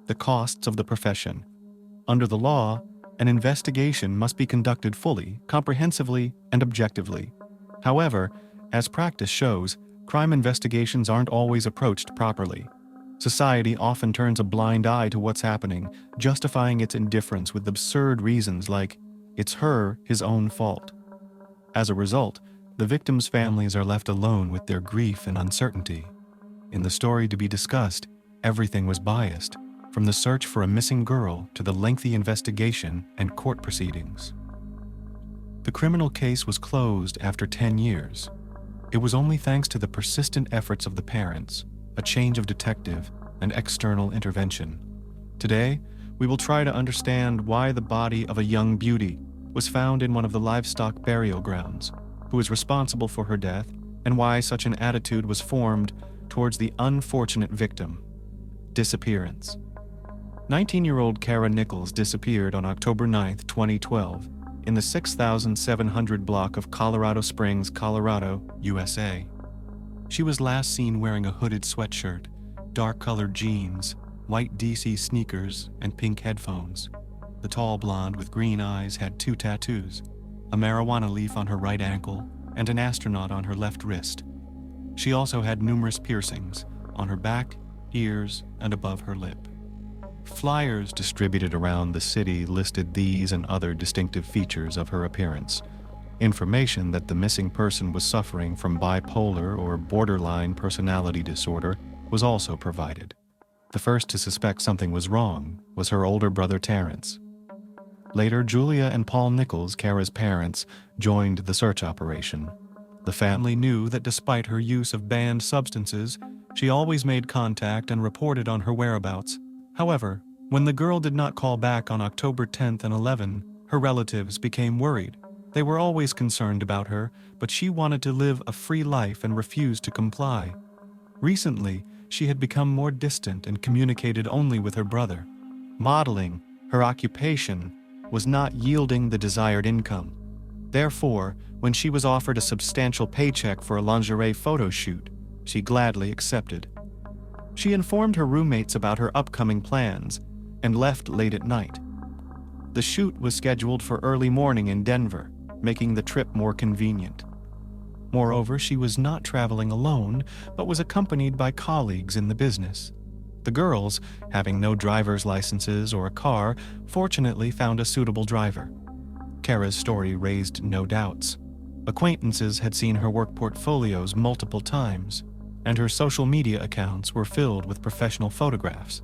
the costs of the profession. Under the law, an investigation must be conducted fully, comprehensively, and objectively. However, as practice shows, crime investigations aren't always approached properly. Society often turns a blind eye to what's happening, justifying its indifference with absurd reasons like, it's his own fault. As a result, the victims' families are left alone with their grief and uncertainty. In the story to be discussed, everything was biased, from the search for a missing girl to the lengthy investigation and court proceedings. The criminal case was closed after 10 years. It was only thanks to the persistent efforts of the parents, a change of detective, and external intervention. Today, we will try to understand why the body of a young beauty was found in one of the livestock burial grounds, who was responsible for her death, and why such an attitude was formed towards the unfortunate victim. Disappearance. 19-year-old Kara Nichols disappeared on October 9, 2012, in the 6700 block of Colorado Springs, Colorado, USA. She was last seen wearing a hooded sweatshirt, dark-colored jeans, white DC sneakers, and pink headphones. The tall blonde with green eyes had 2 tattoos, a marijuana leaf on her right ankle and an astronaut on her left wrist. She also had numerous piercings on her back, ears, and above her lip. Flyers distributed around the city listed these and other distinctive features of her appearance. Information that the missing person was suffering from bipolar or borderline personality disorder was also provided. The first to suspect something was wrong was her older brother Terrance. Later, Julia and Paul Nichols, Kara's parents, joined the search operation. The family knew that despite her use of banned substances, she always made contact and reported on her whereabouts. However, when the girl did not call back on October 10th and 11, her relatives became worried. They were always concerned about her, but she wanted to live a free life and refused to comply. Recently, she had become more distant and communicated only with her brother. Modeling, her occupation, was not yielding the desired income. Therefore, when she was offered a substantial paycheck for a lingerie photo shoot, she gladly accepted. She informed her roommates about her upcoming plans and left late at night. The shoot was scheduled for early morning in Denver, making the trip more convenient. Moreover, she was not traveling alone, but was accompanied by colleagues in the business. The girls, having no driver's licenses or a car, fortunately found a suitable driver. Kara's story raised no doubts. Acquaintances had seen her work portfolios multiple times, and her social media accounts were filled with professional photographs.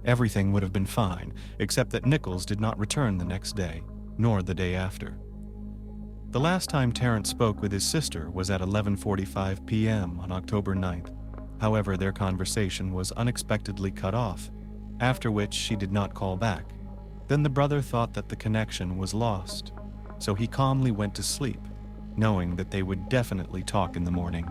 Everything would have been fine, except that Nichols did not return the next day, nor the day after. The last time Terrance spoke with his sister was at 11:45 p.m. on October 9th. However, their conversation was unexpectedly cut off, after which she did not call back. Then the brother thought that the connection was lost, so he calmly went to sleep, knowing that they would definitely talk in the morning.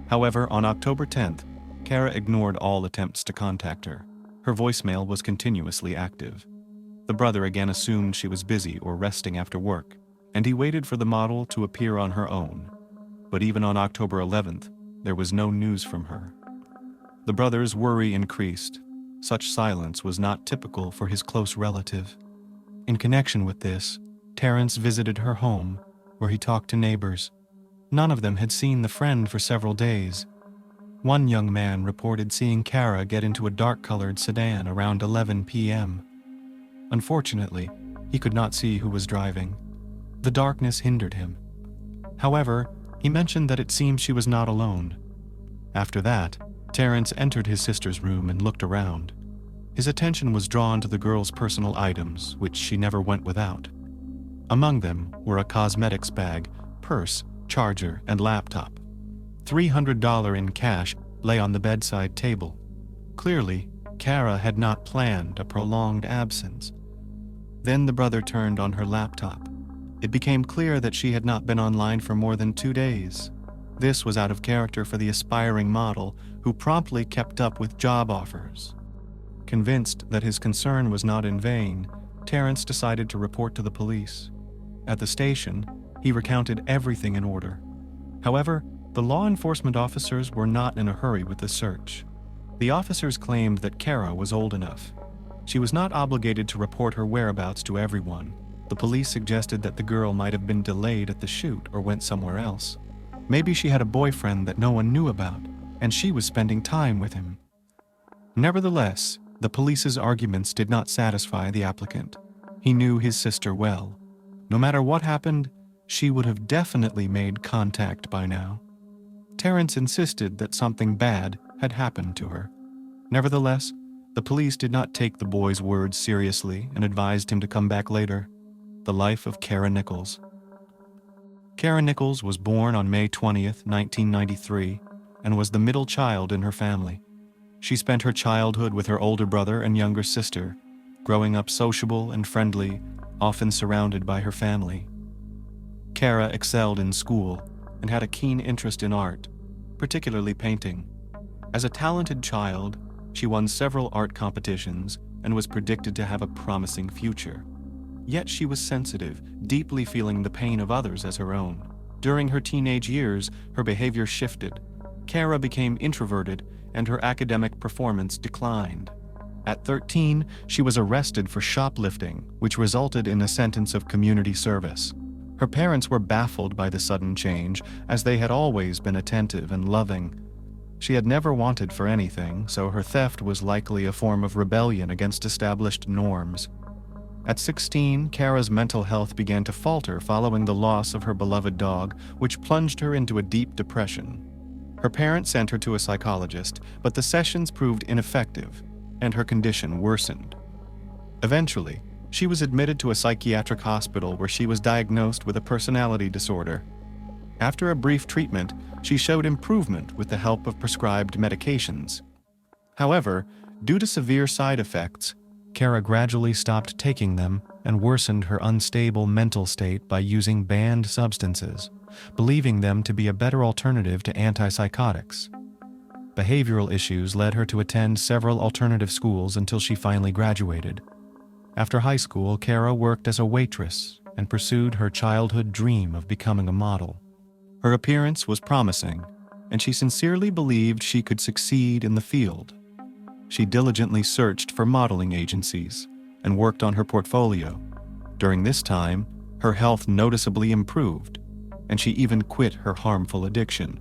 However, on October 10th, Kara ignored all attempts to contact her. Her voicemail was continuously active. The brother again assumed she was busy or resting after work, and he waited for the model to appear on her own. But even on October 11th, there was no news from her. The brother's worry increased. Such silence was not typical for his close relative. In connection with this, Terrance visited her home, where he talked to neighbors. None of them had seen the friend for several days. One young man reported seeing Kara get into a dark-colored sedan around 11 p.m. Unfortunately, he could not see who was driving. The darkness hindered him. However, he mentioned that it seemed she was not alone. After that, Terrance entered his sister's room and looked around. His attention was drawn to the girl's personal items, which she never went without. Among them were a cosmetics bag, purse, charger, and laptop. $300 in cash lay on the bedside table. Clearly, Kara had not planned a prolonged absence. Then the brother turned on her laptop. It became clear that she had not been online for more than 2 days. This was out of character for the aspiring model, who promptly kept up with job offers. Convinced that his concern was not in vain, Terrance decided to report to the police. At the station, he recounted everything in order. However, the law enforcement officers were not in a hurry with the search. The officers claimed that Kara was old enough. She was not obligated to report her whereabouts to everyone. The police suggested that the girl might have been delayed at the shoot or went somewhere else. Maybe she had a boyfriend that no one knew about, and she was spending time with him. Nevertheless, the police's arguments did not satisfy the applicant. He knew his sister well. No matter what happened, she would have definitely made contact by now. Terrance insisted that something bad had happened to her. Nevertheless, the police did not take the boy's words seriously and advised him to come back later. The life of Kara Nichols. Kara Nichols was born on May 20th, 1993, and was the middle child in her family. She spent her childhood with her older brother and younger sister, growing up sociable and friendly, often surrounded by her family. Kara excelled in school and had a keen interest in art, particularly painting. As a talented child, she won several art competitions and was predicted to have a promising future. Yet she was sensitive, deeply feeling the pain of others as her own. During her teenage years, her behavior shifted. Kara became introverted and her academic performance declined. At 13, she was arrested for shoplifting, which resulted in a sentence of community service. Her parents were baffled by the sudden change, as they had always been attentive and loving. She had never wanted for anything, so her theft was likely a form of rebellion against established norms. At 16, Kara's mental health began to falter following the loss of her beloved dog, which plunged her into a deep depression. Her parents sent her to a psychologist, but the sessions proved ineffective, and her condition worsened. Eventually, she was admitted to a psychiatric hospital where she was diagnosed with a personality disorder. After a brief treatment, she showed improvement with the help of prescribed medications. However, due to severe side effects, Kara gradually stopped taking them and worsened her unstable mental state by using banned substances, believing them to be a better alternative to antipsychotics. Behavioral issues led her to attend several alternative schools until she finally graduated. After high school, Kara worked as a waitress and pursued her childhood dream of becoming a model. Her appearance was promising, and she sincerely believed she could succeed in the field. She diligently searched for modeling agencies and worked on her portfolio. During this time, her health noticeably improved, and she even quit her harmful addiction.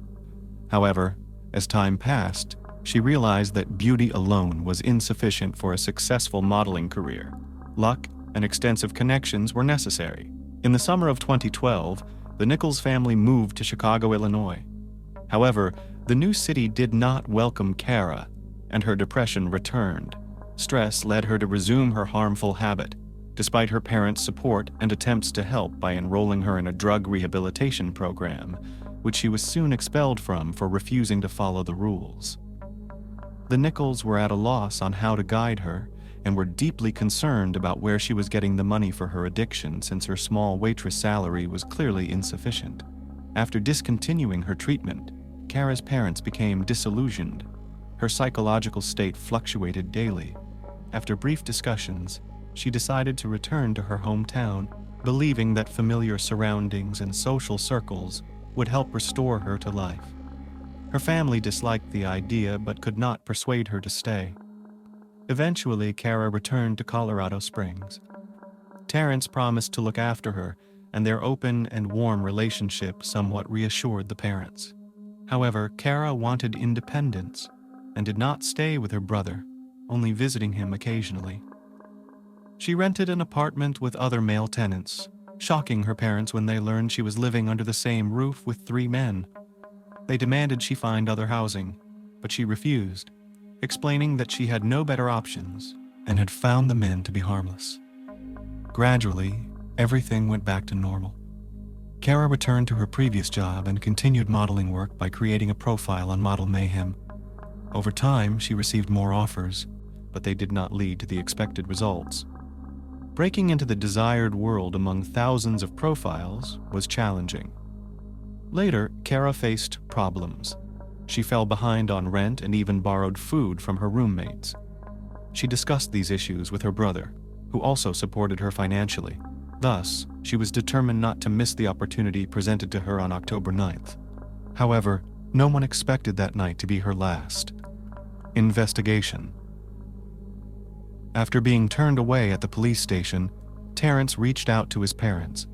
However, as time passed, she realized that beauty alone was insufficient for a successful modeling career. Luck and extensive connections were necessary. In the summer of 2012, the Nichols family moved to Chicago, Illinois. However, the new city did not welcome Kara, and her depression returned. Stress led her to resume her harmful habit, despite her parents' support and attempts to help by enrolling her in a drug rehabilitation program, which she was soon expelled from for refusing to follow the rules. The Nichols were at a loss on how to guide her and were deeply concerned about where she was getting the money for her addiction, since her small waitress salary was clearly insufficient. After discontinuing her treatment, Kara's parents became disillusioned. Her psychological state fluctuated daily. After brief discussions, she decided to return to her hometown, believing that familiar surroundings and social circles would help restore her to life. Her family disliked the idea but could not persuade her to stay. Eventually, Kara returned to Colorado Springs. Terrance promised to look after her, and their open and warm relationship somewhat reassured the parents. However, Kara wanted independence and did not stay with her brother, only visiting him occasionally. She rented an apartment with other male tenants, shocking her parents when they learned she was living under the same roof with 3 men. They demanded she find other housing, but she refused, explaining that she had no better options and had found the men to be harmless. Gradually, everything went back to normal. Kara returned to her previous job and continued modeling work by creating a profile on Model Mayhem. Over time, she received more offers, but they did not lead to the expected results. Breaking into the desired world among thousands of profiles was challenging. Later, Kara faced problems. She fell behind on rent and even borrowed food from her roommates. She discussed these issues with her brother, who also supported her financially. Thus, she was determined not to miss the opportunity presented to her on October 9th. However, no one expected that night to be her last. Investigation. After being turned away at the police station, Terrance reached out to his parents.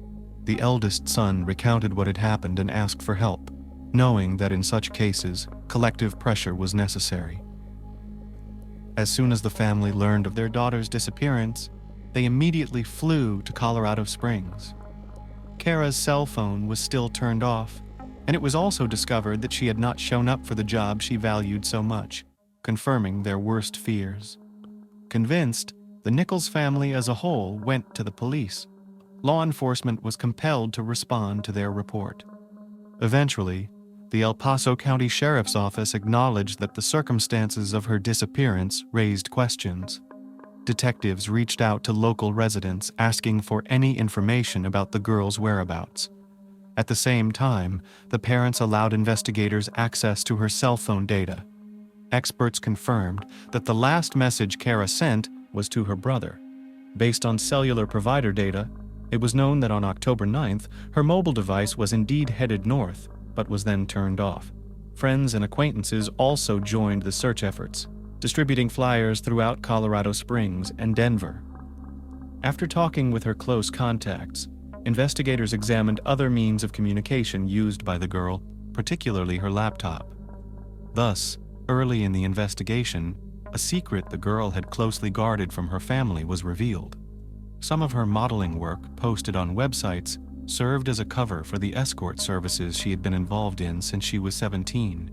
The eldest son recounted what had happened and asked for help, knowing that in such cases, collective pressure was necessary. As soon as the family learned of their daughter's disappearance, they immediately flew to Colorado Springs. Kara's cell phone was still turned off, and it was also discovered that she had not shown up for the job she valued so much, confirming their worst fears. Convinced, the Nichols family as a whole went to the police. Law enforcement was compelled to respond to their report. Eventually, the El Paso County Sheriff's Office acknowledged that the circumstances of her disappearance raised questions. Detectives reached out to local residents asking for any information about the girl's whereabouts. At the same time, the parents allowed investigators access to her cell phone data. Experts confirmed that the last message Kara sent was to her brother. Based on cellular provider data, it was known that on October 9th, her mobile device was indeed headed north, but was then turned off. Friends and acquaintances also joined the search efforts, distributing flyers throughout Colorado Springs and Denver. After talking with her close contacts, investigators examined other means of communication used by the girl, particularly her laptop. Thus, early in the investigation, a secret the girl had closely guarded from her family was revealed. Some of her modeling work, posted on websites, served as a cover for the escort services she had been involved in since she was 17.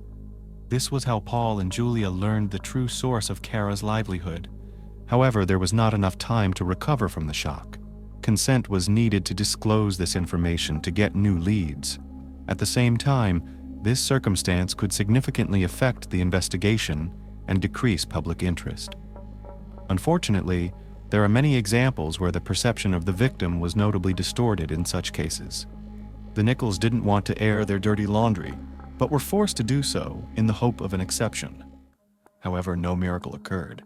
This was how Paul and Julia learned the true source of Kara's livelihood. However, there was not enough time to recover from the shock. Consent was needed to disclose this information to get new leads. At the same time, this circumstance could significantly affect the investigation and decrease public interest. Unfortunately, there are many examples where the perception of the victim was notably distorted in such cases. The Nichols didn't want to air their dirty laundry, but were forced to do so in the hope of an exception. However, no miracle occurred.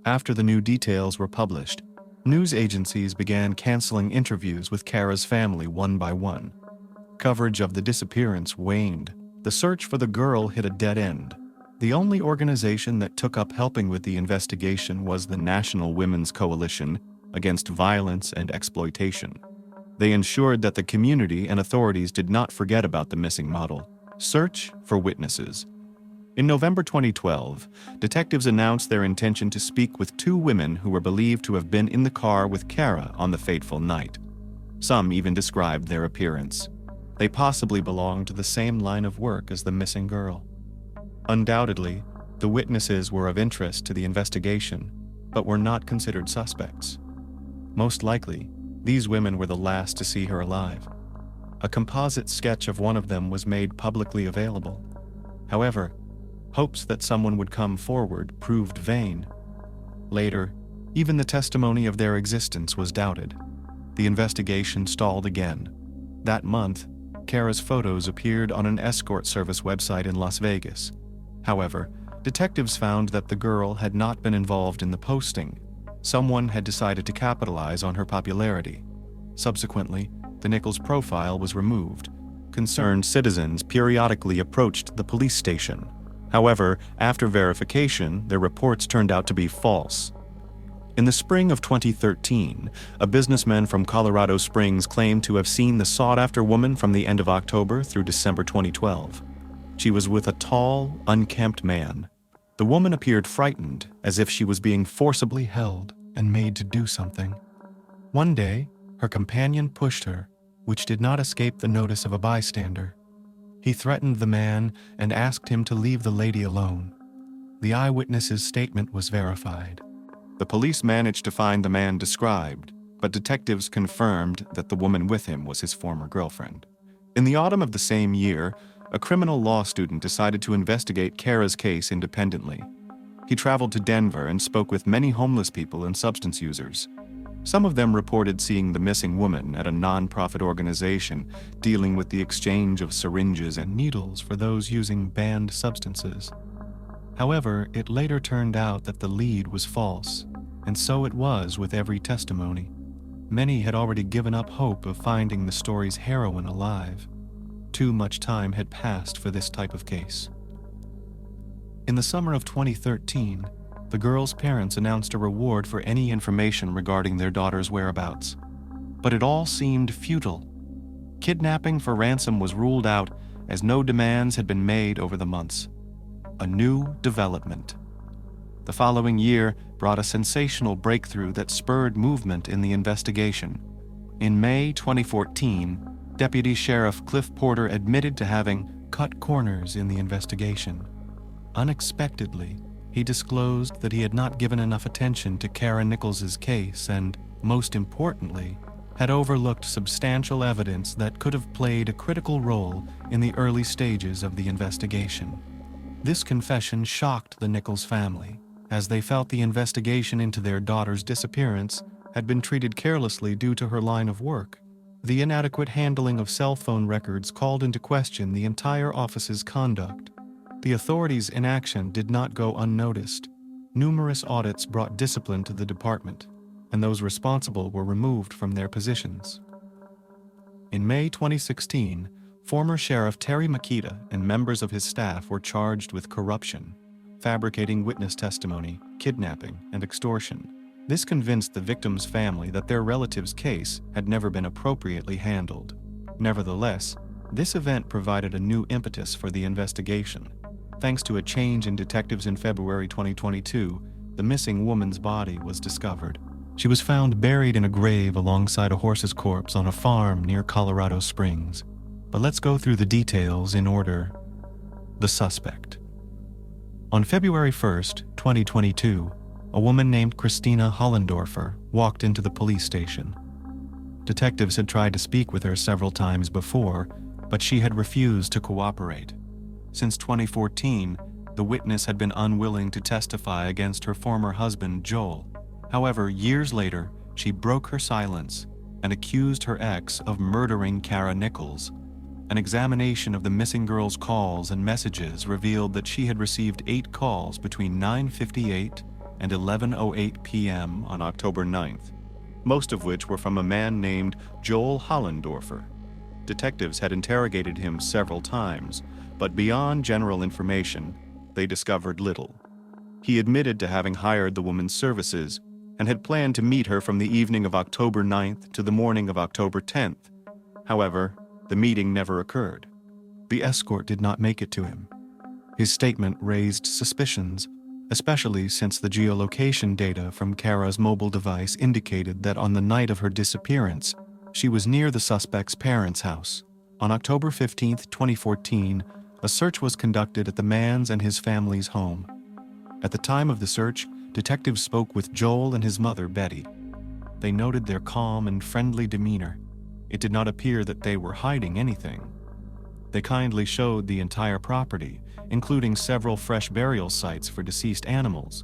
After the new details were published, news agencies began canceling interviews with Kara's family one by one. Coverage of the disappearance waned. The search for the girl hit a dead end. The only organization that took up helping with the investigation was the National Women's Coalition Against Violence and Exploitation. They ensured that the community and authorities did not forget about the missing model. Search for witnesses. In November 2012, detectives announced their intention to speak with two women who were believed to have been in the car with Kara on the fateful night. Some even described their appearance. They possibly belonged to the same line of work as the missing girl. Undoubtedly, the witnesses were of interest to the investigation, but were not considered suspects. Most likely, these women were the last to see her alive. A composite sketch of one of them was made publicly available. However, hopes that someone would come forward proved vain. Later, even the testimony of their existence was doubted. The investigation stalled again. That month, Kara's photos appeared on an escort service website in Las Vegas. However, detectives found that the girl had not been involved in the posting. Someone had decided to capitalize on her popularity. Subsequently, the Nichols profile was removed. Concerned citizens periodically approached the police station. However, after verification, their reports turned out to be false. In the spring of 2013, a businessman from Colorado Springs claimed to have seen the sought-after woman from the end of October through December 2012. She was with a tall, unkempt man. The woman appeared frightened, as if she was being forcibly held and made to do something. One day, her companion pushed her, which did not escape the notice of a bystander. He threatened the man and asked him to leave the lady alone. The eyewitness's statement was verified. The police managed to find the man described, but detectives confirmed that the woman with him was his former girlfriend. In the autumn of the same year, a criminal law student decided to investigate Kara's case independently. He traveled to Denver and spoke with many homeless people and substance users. Some of them reported seeing the missing woman at a non-profit organization dealing with the exchange of syringes and needles for those using banned substances. However, it later turned out that the lead was false, and so it was with every testimony. Many had already given up hope of finding the story's heroine alive. Too much time had passed for this type of case. In the summer of 2013, the girls' parents announced a reward for any information regarding their daughter's whereabouts. But it all seemed futile. Kidnapping for ransom was ruled out as no demands had been made over the months. A new development. The following year brought a sensational breakthrough that spurred movement in the investigation. In May 2014, Deputy Sheriff Cliff Porter admitted to having cut corners in the investigation. Unexpectedly, he disclosed that he had not given enough attention to Kara Nichols's case and, most importantly, had overlooked substantial evidence that could have played a critical role in the early stages of the investigation. This confession shocked the Nichols family, as they felt the investigation into their daughter's disappearance had been treated carelessly due to her line of work. The inadequate handling of cell phone records called into question the entire office's conduct. The authorities' inaction did not go unnoticed. Numerous audits brought discipline to the department, and those responsible were removed from their positions. In May 2016, former Sheriff Terry Makita and members of his staff were charged with corruption, fabricating witness testimony, kidnapping, and extortion. This convinced the victim's family that their relative's case had never been appropriately handled. Nevertheless, this event provided a new impetus for the investigation. Thanks to a change in detectives in February 2022, the missing woman's body was discovered. She was found buried in a grave alongside a horse's corpse on a farm near Colorado Springs. But let's go through the details in order. The suspect. On February 1st, 2022, a woman named Christina Hollendorfer walked into the police station. Detectives had tried to speak with her several times before, but she had refused to cooperate. Since 2014, the witness had been unwilling to testify against her former husband, Joel. However, years later, she broke her silence and accused her ex of murdering Kara Nichols. An examination of the missing girl's calls and messages revealed that she had received 8 calls between 9:58 and 11:08 p.m. on October 9th, most of which were from a man named Joel Hollendorfer. Detectives had interrogated him several times, but beyond general information, they discovered little. He admitted to having hired the woman's services and had planned to meet her from the evening of October 9th to the morning of October 10th. However, the meeting never occurred. The escort did not make it to him. His statement raised suspicions, especially since the geolocation data from Kara's mobile device indicated that on the night of her disappearance, she was near the suspect's parents' house. On October 15, 2014, a search was conducted at the man's and his family's home. At the time of the search, detectives spoke with Joel and his mother, Betty. They noted their calm and friendly demeanor. It did not appear that they were hiding anything. They kindly showed the entire property, including several fresh burial sites for deceased animals.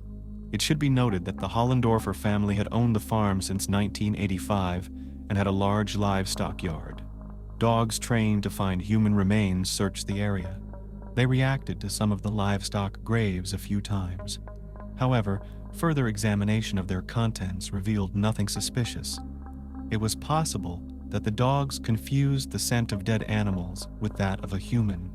It should be noted that the Hollendorfer family had owned the farm since 1985 and had a large livestock yard. Dogs trained to find human remains searched the area. They reacted to some of the livestock graves a few times. However, further examination of their contents revealed nothing suspicious. It was possible that the dogs confused the scent of dead animals with that of a human.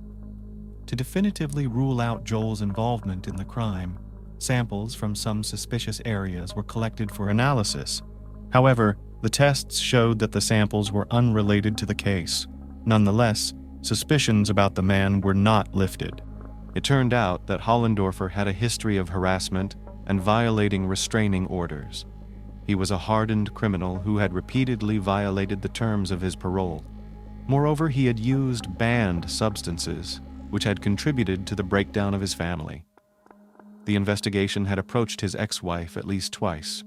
To definitively rule out Joel's involvement in the crime, samples from some suspicious areas were collected for analysis. However, the tests showed that the samples were unrelated to the case. Nonetheless, suspicions about the man were not lifted. It turned out that Hollendorfer had a history of harassment and violating restraining orders. He was a hardened criminal who had repeatedly violated the terms of his parole. Moreover, he had used banned substances, which had contributed to the breakdown of his family. The investigation had approached his ex-wife at least twice.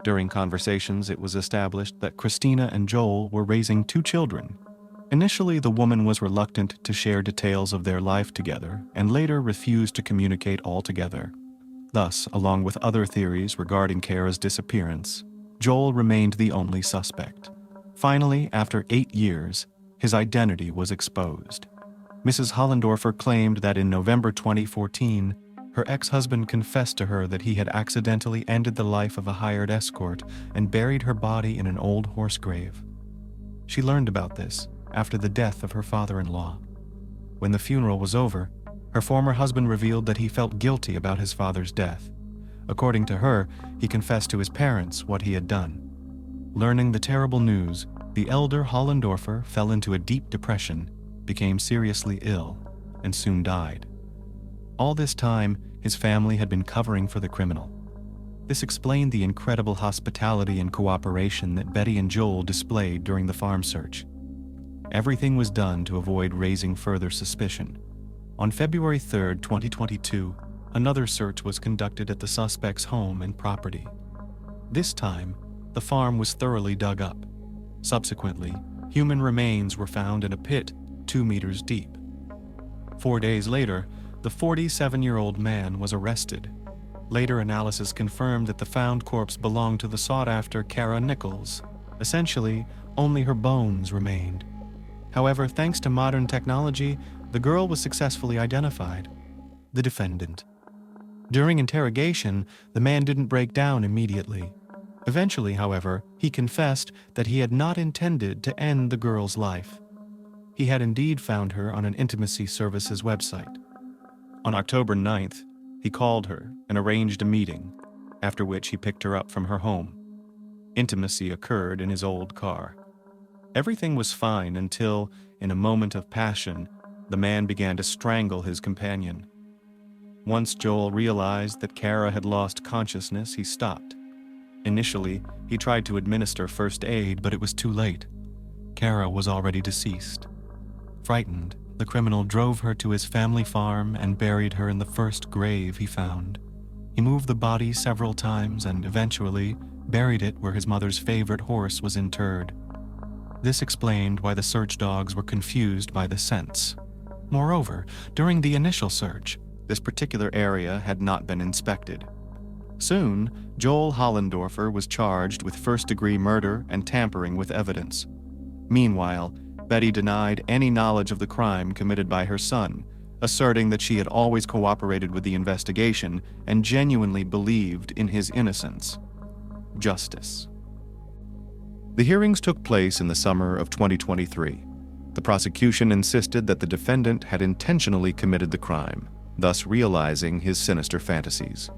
During conversations, it was established that Christina and Joel were raising 2 children. Initially, the woman was reluctant to share details of their life together and later refused to communicate altogether. Thus, along with other theories regarding Kara's disappearance, Joel remained the only suspect. Finally, after 8 years, his identity was exposed. Mrs. Hollendorfer claimed that in November 2014, her ex-husband confessed to her that he had accidentally ended the life of a hired escort and buried her body in an old horse grave. She learned about this after the death of her father-in-law. When the funeral was over, Her former husband revealed that he felt guilty about his father's death. According to her, he confessed to his parents what he had done. Learning the terrible news, the elder Hollendorfer fell into a deep depression, became seriously ill, and soon died. All this time, his family had been covering for the criminal. This explained the incredible hospitality and cooperation that Betty and Joel displayed during the farm search. Everything was done to avoid raising further suspicion. On February 3, 2022, another search was conducted at the suspect's home and property. This time, the farm was thoroughly dug up. Subsequently, human remains were found in a pit 2 meters deep. 4 days later, the 47-year-old man was arrested. Later analysis confirmed that the found corpse belonged to the sought-after Kara Nichols. Essentially, only her bones remained. However, thanks to modern technology, the girl was successfully identified: the defendant. During interrogation, the man didn't break down immediately. Eventually, however, he confessed that he had not intended to end the girl's life. He had indeed found her on an intimacy services website. On October 9th, he called her and arranged a meeting, after which he picked her up from her home. Intimacy occurred in his old car. Everything was fine until, in a moment of passion, the man began to strangle his companion. Once Joel realized that Kara had lost consciousness, he stopped. Initially, he tried to administer first aid, but it was too late. Kara was already deceased. Frightened, the criminal drove her to his family farm and buried her in the first grave he found. He moved the body several times and eventually buried it where his mother's favorite horse was interred. This explained why the search dogs were confused by the scents. Moreover, during the initial search, this particular area had not been inspected. Soon, Joel Hollendorfer was charged with first-degree murder and tampering with evidence. Meanwhile, Betty denied any knowledge of the crime committed by her son, asserting that she had always cooperated with the investigation and genuinely believed in his innocence. Justice. The hearings took place in the summer of 2023. The prosecution insisted that the defendant had intentionally committed the crime, thus realizing his sinister fantasies.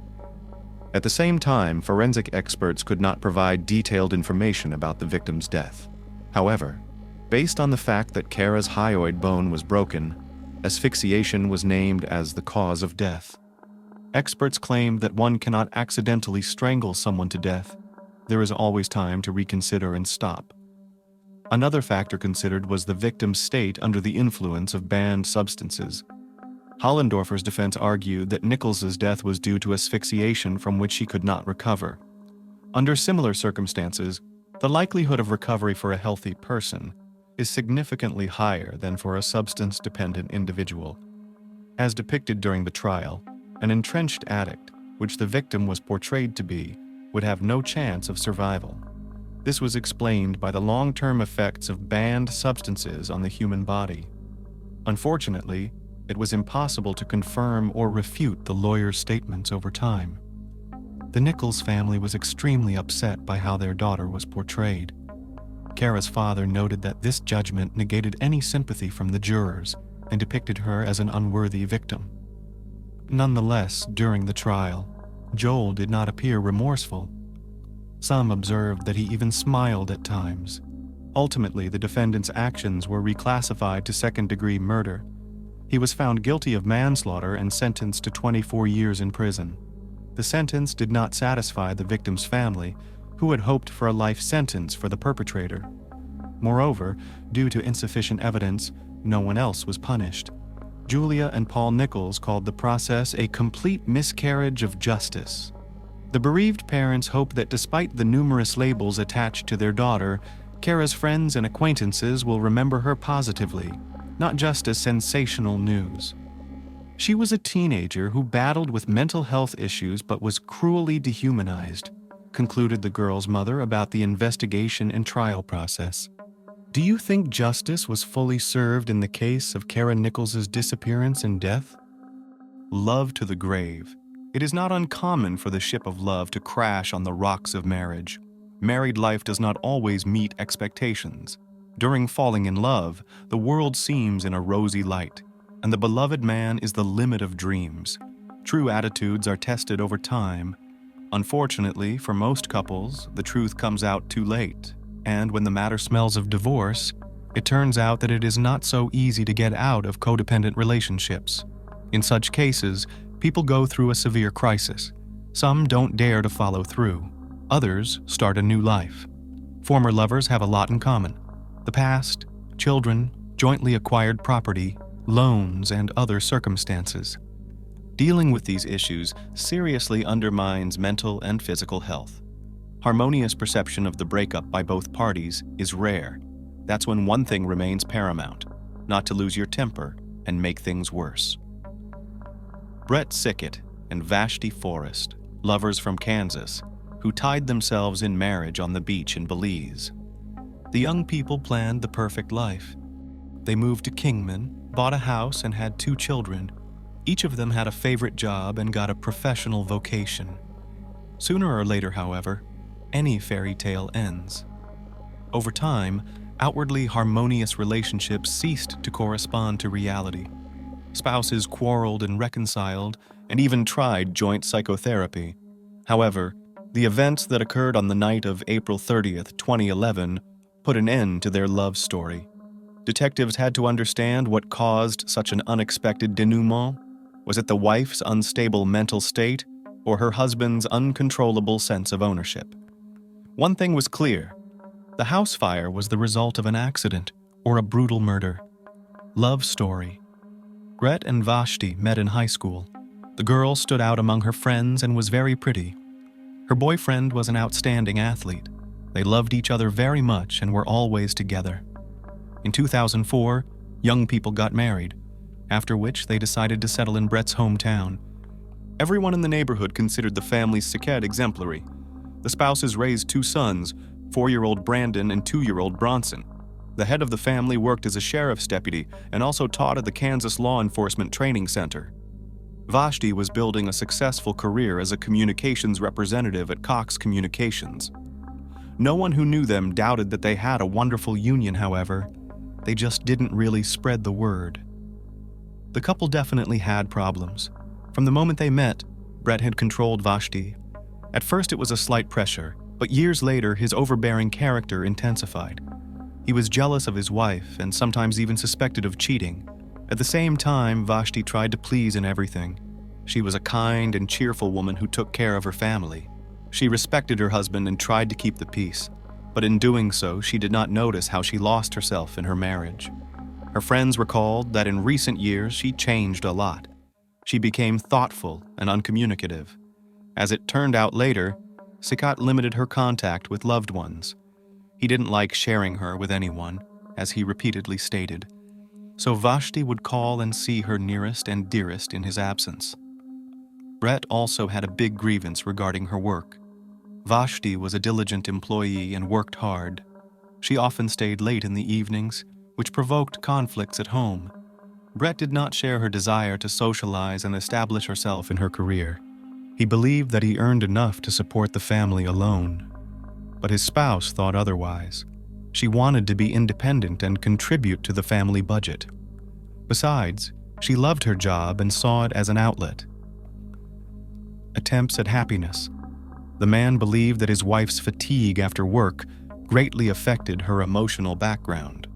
At the same time, forensic experts could not provide detailed information about the victim's death. However, based on the fact that Kara's hyoid bone was broken, asphyxiation was named as the cause of death. Experts claimed that one cannot accidentally strangle someone to death. There is always time to reconsider and stop. Another factor considered was the victim's state under the influence of banned substances. Hollendorfer's defense argued that Nichols's death was due to asphyxiation from which he could not recover. Under similar circumstances, the likelihood of recovery for a healthy person is significantly higher than for a substance-dependent individual. As depicted during the trial, an entrenched addict, which the victim was portrayed to be, would have no chance of survival. This was explained by the long-term effects of banned substances on the human body. Unfortunately, it was impossible to confirm or refute the lawyer's statements over time. The Nichols family was extremely upset by how their daughter was portrayed. Kara's father noted that this judgment negated any sympathy from the jurors and depicted her as an unworthy victim. Nonetheless, during the trial, Joel did not appear remorseful. Some observed that he even smiled at times. Ultimately, the defendant's actions were reclassified to second-degree murder. He was found guilty of manslaughter and sentenced to 24 years in prison. The sentence did not satisfy the victim's family, who had hoped for a life sentence for the perpetrator. Moreover, due to insufficient evidence, no one else was punished. Julia and Paul Nichols called the process a complete miscarriage of justice. The bereaved parents hope that despite the numerous labels attached to their daughter, Kara's friends and acquaintances will remember her positively, not just as sensational news. She was a teenager who battled with mental health issues but was cruelly dehumanized, concluded the girl's mother about the investigation and trial process. Do you think justice was fully served in the case of Kara Nichols's disappearance and death? Love to the grave. It is not uncommon for the ship of love to crash on the rocks of marriage. Married life does not always meet expectations. During falling in love, the world seems in a rosy light. and the beloved man is the limit of dreams. True attitudes are tested over time. Unfortunately, for most couples, the truth comes out too late, and when the matter smells of divorce, it turns out that it is not so easy to get out of codependent relationships. In such cases, people go through a severe crisis. Some don't dare to follow through. Others start a new life. Former lovers have a lot in common: the past, children, jointly acquired property, loans, and other circumstances. Dealing with these issues seriously undermines mental and physical health. Harmonious perception of the breakup by both parties is rare. That's when one thing remains paramount: not to lose your temper and make things worse. Brett Sickett and Vashti Forrest, lovers from Kansas, who tied themselves in marriage on the beach in Belize. The young people planned the perfect life. They moved to Kingman, bought a house, and had 2 children. Each of them had a favorite job and got a professional vocation. Sooner or later, however, any fairy tale ends. Over time, outwardly harmonious relationships ceased to correspond to reality. Spouses quarreled and reconciled, and even tried joint psychotherapy. However, the events that occurred on the night of April 30th, 2011, put an end to their love story. Detectives had to understand what caused such an unexpected denouement. Was it the wife's unstable mental state, or her husband's uncontrollable sense of ownership? One thing was clear: the house fire was the result of an accident or a brutal murder. Love story. Brett and Vashti met in high school. The girl stood out among her friends and was very pretty. Her boyfriend was an outstanding athlete. They loved each other very much and were always together. In 2004, young people got married, after which they decided to settle in Brett's hometown. Everyone in the neighborhood considered the family Sickett exemplary. The spouses raised 2 sons, 4-year-old Brandon and 2-year-old Bronson. The head of the family worked as a sheriff's deputy and also taught at the Kansas Law Enforcement Training Center. Vashti was building a successful career as a communications representative at Cox Communications. No one who knew them doubted that they had a wonderful union, however. They just didn't really spread the word. The couple definitely had problems. From the moment they met, Brett had controlled Vashti. At first it was a slight pressure, but years later his overbearing character intensified. He was jealous of his wife and sometimes even suspected of cheating. At the same time, Vashti tried to please in everything. She was a kind and cheerful woman who took care of her family. She respected her husband and tried to keep the peace, but in doing so, she did not notice how she lost herself in her marriage. Her friends recalled that in recent years she changed a lot. She became thoughtful and uncommunicative. As it turned out later, Sickett limited her contact with loved ones. He didn't like sharing her with anyone, as he repeatedly stated, so Vashti would call and see her nearest and dearest in his absence. Brett also had a big grievance regarding her work. Vashti was a diligent employee and worked hard. She often stayed late in the evenings, which provoked conflicts at home. Brett did not share her desire to socialize and establish herself in her career. He believed that he earned enough to support the family alone. But his spouse thought otherwise. She wanted to be independent and contribute to the family budget. Besides, she loved her job and saw it as an outlet. Attempts at happiness. The man believed that his wife's fatigue after work greatly affected her emotional background.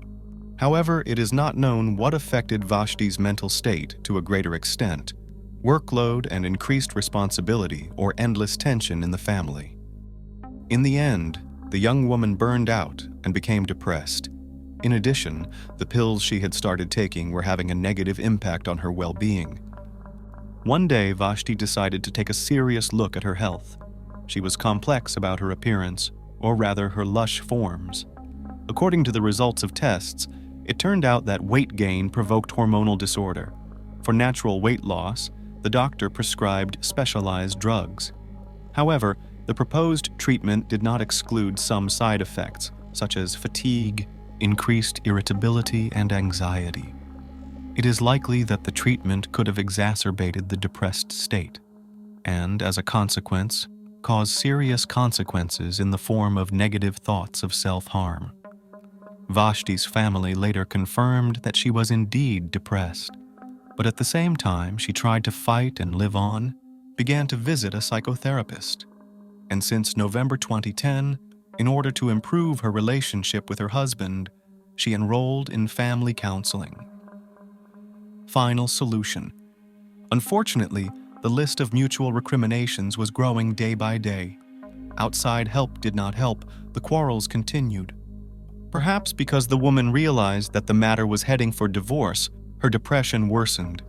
However, it is not known what affected Vashti's mental state to a greater extent: workload and increased responsibility or endless tension in the family. In the end, the young woman burned out and became depressed. In addition, the pills she had started taking were having a negative impact on her well-being. One day, Vashti decided to take a serious look at her health. She was complex about her appearance, or rather her lush forms. According to the results of tests, it turned out that weight gain provoked hormonal disorder. For natural weight loss, the doctor prescribed specialized drugs. However, the proposed treatment did not exclude some side effects, such as fatigue, increased irritability, and anxiety. It is likely that the treatment could have exacerbated the depressed state, and, as a consequence, caused serious consequences in the form of negative thoughts of self-harm. Vashti's family later confirmed that she was indeed depressed. But at the same time, she tried to fight and live on, began to visit a psychotherapist. And since November 2010, in order to improve her relationship with her husband, she enrolled in family counseling. Final solution. Unfortunately, the list of mutual recriminations was growing day by day. Outside help did not help, the quarrels continued. Perhaps because the woman realized that the matter was heading for divorce, her depression worsened.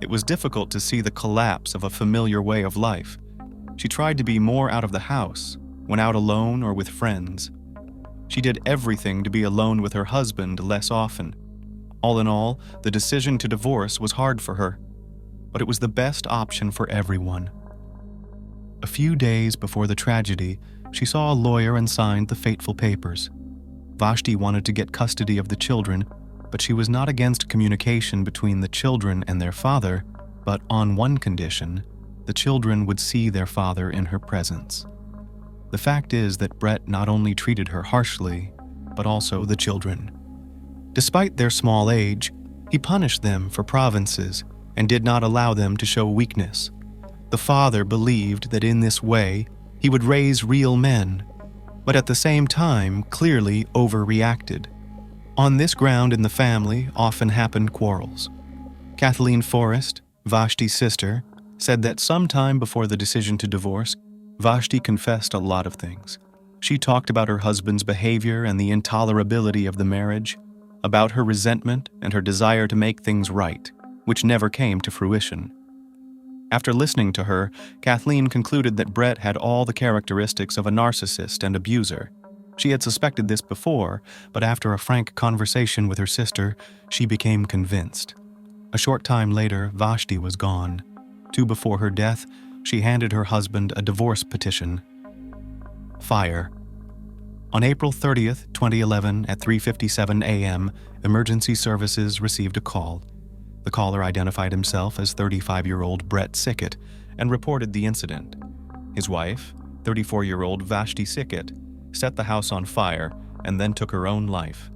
It was difficult to see the collapse of a familiar way of life. She tried to be more out of the house, went out alone or with friends. She did everything to be alone with her husband less often. All in all, the decision to divorce was hard for her, but it was the best option for everyone. A few days before the tragedy, she saw a lawyer and signed the fateful papers. Vashti wanted to get custody of the children, but she was not against communication between the children and their father, but on one condition: the children would see their father in her presence. The fact is that Brett not only treated her harshly, but also the children. Despite their small age, he punished them for provinces and did not allow them to show weakness. The father believed that in this way he would raise real men, but at the same time clearly overreacted. On this ground in the family often happened quarrels. Kathleen Forrest, Vashti's sister, said that sometime before the decision to divorce, Vashti confessed a lot of things. She talked about her husband's behavior and the intolerability of the marriage, about her resentment and her desire to make things right, which never came to fruition. After listening to her, Kathleen concluded that Brett had all the characteristics of a narcissist and abuser. She had suspected this before, but after a frank conversation with her sister, she became convinced. A short time later, Vashti was gone. Before her death, she handed her husband a divorce petition. Fire. On April 30th, 2011, at 3:57 a.m., emergency services received a call. The caller identified himself as 35-year-old Brett Sickett and reported the incident. His wife, 34-year-old Vashti Sickett, set the house on fire and then took her own life.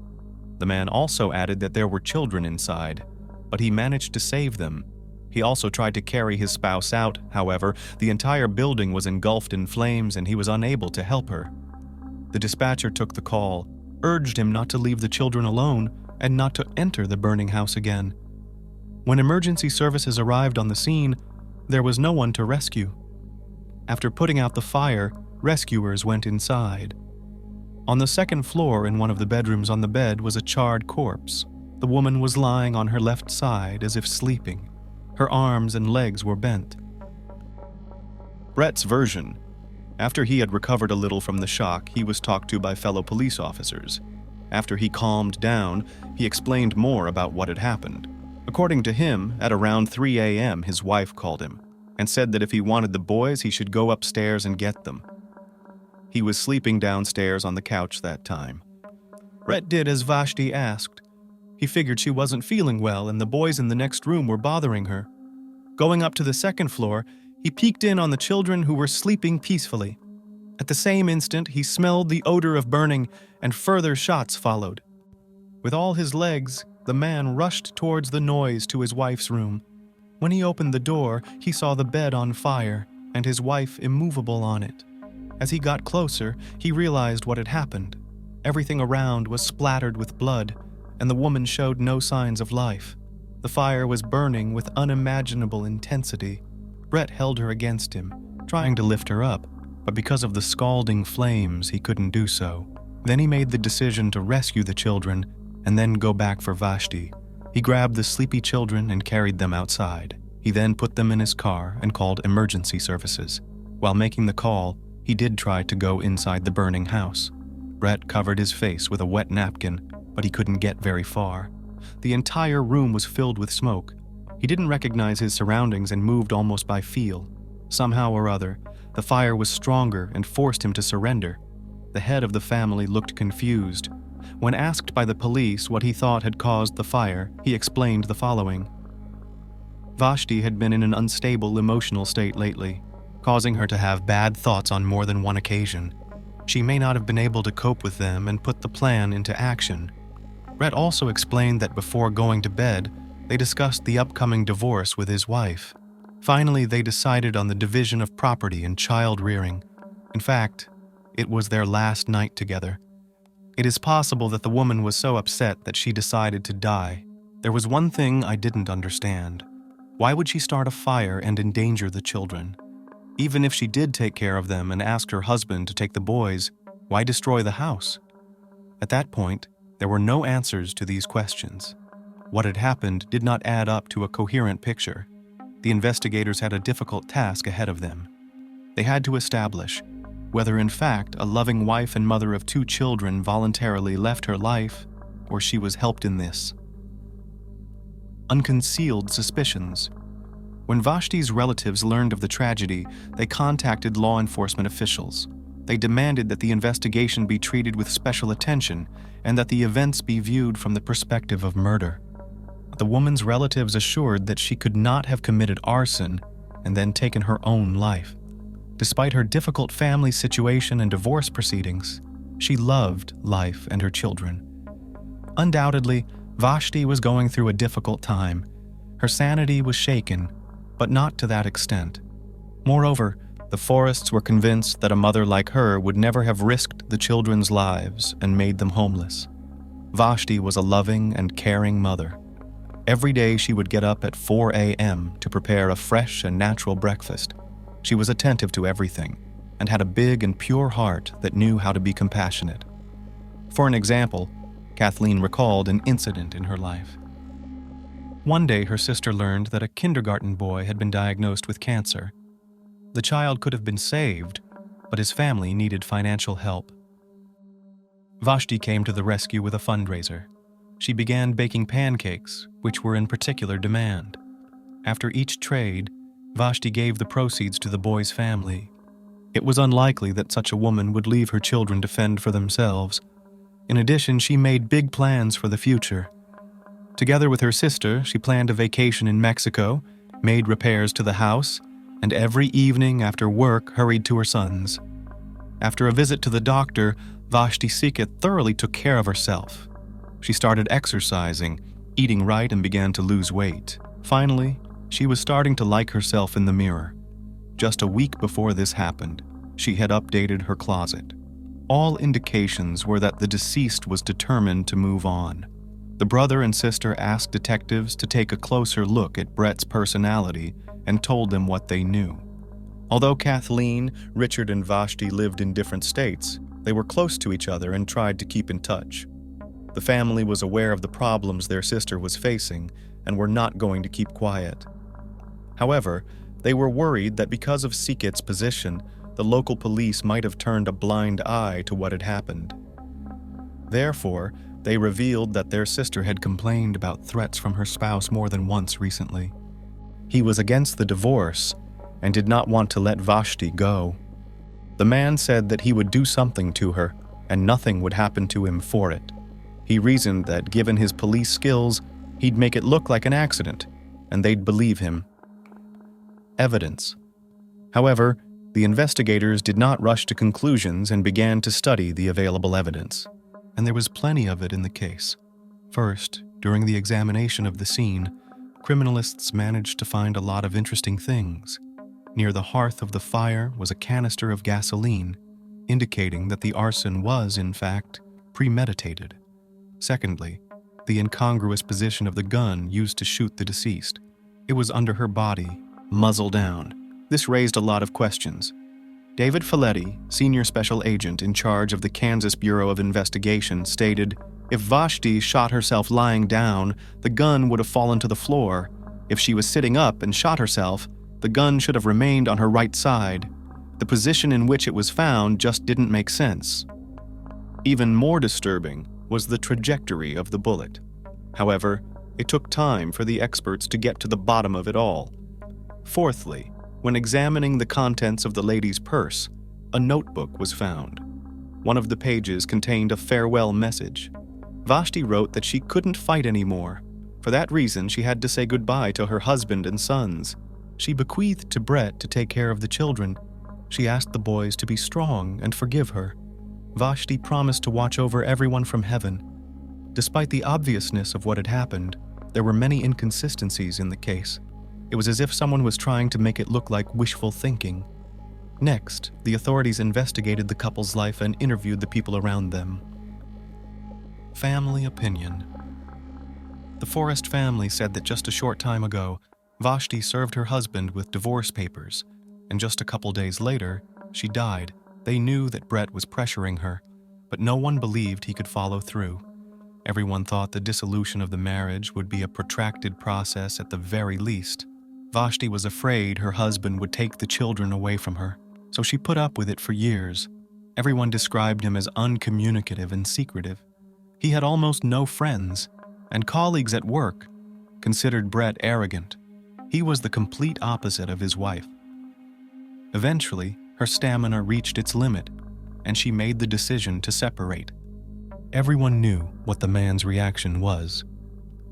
The man also added that there were children inside, but he managed to save them. He also tried to carry his spouse out. However, the entire building was engulfed in flames and he was unable to help her. The dispatcher took the call, urged him not to leave the children alone and not to enter the burning house again. When emergency services arrived on the scene, there was no one to rescue. After putting out the fire, rescuers went inside. On the second floor in one of the bedrooms on the bed was a charred corpse. The woman was lying on her left side as if sleeping. Her arms and legs were bent. Brett's version. After he had recovered a little from the shock, he was talked to by fellow police officers. After he calmed down, he explained more about what had happened. According to him, at around 3 a.m., his wife called him and said that if he wanted the boys, he should go upstairs and get them. He was sleeping downstairs on the couch that time. Brett did as Vashti asked. He figured she wasn't feeling well and the boys in the next room were bothering her. Going up to the second floor, he peeked in on the children who were sleeping peacefully. At the same instant, he smelled the odor of burning and further shots followed. With all his legs, the man rushed towards the noise to his wife's room. When he opened the door, he saw the bed on fire and his wife immovable on it. As he got closer, he realized what had happened. Everything around was splattered with blood, and the woman showed no signs of life. The fire was burning with unimaginable intensity. Brett held her against him, trying to lift her up, but because of the scalding flames, he couldn't do so. Then he made the decision to rescue the children and then go back for Vashti. He grabbed the sleepy children and carried them outside. He then put them in his car and called emergency services. While making the call, he did try to go inside the burning house. Brett covered his face with a wet napkin, but he couldn't get very far. The entire room was filled with smoke. He didn't recognize his surroundings and moved almost by feel. Somehow or other, the fire was stronger and forced him to surrender. The head of the family looked confused. When asked by the police what he thought had caused the fire, he explained the following. Vashti had been in an unstable emotional state lately, causing her to have bad thoughts on more than one occasion. She may not have been able to cope with them and put the plan into action. Brett also explained that before going to bed, They discussed the upcoming divorce with his wife. Finally, they decided on the division of property and child rearing. In fact, it was their last night together. It is possible that the woman was so upset that she decided to die. There was one thing I didn't understand. Why would she start a fire and endanger the children? Even if she did take care of them and asked her husband to take the boys, why destroy the house? At that point, there were no answers to these questions. What had happened did not add up to a coherent picture. The investigators had a difficult task ahead of them. They had to establish whether in fact a loving wife and mother of 2 children voluntarily left her life, or she was helped in this. Unconcealed suspicions. When Vashti's relatives learned of the tragedy, they contacted law enforcement officials. They demanded that the investigation be treated with special attention and that the events be viewed from the perspective of murder. The woman's relatives assured that she could not have committed arson and then taken her own life. Despite her difficult family situation and divorce proceedings, she loved life and her children. Undoubtedly, Vashti was going through a difficult time. Her sanity was shaken, but not to that extent. Moreover, the Forrests were convinced that a mother like her would never have risked the children's lives and made them homeless. Vashti was a loving and caring mother. Every day she would get up at 4 a.m. to prepare a fresh and natural breakfast. She was attentive to everything and had a big and pure heart that knew how to be compassionate. For an example, Kathleen recalled an incident in her life. One day her sister learned that a kindergarten boy had been diagnosed with cancer. The child could have been saved, but his family needed financial help. Vashti came to the rescue with a fundraiser. She began baking pancakes, which were in particular demand. After each trade, Vashti gave the proceeds to the boy's family. It was unlikely that such a woman would leave her children to fend for themselves. In addition, she made big plans for the future. Together with her sister, she planned a vacation in Mexico, made repairs to the house, and every evening after work hurried to her sons. After a visit to the doctor, Vashti Sikhet thoroughly took care of herself. She started exercising, eating right, and began to lose weight. Finally, she was starting to like herself in the mirror. Just a week before this happened, she had updated her closet. All indications were that the deceased was determined to move on. The brother and sister asked detectives to take a closer look at Brett's personality and told them what they knew. Although Kathleen, Richard, and Vashti lived in different states, they were close to each other and tried to keep in touch. The family was aware of the problems their sister was facing and were not going to keep quiet. However, they were worried that because of Sikhet's position, the local police might have turned a blind eye to what had happened. Therefore, they revealed that their sister had complained about threats from her spouse more than once recently. He was against the divorce and did not want to let Vashti go. The man said that he would do something to her and nothing would happen to him for it. He reasoned that given his police skills, he'd make it look like an accident and they'd believe him. Evidence. However, the investigators did not rush to conclusions and began to study the available evidence. And there was plenty of it in the case. First, during the examination of the scene, criminalists managed to find a lot of interesting things. Near the hearth of the fire was a canister of gasoline, indicating that the arson was, in fact, premeditated. Secondly, the incongruous position of the gun used to shoot the deceased. It was under her body, muzzle down. This raised a lot of questions. David Folletti, senior special agent in charge of the Kansas Bureau of Investigation, stated, "If Vashti shot herself lying down, the gun would have fallen to the floor. If she was sitting up and shot herself, the gun should have remained on her right side. The position in which it was found just didn't make sense." Even more disturbing was the trajectory of the bullet. However, it took time for the experts to get to the bottom of it all. Fourthly, when examining the contents of the lady's purse, a notebook was found. One of the pages contained a farewell message. Vashti wrote that she couldn't fight anymore. For that reason, she had to say goodbye to her husband and sons. She bequeathed to Brett to take care of the children. She asked the boys to be strong and forgive her. Vashti promised to watch over everyone from heaven. Despite the obviousness of what had happened, There were many inconsistencies in the case. It was as if someone was trying to make it look like wishful thinking. Next, the authorities investigated the couple's life and interviewed the people around them. Family opinion. The Forrest family said that just a short time ago, Vashti served her husband with divorce papers, and just a couple days later, she died. They knew that Brett was pressuring her, but no one believed he could follow through. Everyone thought the dissolution of the marriage would be a protracted process at the very least. Vashti was afraid her husband would take the children away from her, so she put up with it for years. Everyone described him as uncommunicative and secretive. He had almost no friends, and colleagues at work considered Brett arrogant. He was the complete opposite of his wife. Eventually, her stamina reached its limit, and she made the decision to separate. Everyone knew what the man's reaction was.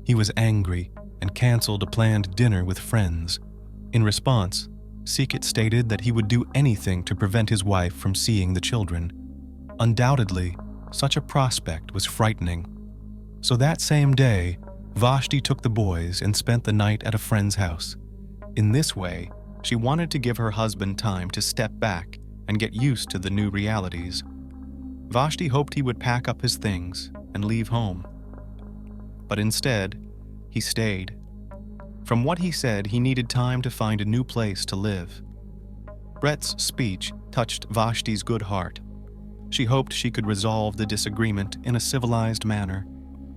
He was angry and canceled a planned dinner with friends. In response, Seekett stated that he would do anything to prevent his wife from seeing the children. Undoubtedly, such a prospect was frightening. So that same day, Vashti took the boys and spent the night at a friend's house. In this way, she wanted to give her husband time to step back and get used to the new realities. Vashti hoped he would pack up his things and leave home. But instead, he stayed. From what he said, he needed time to find a new place to live. Brett's speech touched Vashti's good heart. She hoped she could resolve the disagreement in a civilized manner,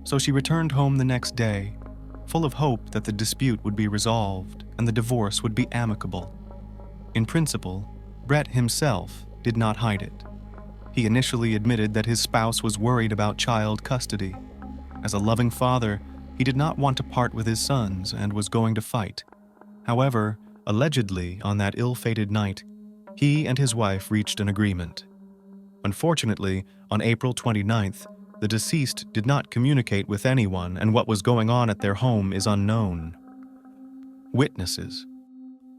so she returned home the next day, full of hope that the dispute would be resolved and the divorce would be amicable. In principle, Brett himself did not hide it. He initially admitted that his spouse was worried about child custody. As a loving father, he did not want to part with his sons and was going to fight. However, allegedly on that ill-fated night, he and his wife reached an agreement. Unfortunately, on April 29th, the deceased did not communicate with anyone, and what was going on at their home is unknown. Witnesses.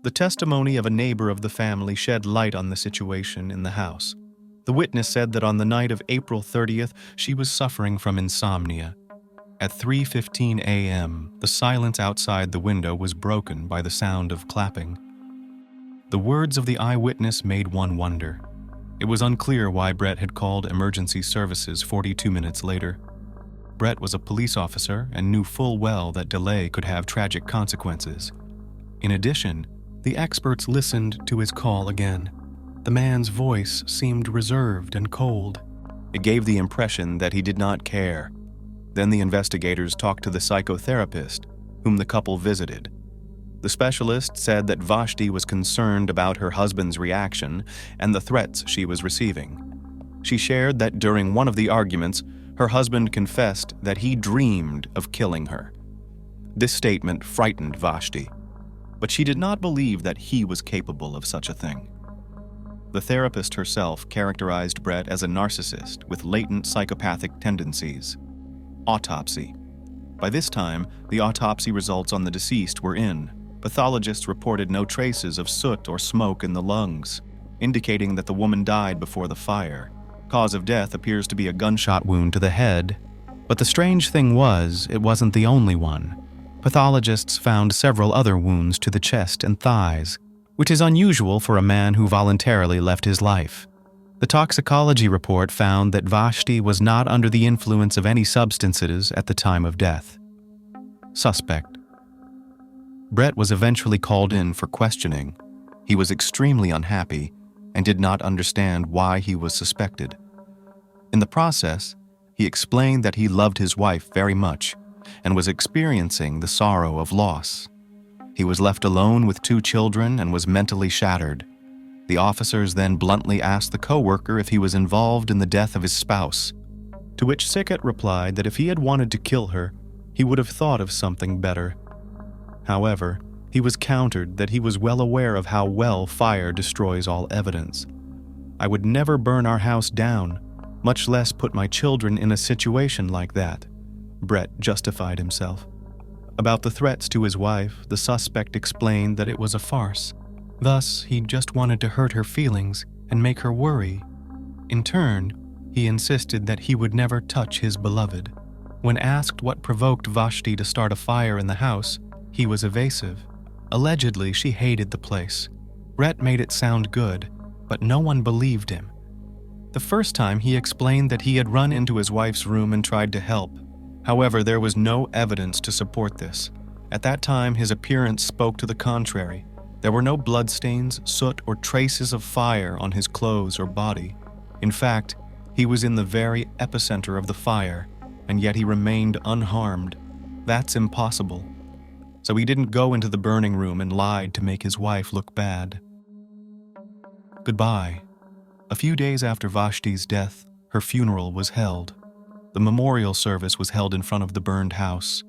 The testimony of a neighbor of the family shed light on the situation in the house. The witness said that on the night of April 30th, she was suffering from insomnia. At 3:15 a.m., the silence outside the window was broken by the sound of clapping. The words of the eyewitness made one wonder. It was unclear why Brett had called emergency services 42 minutes later. Brett was a police officer and knew full well that delay could have tragic consequences. In addition, the experts listened to his call again. The man's voice seemed reserved and cold. It gave the impression that he did not care. Then the investigators talked to the psychotherapist, whom the couple visited. The specialist said that Vashti was concerned about her husband's reaction and the threats she was receiving. She shared that during one of the arguments, her husband confessed that he dreamed of killing her. This statement frightened Vashti, but she did not believe that he was capable of such a thing. The therapist herself characterized Brett as a narcissist with latent psychopathic tendencies. Autopsy. By this time, the autopsy results on the deceased were in. Pathologists reported no traces of soot or smoke in the lungs, indicating that the woman died before the fire. Cause of death appears to be a gunshot wound to the head, but the strange thing was, it wasn't the only one. Pathologists found several other wounds to the chest and thighs, which is unusual for a man who voluntarily left his life. The toxicology report found that Vashti was not under the influence of any substances at the time of death. Suspect. Brett was eventually called in for questioning. He was extremely unhappy and did not understand why he was suspected. In the process, he explained that he loved his wife very much and was experiencing the sorrow of loss. He was left alone with 2 children and was mentally shattered. The officers then bluntly asked the co-worker if he was involved in the death of his spouse, to which Seekett replied that if he had wanted to kill her, he would have thought of something better. However, he was countered that he was well aware of how well fire destroys all evidence. I would never burn our house down, much less put my children in a situation like that, Brett justified himself. About the threats to his wife, the suspect explained that it was a farce. Thus, he just wanted to hurt her feelings and make her worry. In turn, he insisted that he would never touch his beloved. When asked what provoked Vashti to start a fire in the house, he was evasive. Allegedly, she hated the place. Brett made it sound good, but no one believed him. The first time, he explained that he had run into his wife's room and tried to help. However, there was no evidence to support this. At that time, his appearance spoke to the contrary. There were no bloodstains, soot, or traces of fire on his clothes or body. In fact, he was in the very epicenter of the fire, and yet he remained unharmed. That's impossible. So he didn't go into the burning room and lied to make his wife look bad. Goodbye. A few days after Vashti's death, her funeral was held. The memorial service was held in front of the burned house.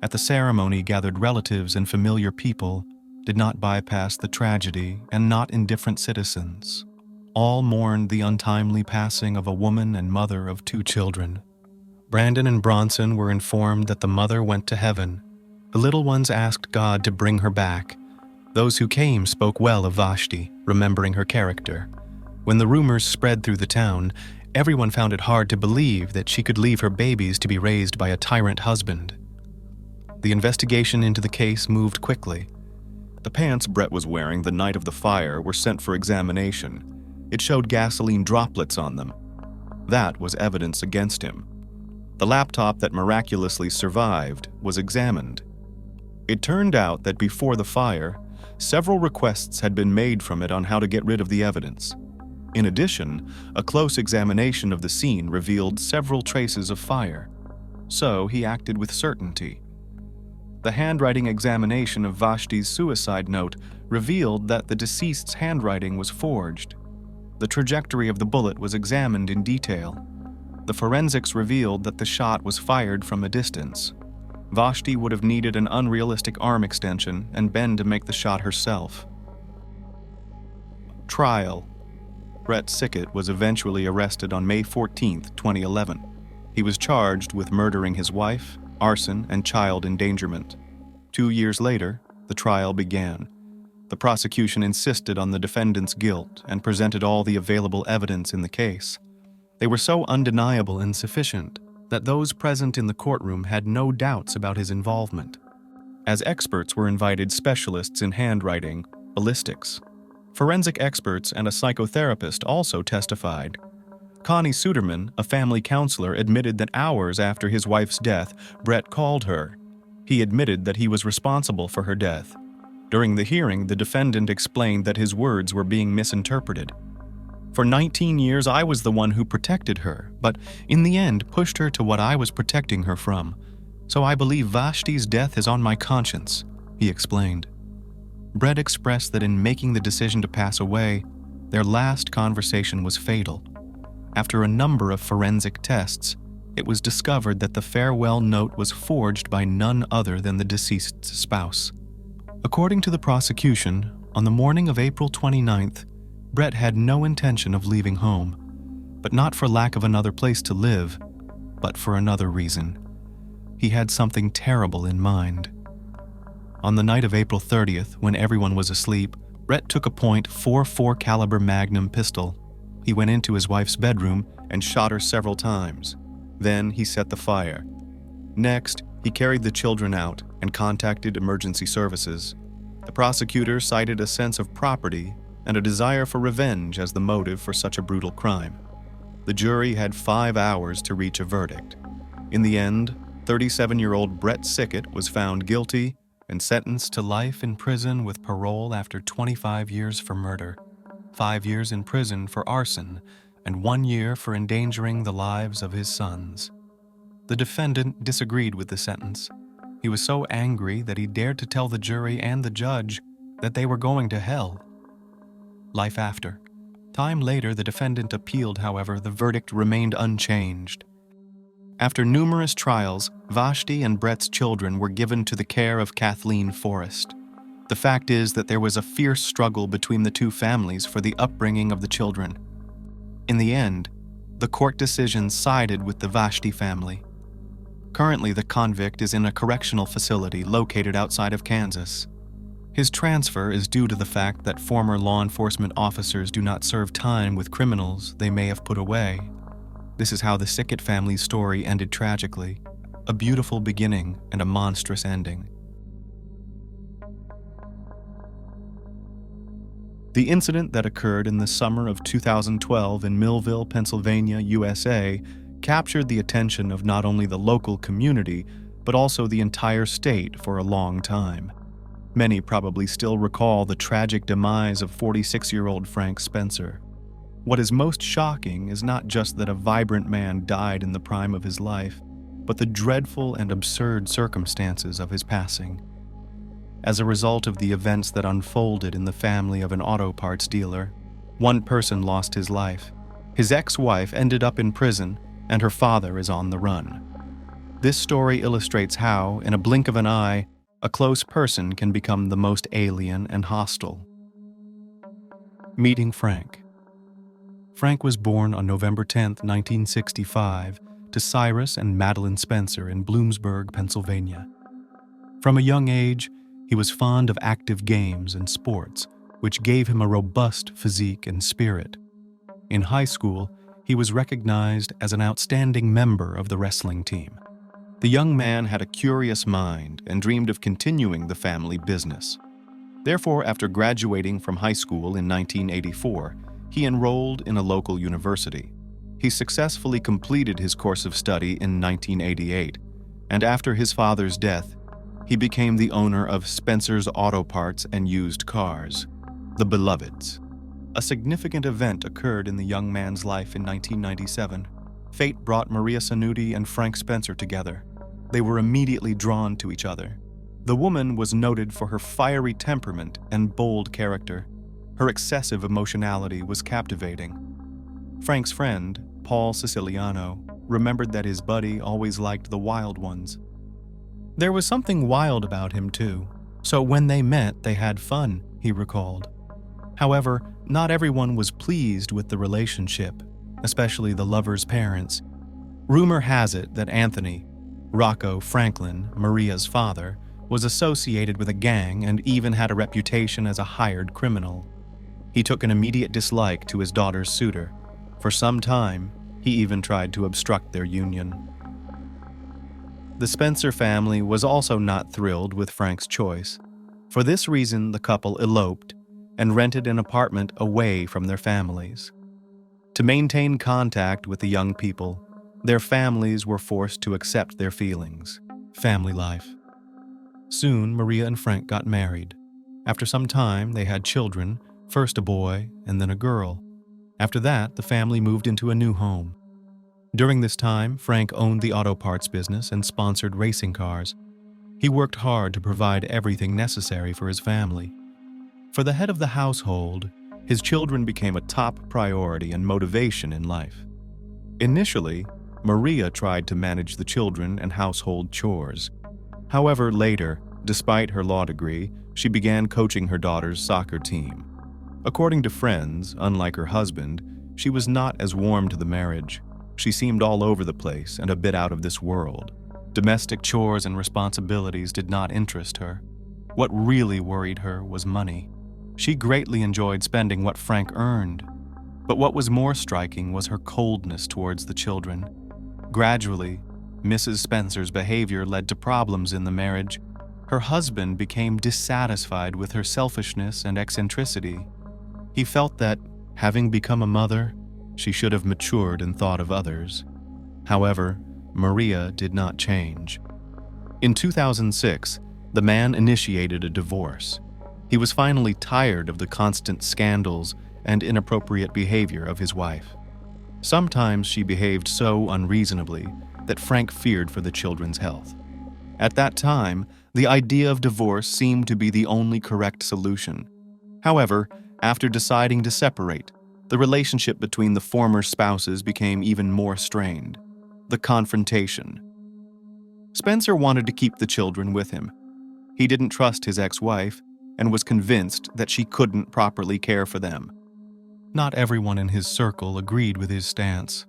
At the ceremony, gathered relatives and familiar people did not bypass the tragedy, and not indifferent citizens. All mourned the untimely passing of a woman and mother of 2 children. Brandon and Bronson were informed that the mother went to heaven. The little ones asked God to bring her back. Those who came spoke well of Vashti, remembering her character. When the rumors spread through the town, everyone found it hard to believe that she could leave her babies to be raised by a tyrant husband. The investigation into the case moved quickly. The pants Brett was wearing the night of the fire were sent for examination. It showed gasoline droplets on them. That was evidence against him. The laptop that miraculously survived was examined. It turned out that before the fire, several requests had been made from it on how to get rid of the evidence. In addition, a close examination of the scene revealed several traces of fire. So he acted with certainty. The handwriting examination of Vashti's suicide note revealed that the deceased's handwriting was forged. The trajectory of the bullet was examined in detail. The forensics revealed that the shot was fired from a distance. Vashti would have needed an unrealistic arm extension and bend to make the shot herself. Trial. Brett Sickett was eventually arrested on May 14, 2011. He was charged with murdering his wife, arson, and child endangerment. 2 years later, the trial began. The prosecution insisted on the defendant's guilt and presented all the available evidence in the case. They were so undeniable and sufficient that those present in the courtroom had no doubts about his involvement. As experts were invited specialists in handwriting, ballistics. Forensic experts and a psychotherapist also testified. Connie Suderman, a family counselor, admitted that hours after his wife's death, Brett called her. He admitted that he was responsible for her death. During the hearing, the defendant explained that his words were being misinterpreted. For 19 years, I was the one who protected her, but in the end pushed her to what I was protecting her from. So I believe Vashti's death is on my conscience, he explained. Brett expressed that in making the decision to pass away, their last conversation was fatal. After a number of forensic tests, it was discovered that the farewell note was forged by none other than the deceased's spouse. According to the prosecution, on the morning of April 29th, Brett had no intention of leaving home, but not for lack of another place to live, but for another reason. He had something terrible in mind. On the night of April 30th, when everyone was asleep, Brett took a .44 caliber Magnum pistol. He went into his wife's bedroom and shot her several times. Then he set the fire. Next, he carried the children out and contacted emergency services. The prosecutor cited a sense of property and a desire for revenge as the motive for such a brutal crime. The jury had 5 hours to reach a verdict. In the end, 37-year-old Brett Sickett was found guilty and sentenced to life in prison with parole after 25 years for murder, 5 years in prison for arson, and 1 year for endangering the lives of his sons. The defendant disagreed with the sentence. He was so angry that he dared to tell the jury and the judge that they were going to hell. Life after. Time later, the defendant appealed, however, the verdict remained unchanged. After numerous trials, Vashti and Brett's children were given to the care of Kathleen Forrest. The fact is that there was a fierce struggle between the two families for the upbringing of the children. In the end, the court decision sided with the Vashti family. Currently, the convict is in a correctional facility located outside of Kansas. His transfer is due to the fact that former law enforcement officers do not serve time with criminals they may have put away. This is how the Sickett family's story ended tragically, a beautiful beginning and a monstrous ending. The incident that occurred in the summer of 2012 in Millville, Pennsylvania, USA, captured the attention of not only the local community, but also the entire state for a long time. Many probably still recall the tragic demise of 46-year-old Frank Spencer. What is most shocking is not just that a vibrant man died in the prime of his life, but the dreadful and absurd circumstances of his passing. As a result of the events that unfolded in the family of an auto parts dealer, one person lost his life. His ex-wife ended up in prison, and her father is on the run. This story illustrates how, in a blink of an eye, a close person can become the most alien and hostile. Meeting Frank. Frank was born on November 10, 1965, to Cyrus and Madeline Spencer in Bloomsburg, Pennsylvania. From a young age, he was fond of active games and sports, which gave him a robust physique and spirit. In high school, he was recognized as an outstanding member of the wrestling team. The young man had a curious mind and dreamed of continuing the family business. Therefore, after graduating from high school in 1984, he enrolled in a local university. He successfully completed his course of study in 1988, and after his father's death, he became the owner of Spencer's Auto Parts and Used Cars, the Beloveds. A significant event occurred in the young man's life in 1997. Fate brought Maria Sanuti and Frank Spencer together. They were immediately drawn to each other. The woman was noted for her fiery temperament and bold character. Her excessive emotionality was captivating. Frank's friend, Paul Siciliano, remembered that his buddy always liked the wild ones. There was something wild about him, too, so when they met, they had fun, he recalled. However, not everyone was pleased with the relationship, especially the lovers' parents. Rumor has it that Anthony, Rocco Franklin, Maria's father, was associated with a gang and even had a reputation as a hired criminal. He took an immediate dislike to his daughter's suitor. For some time, he even tried to obstruct their union. The Spencer family was also not thrilled with Frank's choice. For this reason, the couple eloped and rented an apartment away from their families. To maintain contact with the young people, their families were forced to accept their feelings. Family life. Soon, Maria and Frank got married. After some time, they had children, first a boy and then a girl. After that, the family moved into a new home. During this time, Frank owned the auto parts business and sponsored racing cars. He worked hard to provide everything necessary for his family. For the head of the household, his children became a top priority and motivation in life. Initially, Maria tried to manage the children and household chores. However, later, despite her law degree, she began coaching her daughter's soccer team. According to friends, unlike her husband, she was not as warm to the marriage. She seemed all over the place and a bit out of this world. Domestic chores and responsibilities did not interest her. What really worried her was money. She greatly enjoyed spending what Frank earned. But what was more striking was her coldness towards the children. Gradually, Mrs. Spencer's behavior led to problems in the marriage. Her husband became dissatisfied with her selfishness and eccentricity. He felt that, having become a mother, she should have matured and thought of others. However, Maria did not change. In 2006, the man initiated a divorce. He was finally tired of the constant scandals and inappropriate behavior of his wife. Sometimes she behaved so unreasonably that Frank feared for the children's health. At that time, the idea of divorce seemed to be the only correct solution. However, after deciding to separate, the relationship between the former spouses became even more strained. The confrontation. Spencer wanted to keep the children with him. He didn't trust his ex-wife and was convinced that she couldn't properly care for them. Not everyone in his circle agreed with his stance.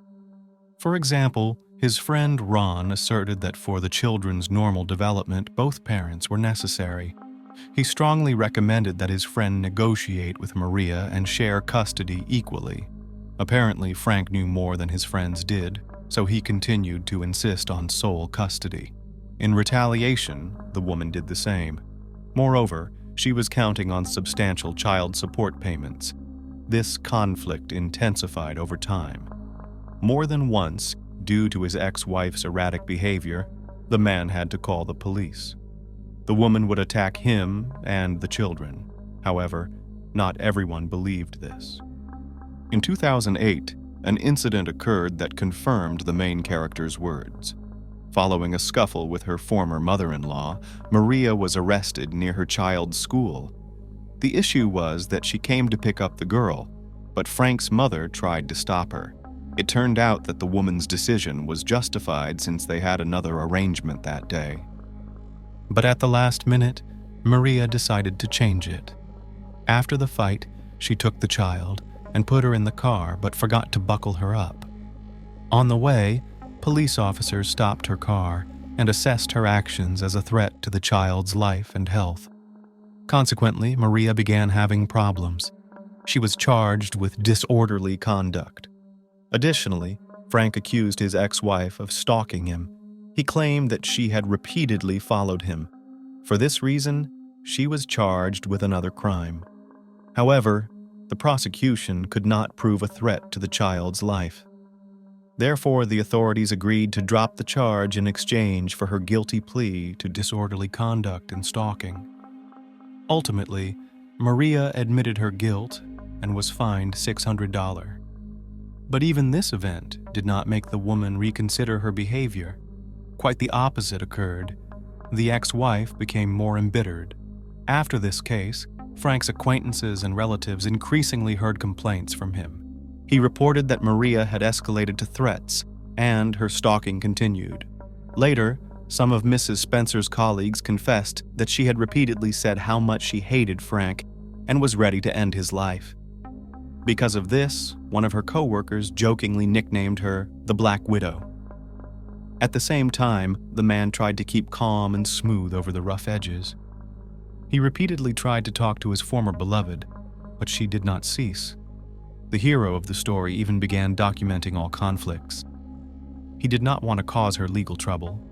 For example, his friend Ron asserted that for the children's normal development, both parents were necessary. He strongly recommended that his friend negotiate with Maria and share custody equally. Apparently, Frank knew more than his friends did. so he continued to insist on sole custody. In retaliation, the woman did the same. Moreover, she was counting on substantial child support payments. This conflict intensified over time. More than once, due to his ex-wife's erratic behavior, the man had to call the police. The woman would attack him and the children. However, not everyone believed this. In 2008, an incident occurred that confirmed the main character's words. Following a scuffle with her former mother-in-law, Maria was arrested near her child's school. The issue was that she came to pick up the girl, but Frank's mother tried to stop her. It turned out that the woman's decision was justified since they had another arrangement that day. But at the last minute, Maria decided to change it. After the fight, she took the child and put her in the car but forgot to buckle her up. On the way, police officers stopped her car and assessed her actions as a threat to the child's life and health. Consequently, Maria began having problems. She was charged with disorderly conduct. Additionally, Frank accused his ex-wife of stalking him. He claimed that she had repeatedly followed him. For this reason, she was charged with another crime. However, the prosecution could not prove a threat to the child's life. Therefore, the authorities agreed to drop the charge in exchange for her guilty plea to disorderly conduct and stalking. Ultimately, Maria admitted her guilt and was fined $600. But even this event did not make the woman reconsider her behavior. Quite the opposite occurred. The ex-wife became more embittered. After this case, Frank's acquaintances and relatives increasingly heard complaints from him. He reported that Maria had escalated to threats, and her stalking continued. Later, some of Mrs. Spencer's colleagues confessed that she had repeatedly said how much she hated Frank and was ready to end his life. Because of this, one of her co-workers jokingly nicknamed her the Black Widow. At the same time, the man tried to keep calm and smooth over the rough edges. He repeatedly tried to talk to his former beloved, but she did not cease. The hero of the story even began documenting all conflicts. He did not want to cause her legal trouble,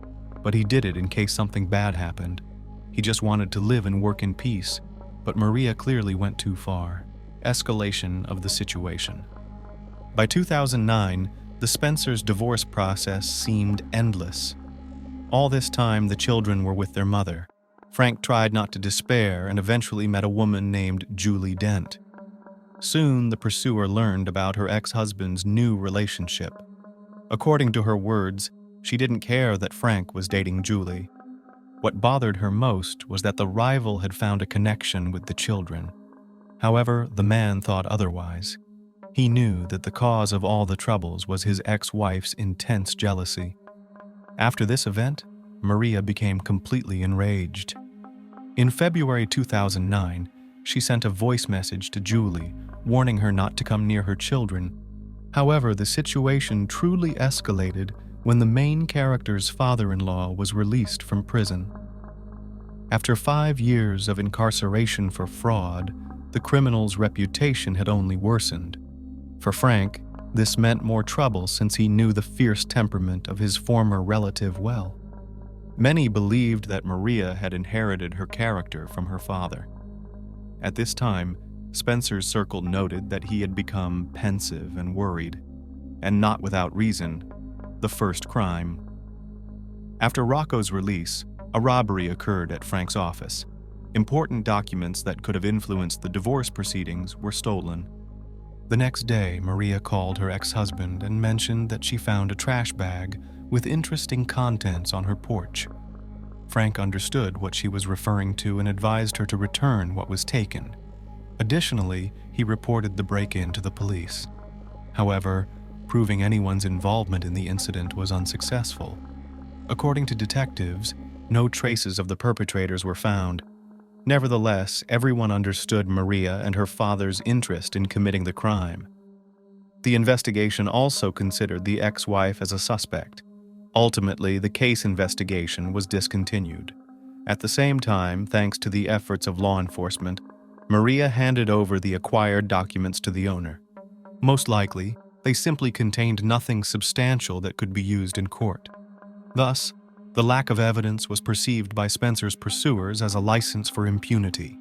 but he did it in case something bad happened. He just wanted to live and work in peace, but Maria clearly went too far. Escalation of the situation. By 2009, the Spencers' divorce process seemed endless. All this time, the children were with their mother. Frank tried not to despair and eventually met a woman named Julie Dent. Soon, the pursuer learned about her ex-husband's new relationship. According to her words, she didn't care that Frank was dating Julie. What bothered her most was that the rival had found a connection with the children. However, the man thought otherwise. He knew that the cause of all the troubles was his ex-wife's intense jealousy. After this event, Maria became completely enraged. In February 2009, she sent a voice message to Julie, warning her not to come near her children. However, the situation truly escalated when the main character's father-in-law was released from prison. After 5 years of incarceration for fraud, the criminal's reputation had only worsened. For Frank, this meant more trouble since he knew the fierce temperament of his former relative well. Many believed that Maria had inherited her character from her father. At this time, Spencer's circle noted that he had become pensive and worried, and not without reason, the first crime. After Rocco's release, a robbery occurred at Frank's office. Important documents that could have influenced the divorce proceedings were stolen. The next day, Maria called her ex-husband and mentioned that she found a trash bag with interesting contents on her porch. Frank understood what she was referring to and advised her to return what was taken. Additionally, he reported the break-in to the police. However, proving anyone's involvement in the incident was unsuccessful. According to detectives, no traces of the perpetrators were found. Nevertheless, everyone understood Maria and her father's interest in committing the crime. The investigation also considered the ex-wife as a suspect. Ultimately, the case investigation was discontinued. At the same time, thanks to the efforts of law enforcement, Maria handed over the acquired documents to the owner. Most likely, they simply contained nothing substantial that could be used in court. Thus, the lack of evidence was perceived by Spencer's pursuers as a license for impunity.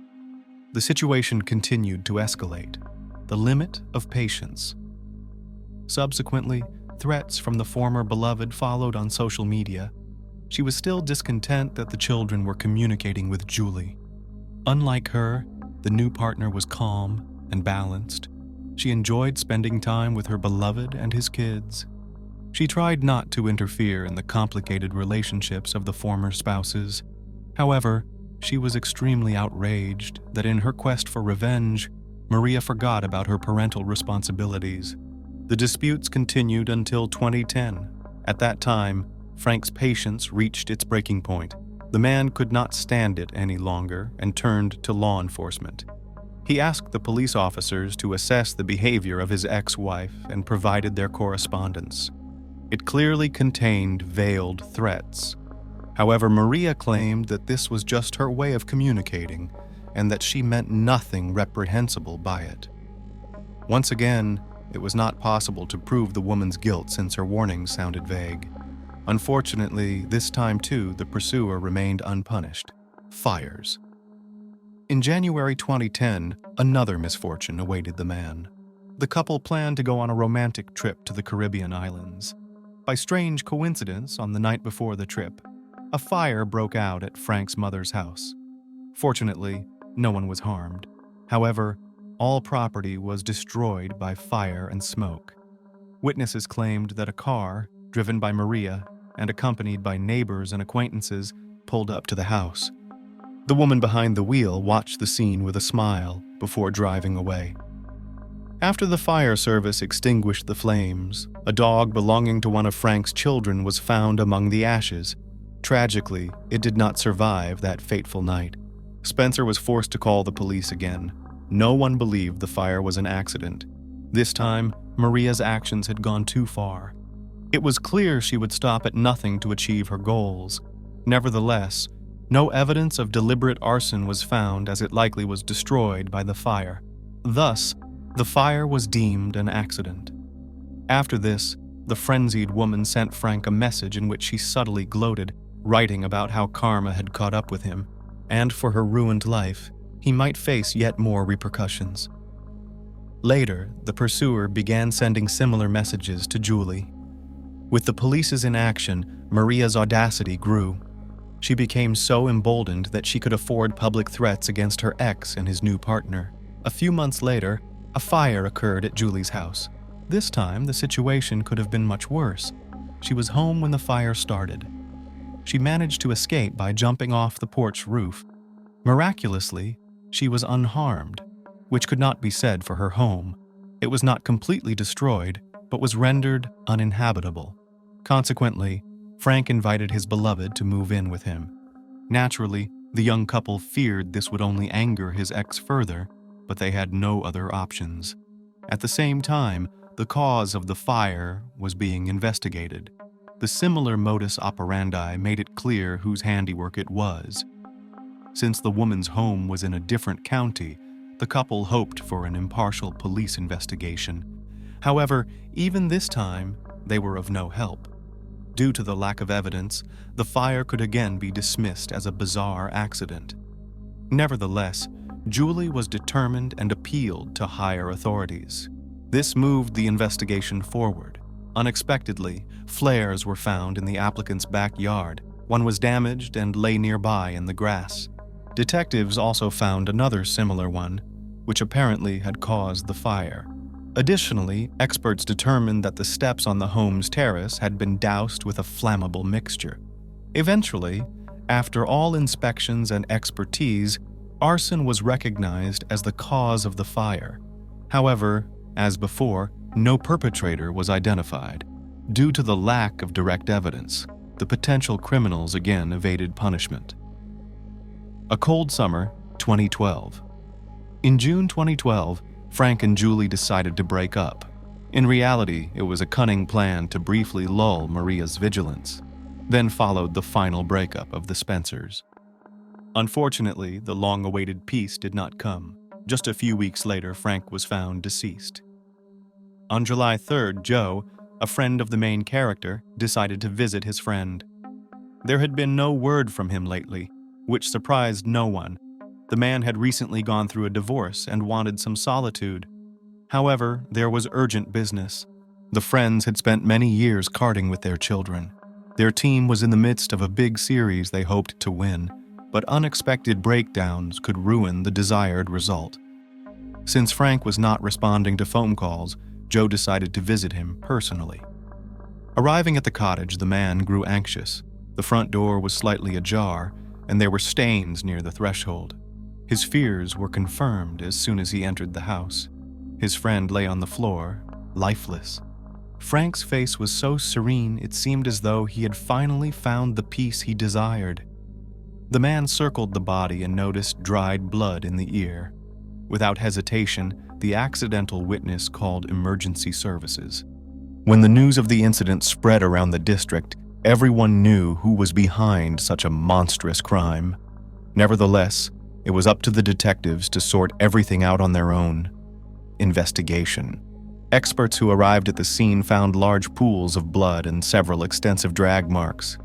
The situation continued to escalate, the limit of patience. Subsequently, threats from the former beloved followed on social media. She was still discontent that the children were communicating with Julie. Unlike her, the new partner was calm and balanced. She enjoyed spending time with her beloved and his kids. She tried not to interfere in the complicated relationships of the former spouses. However, she was extremely outraged that in her quest for revenge, Maria forgot about her parental responsibilities. The disputes continued until 2010. At that time, Frank's patience reached its breaking point. The man could not stand it any longer and turned to law enforcement. He asked the police officers to assess the behavior of his ex-wife and provided their correspondence. It clearly contained veiled threats. However, Maria claimed that this was just her way of communicating and that she meant nothing reprehensible by it. Once again, it was not possible to prove the woman's guilt since her warnings sounded vague. Unfortunately, this time too, the pursuer remained unpunished. Fires. In January 2010, another misfortune awaited the man. The couple planned to go on a romantic trip to the Caribbean islands. By strange coincidence, on the night before the trip, a fire broke out at Frank's mother's house. Fortunately, no one was harmed. However, all property was destroyed by fire and smoke. Witnesses claimed that a car, driven by Maria and accompanied by neighbors and acquaintances, pulled up to the house. The woman behind the wheel watched the scene with a smile before driving away. After the fire service extinguished the flames, a dog belonging to one of Frank's children was found among the ashes. Tragically, it did not survive that fateful night. Spencer was forced to call the police again. No one believed the fire was an accident. This time, Maria's actions had gone too far. It was clear she would stop at nothing to achieve her goals. Nevertheless, no evidence of deliberate arson was found, as it likely was destroyed by the fire. Thus, the fire was deemed an accident. After this, the frenzied woman sent Frank a message in which she subtly gloated, writing about how karma had caught up with him, and for her ruined life, he might face yet more repercussions. Later, the pursuer began sending similar messages to Julie. With the police's inaction, Maria's audacity grew. She became so emboldened that she could afford public threats against her ex and his new partner. A few months later, a fire occurred at Julie's house. This time, the situation could have been much worse. She was home when the fire started. She managed to escape by jumping off the porch roof. Miraculously, she was unharmed, which could not be said for her home. It was not completely destroyed, but was rendered uninhabitable. Consequently, Frank invited his beloved to move in with him. Naturally, the young couple feared this would only anger his ex further, but they had no other options. At the same time, the cause of the fire was being investigated. The similar modus operandi made it clear whose handiwork it was. Since the woman's home was in a different county, the couple hoped for an impartial police investigation. However, even this time, they were of no help. Due to the lack of evidence, the fire could again be dismissed as a bizarre accident. Nevertheless, Julie was determined and appealed to higher authorities. This moved the investigation forward. Unexpectedly, flares were found in the applicant's backyard. One was damaged and lay nearby in the grass. Detectives also found another similar one, which apparently had caused the fire. Additionally, experts determined that the steps on the home's terrace had been doused with a flammable mixture. Eventually, after all inspections and expertise, arson was recognized as the cause of the fire. However, as before, no perpetrator was identified. Due to the lack of direct evidence, the potential criminals again evaded punishment. A cold summer, 2012. In June 2012, Frank and Julie decided to break up. In reality, it was a cunning plan to briefly lull Maria's vigilance. Then followed the final breakup of the Spencers. Unfortunately, the long-awaited peace did not come. Just a few weeks later, Frank was found deceased. On July 3rd, Joe, a friend of the main character, decided to visit his friend. There had been no word from him lately, which surprised no one. The man had recently gone through a divorce and wanted some solitude. However, there was urgent business. The friends had spent many years karting with their children. Their team was in the midst of a big series they hoped to win, but unexpected breakdowns could ruin the desired result. Since Frank was not responding to phone calls, Joe decided to visit him personally. Arriving at the cottage, the man grew anxious. The front door was slightly ajar, and there were stains near the threshold. His fears were confirmed as soon as he entered the house. His friend lay on the floor, lifeless. Frank's face was so serene it seemed as though he had finally found the peace he desired. The man circled the body and noticed dried blood in the ear. Without hesitation, the accidental witness called emergency services. When the news of the incident spread around the district, everyone knew who was behind such a monstrous crime. Nevertheless, it was up to the detectives to sort everything out on their own. Investigation. Experts who arrived at the scene found large pools of blood and several extensive drag marks.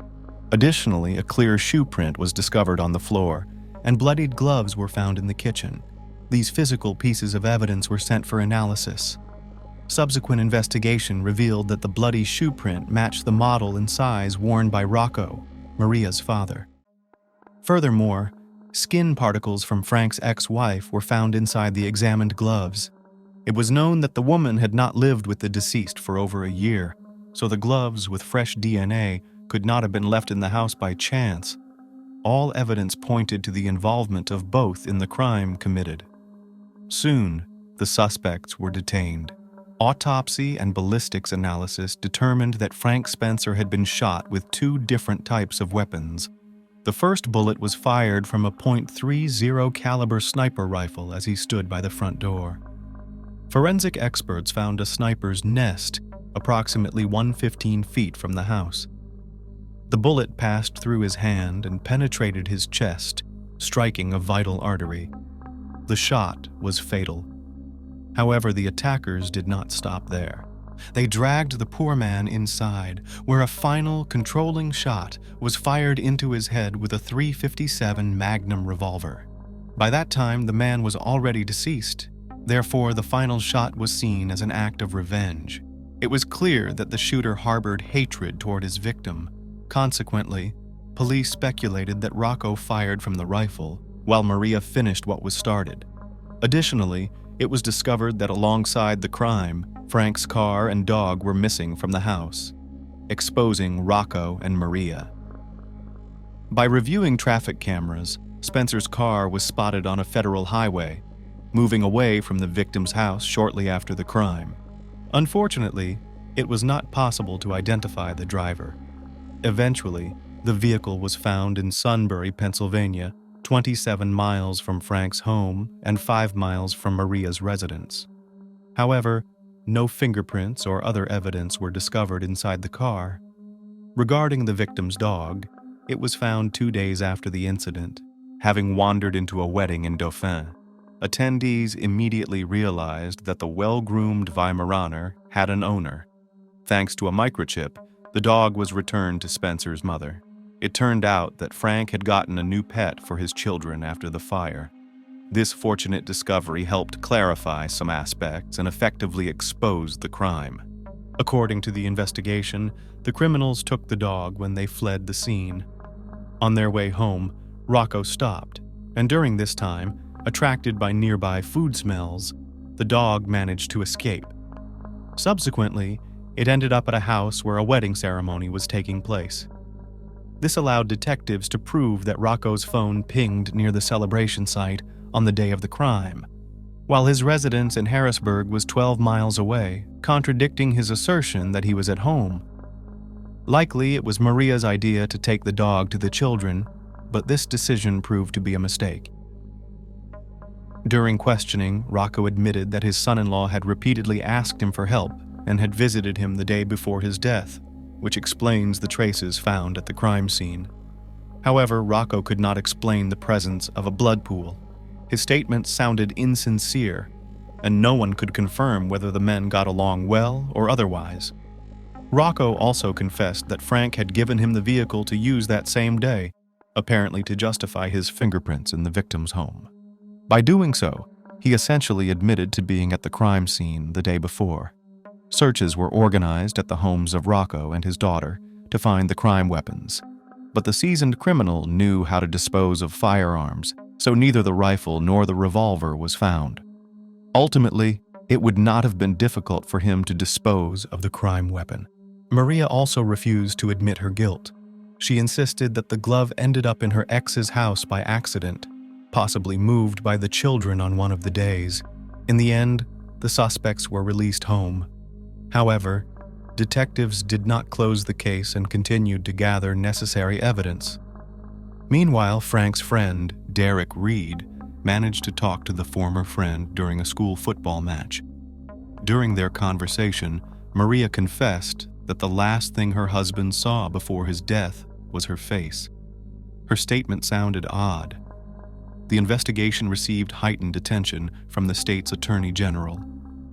Additionally, a clear shoe print was discovered on the floor, and bloodied gloves were found in the kitchen. These physical pieces of evidence were sent for analysis. Subsequent investigation revealed that the bloody shoe print matched the model and size worn by Rocco, Maria's father. Furthermore, skin particles from Frank's ex-wife were found inside the examined gloves. It was known that the woman had not lived with the deceased for over a year, so the gloves with fresh DNA could not have been left in the house by chance. All evidence pointed to the involvement of both in the crime committed. Soon, the suspects were detained. Autopsy and ballistics analysis determined that Frank Spencer had been shot with two different types of weapons. The first bullet was fired from a .30 caliber sniper rifle as he stood by the front door. Forensic experts found a sniper's nest approximately 115 feet from the house. The bullet passed through his hand and penetrated his chest, striking a vital artery. The shot was fatal. However, the attackers did not stop there. They dragged the poor man inside, where a final, controlling shot was fired into his head with a .357 Magnum revolver. By that time, the man was already deceased. Therefore, the final shot was seen as an act of revenge. It was clear that the shooter harbored hatred toward his victim. Consequently, police speculated that Rocco fired from the rifle, while Maria finished what was started. Additionally, it was discovered that alongside the crime, Frank's car and dog were missing from the house, exposing Rocco and Maria. By reviewing traffic cameras, Spencer's car was spotted on a federal highway, moving away from the victim's house shortly after the crime. Unfortunately, it was not possible to identify the driver. Eventually, the vehicle was found in Sunbury, Pennsylvania, 27 miles from Frank's home and 5 miles from Maria's residence. However, no fingerprints or other evidence were discovered inside the car. Regarding the victim's dog, it was found 2 days after the incident, having wandered into a wedding in Dauphin. Attendees immediately realized that the well-groomed Weimaraner had an owner. Thanks to a microchip, the dog was returned to Spencer's mother. It turned out that Frank had gotten a new pet for his children after the fire. This fortunate discovery helped clarify some aspects and effectively expose the crime. According to the investigation, the criminals took the dog when they fled the scene. On their way home, Rocco stopped, and during this time, attracted by nearby food smells, the dog managed to escape. Subsequently, it ended up at a house where a wedding ceremony was taking place. This allowed detectives to prove that Rocco's phone pinged near the celebration site on the day of the crime, while his residence in Harrisburg was 12 miles away, contradicting his assertion that he was at home. Likely, it was Maria's idea to take the dog to the children, but this decision proved to be a mistake. During questioning, Rocco admitted that his son-in-law had repeatedly asked him for help and had visited him the day before his death, which explains the traces found at the crime scene. However, Rocco could not explain the presence of a blood pool. His statement sounded insincere. and no one could confirm whether the men got along well or otherwise. Rocco also confessed that Frank had given him the vehicle to use that same day, apparently to justify his fingerprints in the victim's home. By doing so, he essentially admitted to being at the crime scene the day before. Searches were organized at the homes of Rocco and his daughter to find the crime weapons, but the seasoned criminal knew how to dispose of firearms, so neither the rifle nor the revolver was found. Ultimately, it would not have been difficult for him to dispose of the crime weapon. Maria also refused to admit her guilt. She insisted that the glove ended up in her ex's house by accident, possibly moved by the children on one of the days. In the end, the suspects were released home. However, detectives did not close the case and continued to gather necessary evidence. Meanwhile, Frank's friend, Derek Reed, managed to talk to the former friend during a school football match. During their conversation, Maria confessed that the last thing her husband saw before his death was her face. Her statement sounded odd. The investigation received heightened attention from the state's attorney general,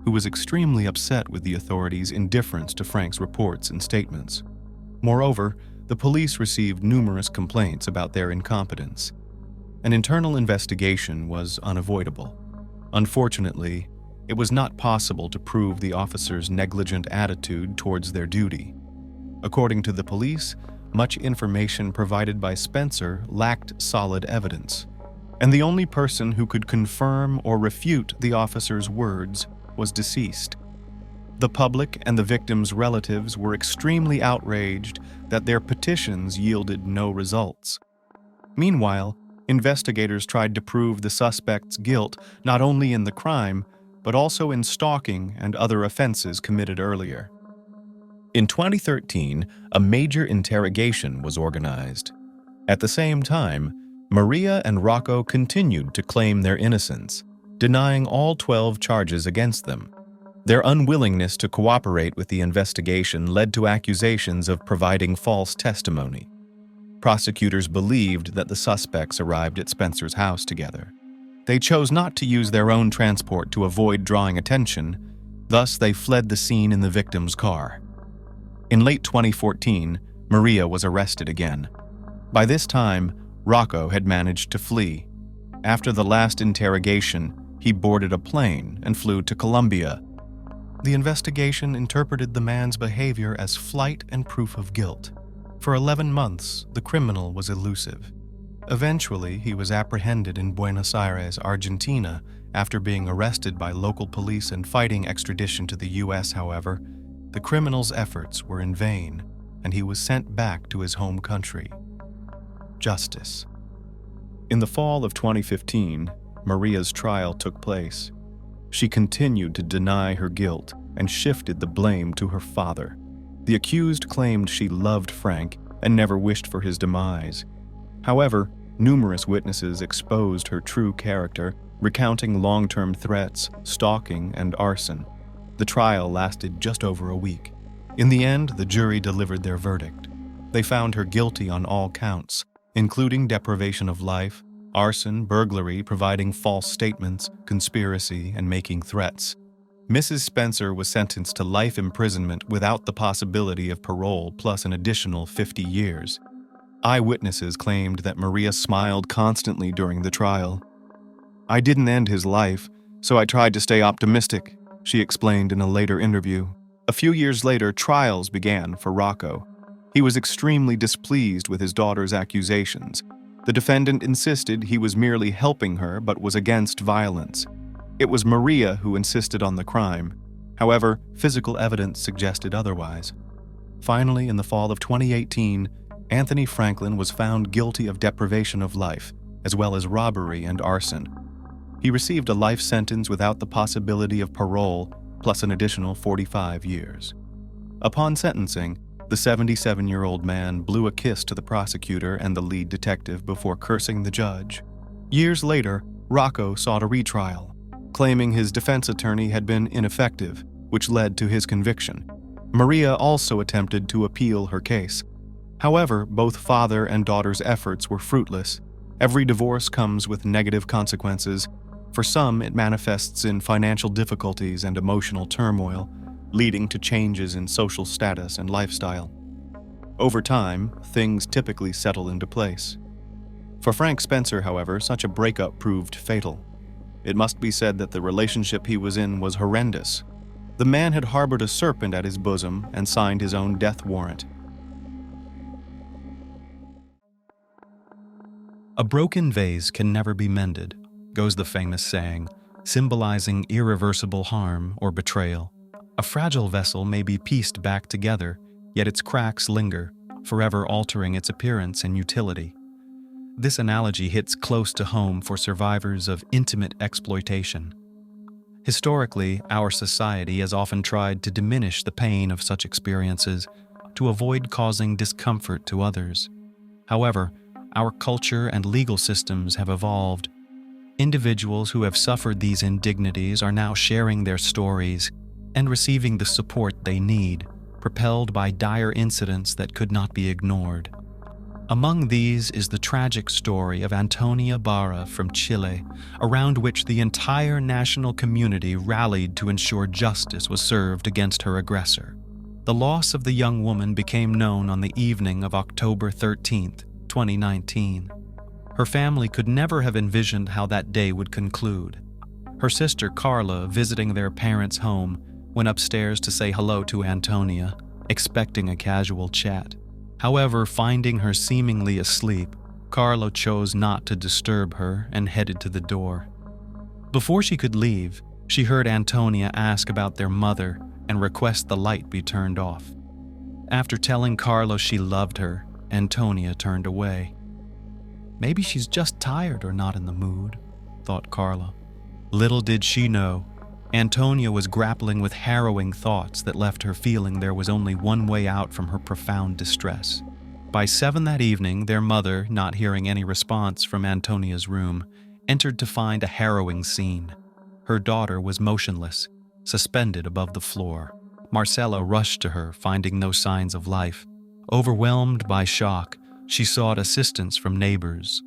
who was extremely upset with the authorities' indifference to Frank's reports and statements. Moreover, the police received numerous complaints about their incompetence. An internal investigation was unavoidable. Unfortunately, it was not possible to prove the officers' negligent attitude towards their duty. According to the police, much information provided by Spencer lacked solid evidence, and the only person who could confirm or refute the officers' words was deceased. The public and the victims' relatives were extremely outraged that their petitions yielded no results. Meanwhile, investigators tried to prove the suspect's guilt not only in the crime, but also in stalking and other offenses committed earlier. In 2013, a major interrogation was organized. At the same time, Maria and Rocco continued to claim their innocence, denying all 12 charges against them. Their unwillingness to cooperate with the investigation led to accusations of providing false testimony. Prosecutors believed that the suspects arrived at Spencer's house together. They chose not to use their own transport to avoid drawing attention, thus they fled the scene in the victim's car. In late 2014, Maria was arrested again. By this time, Rocco had managed to flee. After the last interrogation, he boarded a plane and flew to Colombia. The investigation interpreted the man's behavior as flight and proof of guilt. For 11 months, the criminal was elusive. Eventually, he was apprehended in Buenos Aires, Argentina, after being arrested by local police and fighting extradition to the U.S. However, the criminal's efforts were in vain, and he was sent back to his home country. Justice. In the fall of 2015, Maria's trial took place. She continued to deny her guilt and shifted the blame to her father. The accused claimed she loved Frank and never wished for his demise. However, numerous witnesses exposed her true character, recounting long-term threats, stalking, and arson. The trial lasted just over a week. In the end, the jury delivered their verdict. They found her guilty on all counts, including deprivation of life, arson, burglary, providing false statements, conspiracy, and making threats. Mrs. Spencer was sentenced to life imprisonment without the possibility of parole plus an additional 50 years. Eyewitnesses claimed that Maria smiled constantly during the trial. "I didn't end his life, so I tried to stay optimistic," she explained in a later interview. A few years later, trials began for Rocco. He was extremely displeased with his daughter's accusations. The defendant insisted he was merely helping her but was against violence. It was Maria who insisted on the crime. However, physical evidence suggested otherwise. Finally, in the fall of 2018, Anthony Franklin was found guilty of deprivation of life, as well as robbery and arson. He received a life sentence without the possibility of parole, plus an additional 45 years. Upon sentencing, the 77-year-old man blew a kiss to the prosecutor and the lead detective before cursing the judge. Years later, Rocco sought a retrial, claiming his defense attorney had been ineffective, which led to his conviction. Maria also attempted to appeal her case. However, both father and daughter's efforts were fruitless. Every divorce comes with negative consequences, For some, it manifests in financial difficulties and emotional turmoil, leading to changes in social status and lifestyle. Over time, things typically settle into place. For Frank Spencer, however, such a breakup proved fatal. It must be said that the relationship he was in was horrendous. The man had harbored a serpent at his bosom and signed his own death warrant. A broken vase can never be mended, goes the famous saying, symbolizing irreversible harm or betrayal. A fragile vessel may be pieced back together, yet its cracks linger, forever altering its appearance and utility. This analogy hits close to home for survivors of intimate exploitation. Historically, our society has often tried to diminish the pain of such experiences to avoid causing discomfort to others. However, our culture and legal systems have evolved. Individuals who have suffered these indignities are now sharing their stories and receiving the support they need, propelled by dire incidents that could not be ignored. Among these is the tragic story of Antonia Barra from Chile, around which the entire national community rallied to ensure justice was served against her aggressor. The loss of the young woman became known on the evening of October 13th, 2019. Her family could never have envisioned how that day would conclude. Her sister Carla, visiting their parents' home, went upstairs to say hello to Antonia, expecting a casual chat. However, finding her seemingly asleep, Carla chose not to disturb her and headed to the door. Before she could leave, she heard Antonia ask about their mother and request the light be turned off. After telling Carla she loved her, Antonia turned away. Maybe she's just tired or not in the mood, thought Carla. Little did she know, Antonia was grappling with harrowing thoughts that left her feeling there was only one way out from her profound distress. By 7 that evening, their mother, not hearing any response from Antonia's room, entered to find a harrowing scene. Her daughter was motionless, suspended above the floor. Marcella rushed to her, finding no signs of life. Overwhelmed by shock, she sought assistance from neighbors.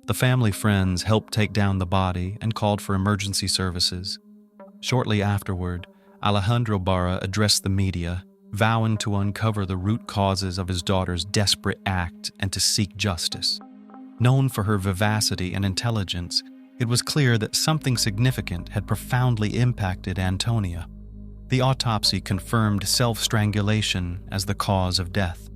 The family friends helped take down the body and called for emergency services. Shortly afterward, Alejandro Barra addressed the media, vowing to uncover the root causes of his daughter's desperate act and to seek justice. Known for her vivacity and intelligence, it was clear that something significant had profoundly impacted Antonia. The autopsy confirmed self-strangulation as the cause of death.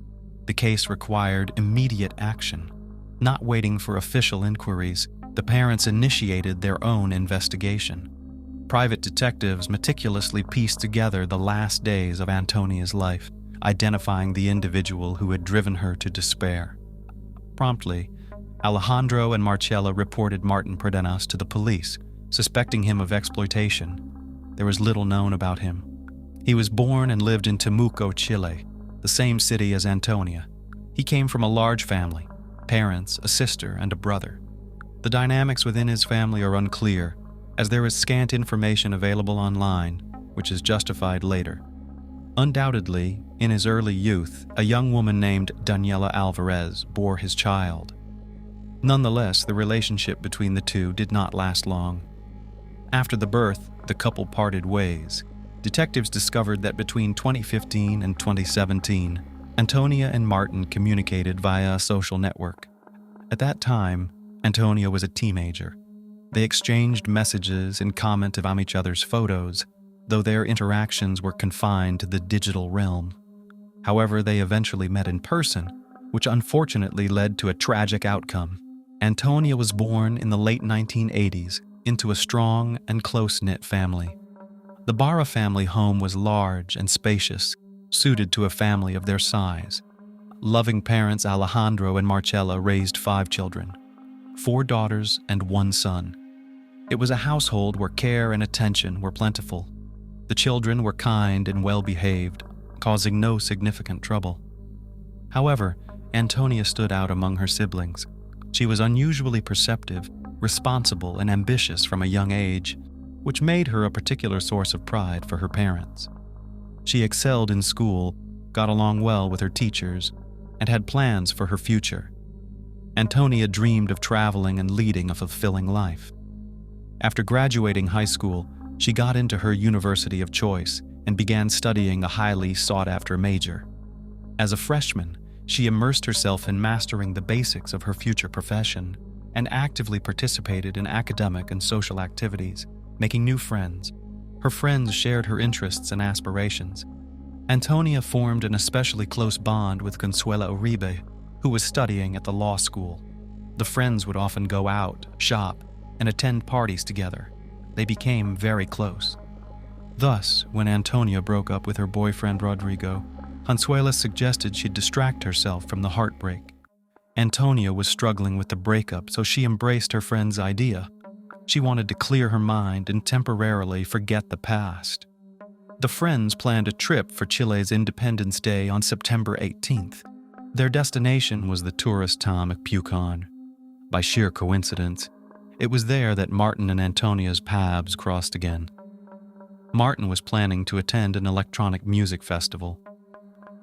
The case required immediate action. Not waiting for official inquiries, the parents initiated their own investigation. Private detectives meticulously pieced together the last days of Antonia's life, identifying the individual who had driven her to despair. Promptly, Alejandro and Marcella reported Martin Perdenas to the police, suspecting him of exploitation. There was little known about him. He was born and lived in Temuco, Chile, the same city as Antonia. He came from a large family, parents, a sister, and a brother. The dynamics within his family are unclear, as there is scant information available online, which is justified later. Undoubtedly, in his early youth, a young woman named Daniela Alvarez bore his child. Nonetheless, the relationship between the two did not last long. After the birth, the couple parted ways. Detectives discovered that between 2015 and 2017, Antonia and Martin communicated via a social network. At that time, Antonia was a teenager. They exchanged messages and commented on each other's photos, though their interactions were confined to the digital realm. However, they eventually met in person, which unfortunately led to a tragic outcome. Antonia was born in the late 1980s into a strong and close-knit family. The Barra family home was large and spacious, suited to a family of their size. Loving parents Alejandro and Marcella raised 5 children, 4 daughters and 1 son. It was a household where care and attention were plentiful. The children were kind and well-behaved, causing no significant trouble. However, Antonia stood out among her siblings. She was unusually perceptive, responsible, and ambitious from a young age, which made her a particular source of pride for her parents. She excelled in school, got along well with her teachers, and had plans for her future. Antonia dreamed of traveling and leading a fulfilling life. After graduating high school, she got into her university of choice and began studying a highly sought-after major. As a freshman, she immersed herself in mastering the basics of her future profession and actively participated in academic and social activities, making new friends. Her friends shared her interests and aspirations. Antonia formed an especially close bond with Consuela Uribe, who was studying at the law school. The friends would often go out, shop, and attend parties together. They became very close. Thus, when Antonia broke up with her boyfriend Rodrigo, Consuela suggested she distract herself from the heartbreak. Antonia was struggling with the breakup, so she embraced her friend's idea. She wanted to clear her mind and temporarily forget the past. The friends planned a trip for Chile's Independence Day on September 18th. Their destination was the tourist town of Pucón. By sheer coincidence, it was there that Martin and Antonia's paths crossed again. Martin was planning to attend an electronic music festival.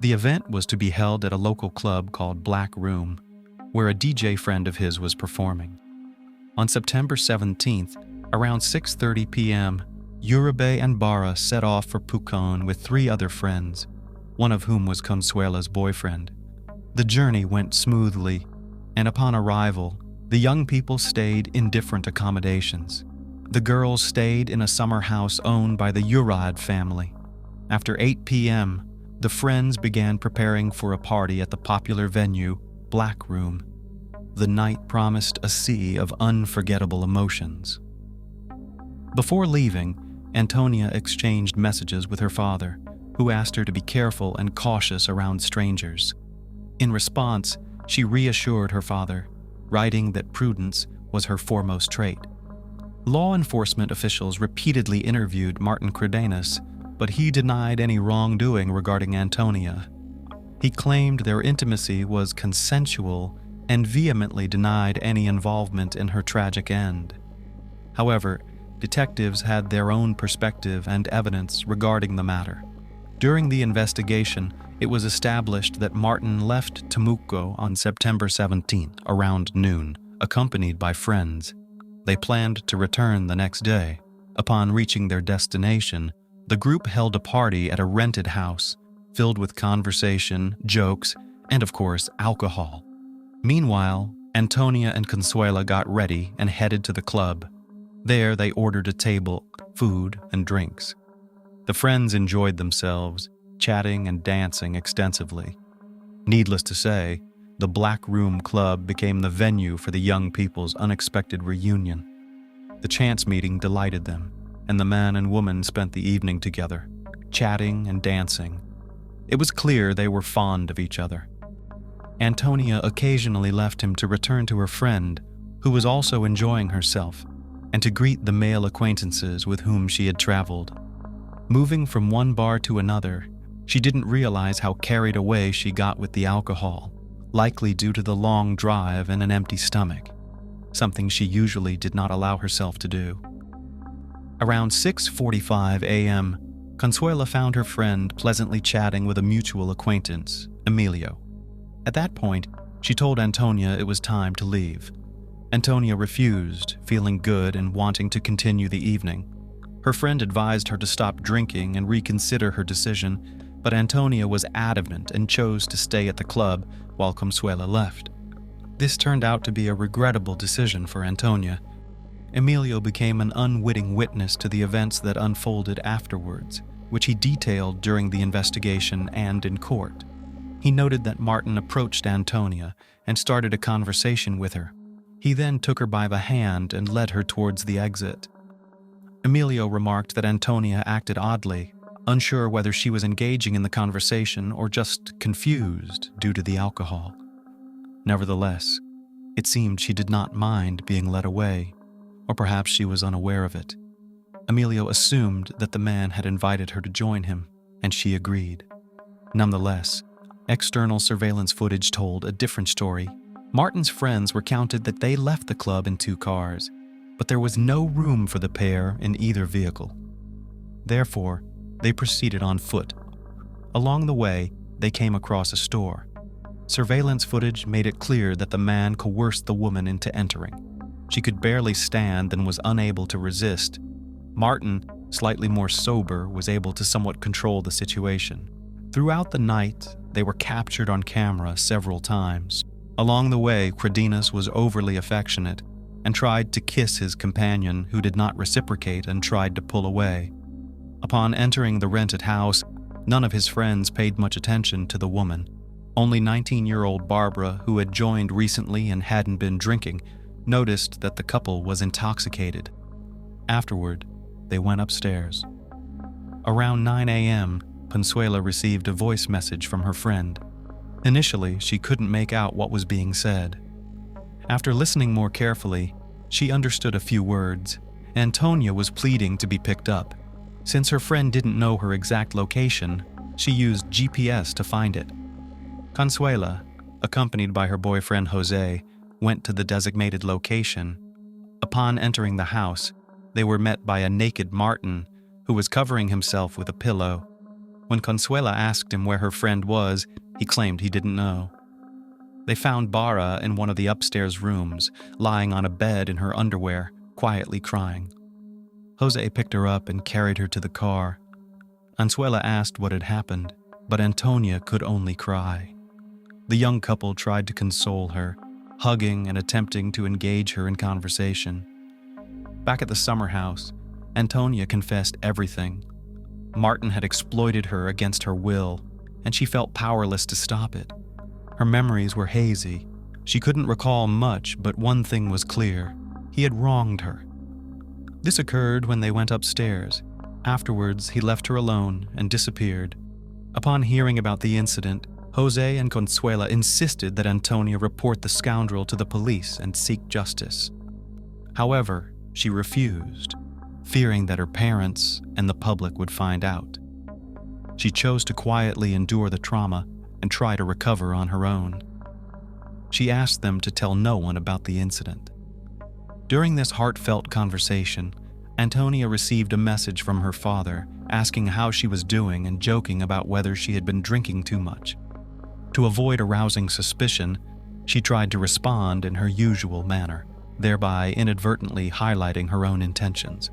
The event was to be held at a local club called Black Room, where a DJ friend of his was performing. On September 17th, around 6:30 p.m., Uribe and Barra set off for Pucón with 3 other friends, one of whom was Consuela's boyfriend. The journey went smoothly, and upon arrival, the young people stayed in different accommodations. The girls stayed in a summer house owned by the Ayyad family. After 8 p.m., the friends began preparing for a party at the popular venue, Black Room. The night promised a sea of unforgettable emotions. Before leaving, Antonia exchanged messages with her father, who asked her to be careful and cautious around strangers. In response, she reassured her father, writing that prudence was her foremost trait. Law enforcement officials repeatedly interviewed Martin Credenas, but he denied any wrongdoing regarding Antonia. He claimed their intimacy was consensual and vehemently denied any involvement in her tragic end. However, detectives had their own perspective and evidence regarding the matter. During the investigation, it was established that Martin left Temuco on September 17th around noon, accompanied by friends. They planned to return the next day. Upon reaching their destination, the group held a party at a rented house, filled with conversation, jokes, and of course, alcohol. Meanwhile, Antonia and Consuela got ready and headed to the club. There, they ordered a table, food, and drinks. The friends enjoyed themselves, chatting and dancing extensively. Needless to say, the Black Room Club became the venue for the young people's unexpected reunion. The chance meeting delighted them, and the man and woman spent the evening together, chatting and dancing. It was clear they were fond of each other. Antonia occasionally left him to return to her friend, who was also enjoying herself, and to greet the male acquaintances with whom she had traveled. Moving from one bar to another, she didn't realize how carried away she got with the alcohol, likely due to the long drive and an empty stomach, something she usually did not allow herself to do. Around 6:45 a.m., Consuela found her friend pleasantly chatting with a mutual acquaintance, Emilio. At that point, she told Antonia it was time to leave. Antonia refused, feeling good and wanting to continue the evening. Her friend advised her to stop drinking and reconsider her decision, but Antonia was adamant and chose to stay at the club while Consuela left. This turned out to be a regrettable decision for Antonia. Emilio became an unwitting witness to the events that unfolded afterwards, which he detailed during the investigation and in court. He noted that Martin approached Antonia and started a conversation with her. He then took her by the hand and led her towards the exit. Emilio remarked that Antonia acted oddly, unsure whether she was engaging in the conversation or just confused due to the alcohol. Nevertheless, it seemed she did not mind being led away, or perhaps she was unaware of it. Emilio assumed that the man had invited her to join him, and she agreed. Nonetheless, external surveillance footage told a different story. Martin's friends recounted that they left the club in 2 cars, but there was no room for the pair in either vehicle. Therefore, they proceeded on foot. Along the way, they came across a store. Surveillance footage made it clear that the man coerced the woman into entering. She could barely stand and was unable to resist. Martin, slightly more sober, was able to somewhat control the situation. Throughout the night, they were captured on camera several times. Along the way, Credinas was overly affectionate and tried to kiss his companion, who did not reciprocate and tried to pull away. Upon entering the rented house, none of his friends paid much attention to the woman. Only 19-year-old Barbara, who had joined recently and hadn't been drinking, noticed that the couple was intoxicated. Afterward, they went upstairs. Around 9 a.m., Consuela received a voice message from her friend. Initially, she couldn't make out what was being said. After listening more carefully, she understood a few words. Antonia was pleading to be picked up. Since her friend didn't know her exact location, she used GPS to find it. Consuela, accompanied by her boyfriend Jose, went to the designated location. Upon entering the house, they were met by a naked Martin, who was covering himself with a pillow. When Consuela asked him where her friend was, he claimed he didn't know. They found Bara in one of the upstairs rooms, lying on a bed in her underwear, quietly crying. Jose picked her up and carried her to the car. Consuela asked what had happened, but Antonia could only cry. The young couple tried to console her, hugging and attempting to engage her in conversation. Back at the summer house, Antonia confessed everything. Martin had exploited her against her will, and she felt powerless to stop it. Her memories were hazy. She couldn't recall much, but one thing was clear: he had wronged her. This occurred when they went upstairs. Afterwards, he left her alone and disappeared. Upon hearing about the incident, Jose and Consuela insisted that Antonia report the scoundrel to the police and seek justice. However, she refused, fearing that her parents and the public would find out. She chose to quietly endure the trauma and try to recover on her own. She asked them to tell no one about the incident. During this heartfelt conversation, Antonia received a message from her father asking how she was doing and joking about whether she had been drinking too much. To avoid arousing suspicion, she tried to respond in her usual manner, thereby inadvertently highlighting her own intentions.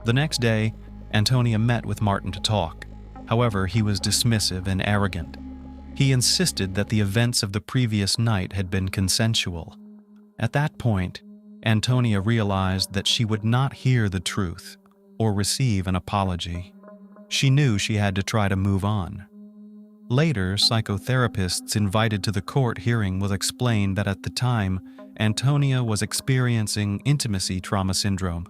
The next day, Antonia met with Martin to talk. However, he was dismissive and arrogant. He insisted that the events of the previous night had been consensual. At that point, Antonia realized that she would not hear the truth or receive an apology. She knew she had to try to move on. Later, psychotherapists invited to the court hearing will explain that at the time, Antonia was experiencing intimacy trauma syndrome.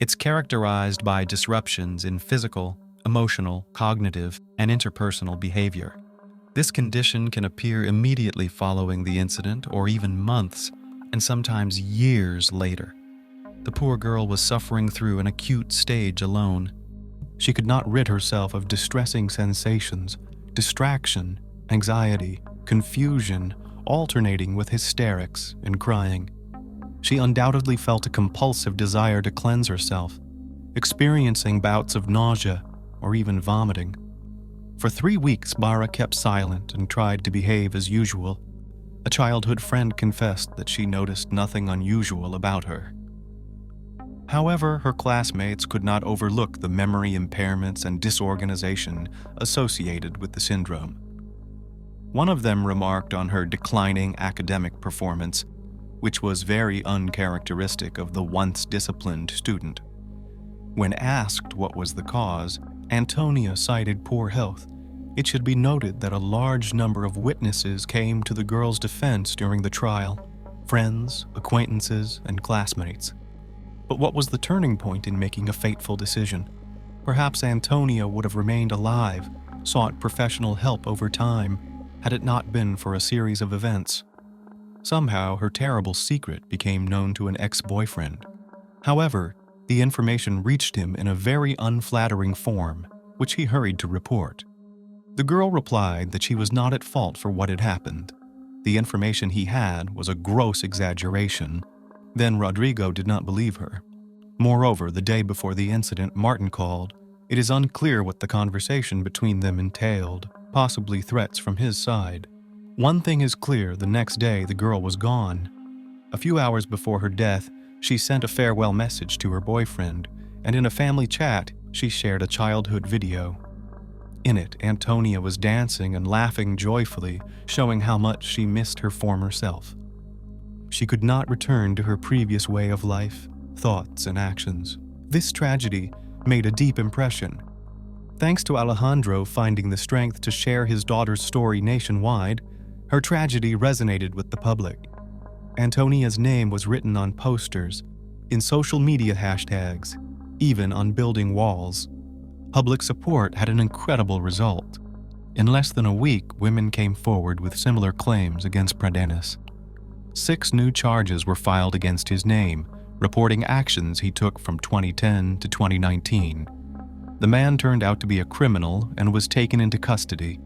It's characterized by disruptions in physical, emotional, cognitive, and interpersonal behavior. This condition can appear immediately following the incident or even months, and sometimes years later. The poor girl was suffering through an acute stage alone. She could not rid herself of distressing sensations, distraction, anxiety, confusion, alternating with hysterics and crying. She undoubtedly felt a compulsive desire to cleanse herself, experiencing bouts of nausea or even vomiting. For 3 weeks, Bara kept silent and tried to behave as usual. A childhood friend confessed that she noticed nothing unusual about her. However, her classmates could not overlook the memory impairments and disorganization associated with the syndrome. One of them remarked on her declining academic performance, which was very uncharacteristic of the once disciplined student. When asked what was the cause, Antonia cited poor health. It should be noted that a large number of witnesses came to the girl's defense during the trial: friends, acquaintances, and classmates. But what was the turning point in making a fateful decision? Perhaps Antonia would have remained alive, sought professional help over time, had it not been for a series of events. Somehow, her terrible secret became known to an ex-boyfriend. However, the information reached him in a very unflattering form, which he hurried to report. The girl replied that she was not at fault for what had happened. The information he had was a gross exaggeration. Then Rodrigo did not believe her. Moreover, the day before the incident, Martin called. It is unclear what the conversation between them entailed, possibly threats from his side. One thing is clear: the next day the girl was gone. A few hours before her death, she sent a farewell message to her boyfriend, and in a family chat, she shared a childhood video. In it, Antonia was dancing and laughing joyfully, showing how much she missed her former self. She could not return to her previous way of life, thoughts, and actions. This tragedy made a deep impression. Thanks to Alejandro finding the strength to share his daughter's story nationwide, her tragedy resonated with the public. Antonia's name was written on posters, in social media hashtags, even on building walls. Public support had an incredible result. In less than a week, women came forward with similar claims against Terrance. 6 new charges were filed against his name, reporting actions he took from 2010 to 2019. The man turned out to be a criminal and was taken into custody.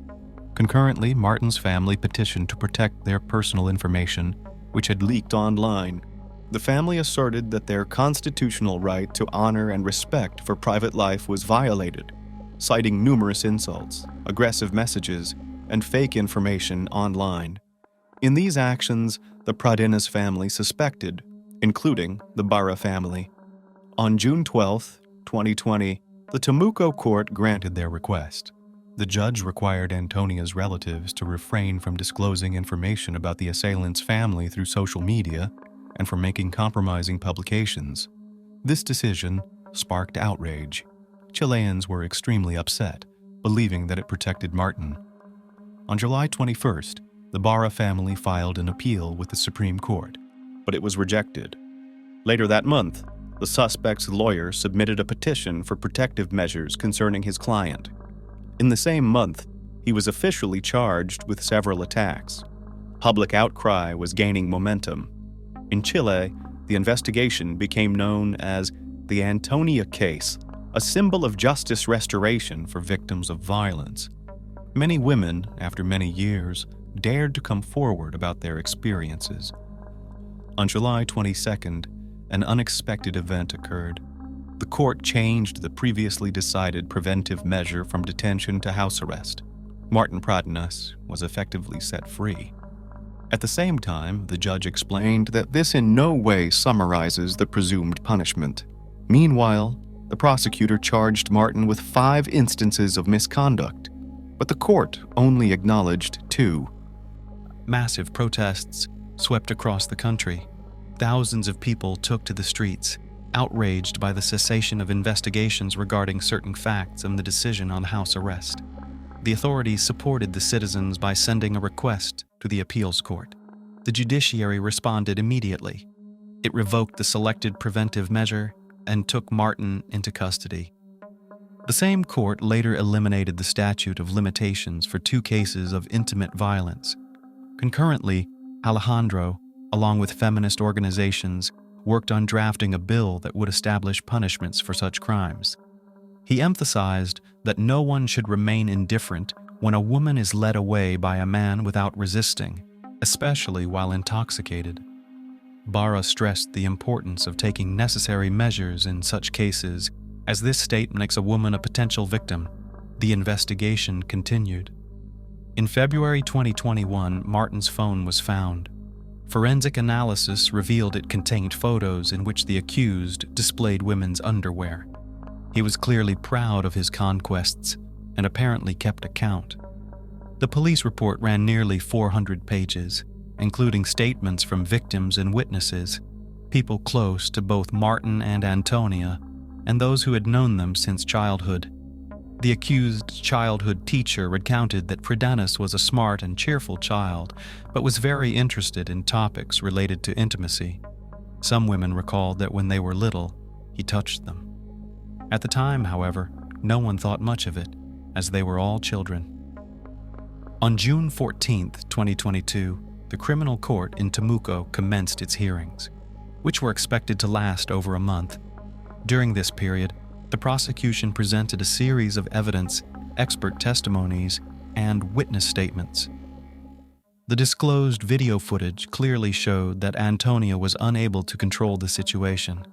Concurrently, Martin's family petitioned to protect their personal information, which had leaked online. The family asserted that their constitutional right to honor and respect for private life was violated, citing numerous insults, aggressive messages, and fake information online. In these actions, the Terrance family suspected, including the Barra family. On June 12, 2020, the Temuco court granted their request. The judge required Antonia's relatives to refrain from disclosing information about the assailant's family through social media and from making compromising publications. This decision sparked outrage. Chileans were extremely upset, believing that it protected Martin. On July 21st, the Barra family filed an appeal with the Supreme Court, but it was rejected. Later that month, the suspect's lawyer submitted a petition for protective measures concerning his client. In the same month, he was officially charged with several attacks. Public outcry was gaining momentum. In Chile, the investigation became known as the Antonia case, a symbol of justice restoration for victims of violence. Many women, after many years, dared to come forward about their experiences. On July 22nd, an unexpected event occurred. The court changed the previously decided preventive measure from detention to house arrest. Martin Terrance was effectively set free. At the same time, the judge explained that this in no way summarizes the presumed punishment. Meanwhile, the prosecutor charged Martin with 5 instances of misconduct, but the court only acknowledged 2. Massive protests swept across the country. Thousands of people took to the streets, outraged by the cessation of investigations regarding certain facts and the decision on house arrest. The authorities supported the citizens by sending a request to the appeals court. The judiciary responded immediately. It revoked the selected preventive measure and took Martin into custody. The same court later eliminated the statute of limitations for 2 cases of intimate violence. Concurrently, Alejandro, along with feminist organizations, worked on drafting a bill that would establish punishments for such crimes. He emphasized that no one should remain indifferent when a woman is led away by a man without resisting, especially while intoxicated. Barra stressed the importance of taking necessary measures in such cases, as this state makes a woman a potential victim. The investigation continued. In February 2021, Martin's phone was found. Forensic analysis revealed it contained photos in which the accused displayed women's underwear. He was clearly proud of his conquests and apparently kept account. The police report ran nearly 400 pages, including statements from victims and witnesses, people close to both Martin and Antonia, and those who had known them since childhood. The accused childhood teacher recounted that Terrance was a smart and cheerful child, but was very interested in topics related to intimacy. Some women recalled that when they were little, he touched them. At the time, however, no one thought much of it, as they were all children. On June 14, 2022, the criminal court in Temuco commenced its hearings, which were expected to last over a month. During this period, the prosecution presented a series of evidence, expert testimonies, and witness statements. The disclosed video footage clearly showed that Antonia was unable to control the situation.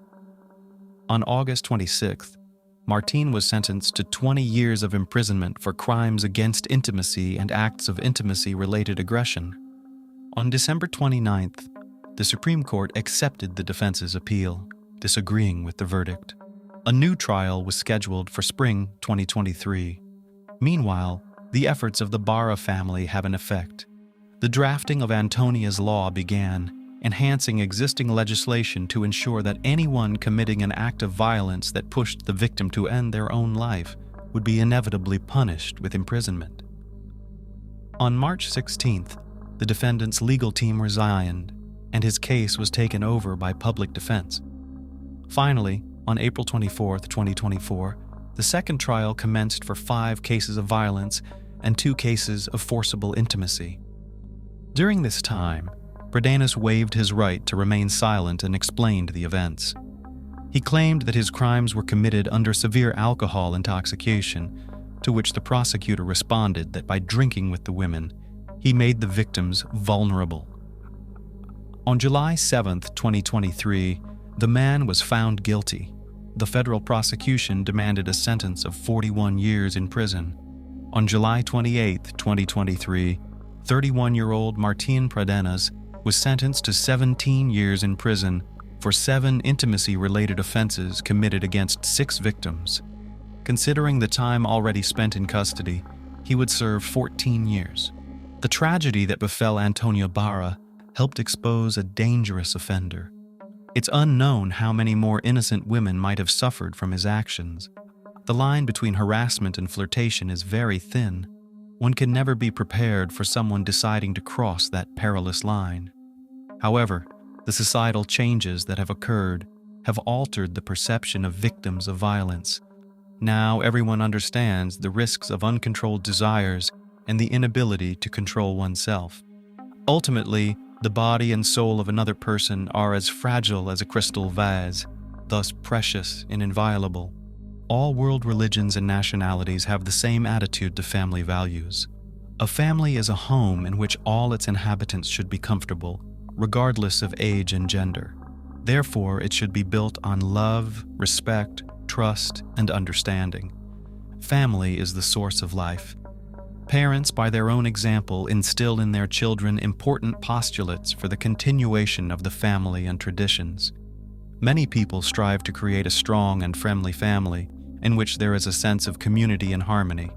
On August 26th, Martin was sentenced to 20 years of imprisonment for crimes against intimacy and acts of intimacy-related aggression. On December 29th, the Supreme Court accepted the defense's appeal, disagreeing with the verdict. A new trial was scheduled for spring 2023. Meanwhile, the efforts of the Barra family have an effect. The drafting of Antonia's law began, enhancing existing legislation to ensure that anyone committing an act of violence that pushed the victim to end their own life would be inevitably punished with imprisonment. On March 16th, the defendant's legal team resigned, and his case was taken over by public defense. Finally, on April 24, 2024, the second trial commenced for 5 cases of violence and 2 cases of forcible intimacy. During this time, Terrance waived his right to remain silent and explained the events. He claimed that his crimes were committed under severe alcohol intoxication, to which the prosecutor responded that by drinking with the women, he made the victims vulnerable. On July 7, 2023, the man was found guilty. The federal prosecution demanded a sentence of 41 years in prison. On July 28, 2023, 31-year-old Martín Terrance was sentenced to 17 years in prison for 7 intimacy-related offenses committed against 6 victims. Considering the time already spent in custody, he would serve 14 years. The tragedy that befell Antonia Barra helped expose a dangerous offender. It's unknown how many more innocent women might have suffered from his actions. The line between harassment and flirtation is very thin. One can never be prepared for someone deciding to cross that perilous line. However, the societal changes that have occurred have altered the perception of victims of violence. Now everyone understands the risks of uncontrolled desires and the inability to control oneself. Ultimately, the body and soul of another person are as fragile as a crystal vase, thus precious and inviolable. All world religions and nationalities have the same attitude to family values. A family is a home in which all its inhabitants should be comfortable, regardless of age and gender. Therefore, it should be built on love, respect, trust, and understanding. Family is the source of life. Parents, by their own example, instill in their children important postulates for the continuation of the family and traditions. Many people strive to create a strong and friendly family in which there is a sense of community and harmony.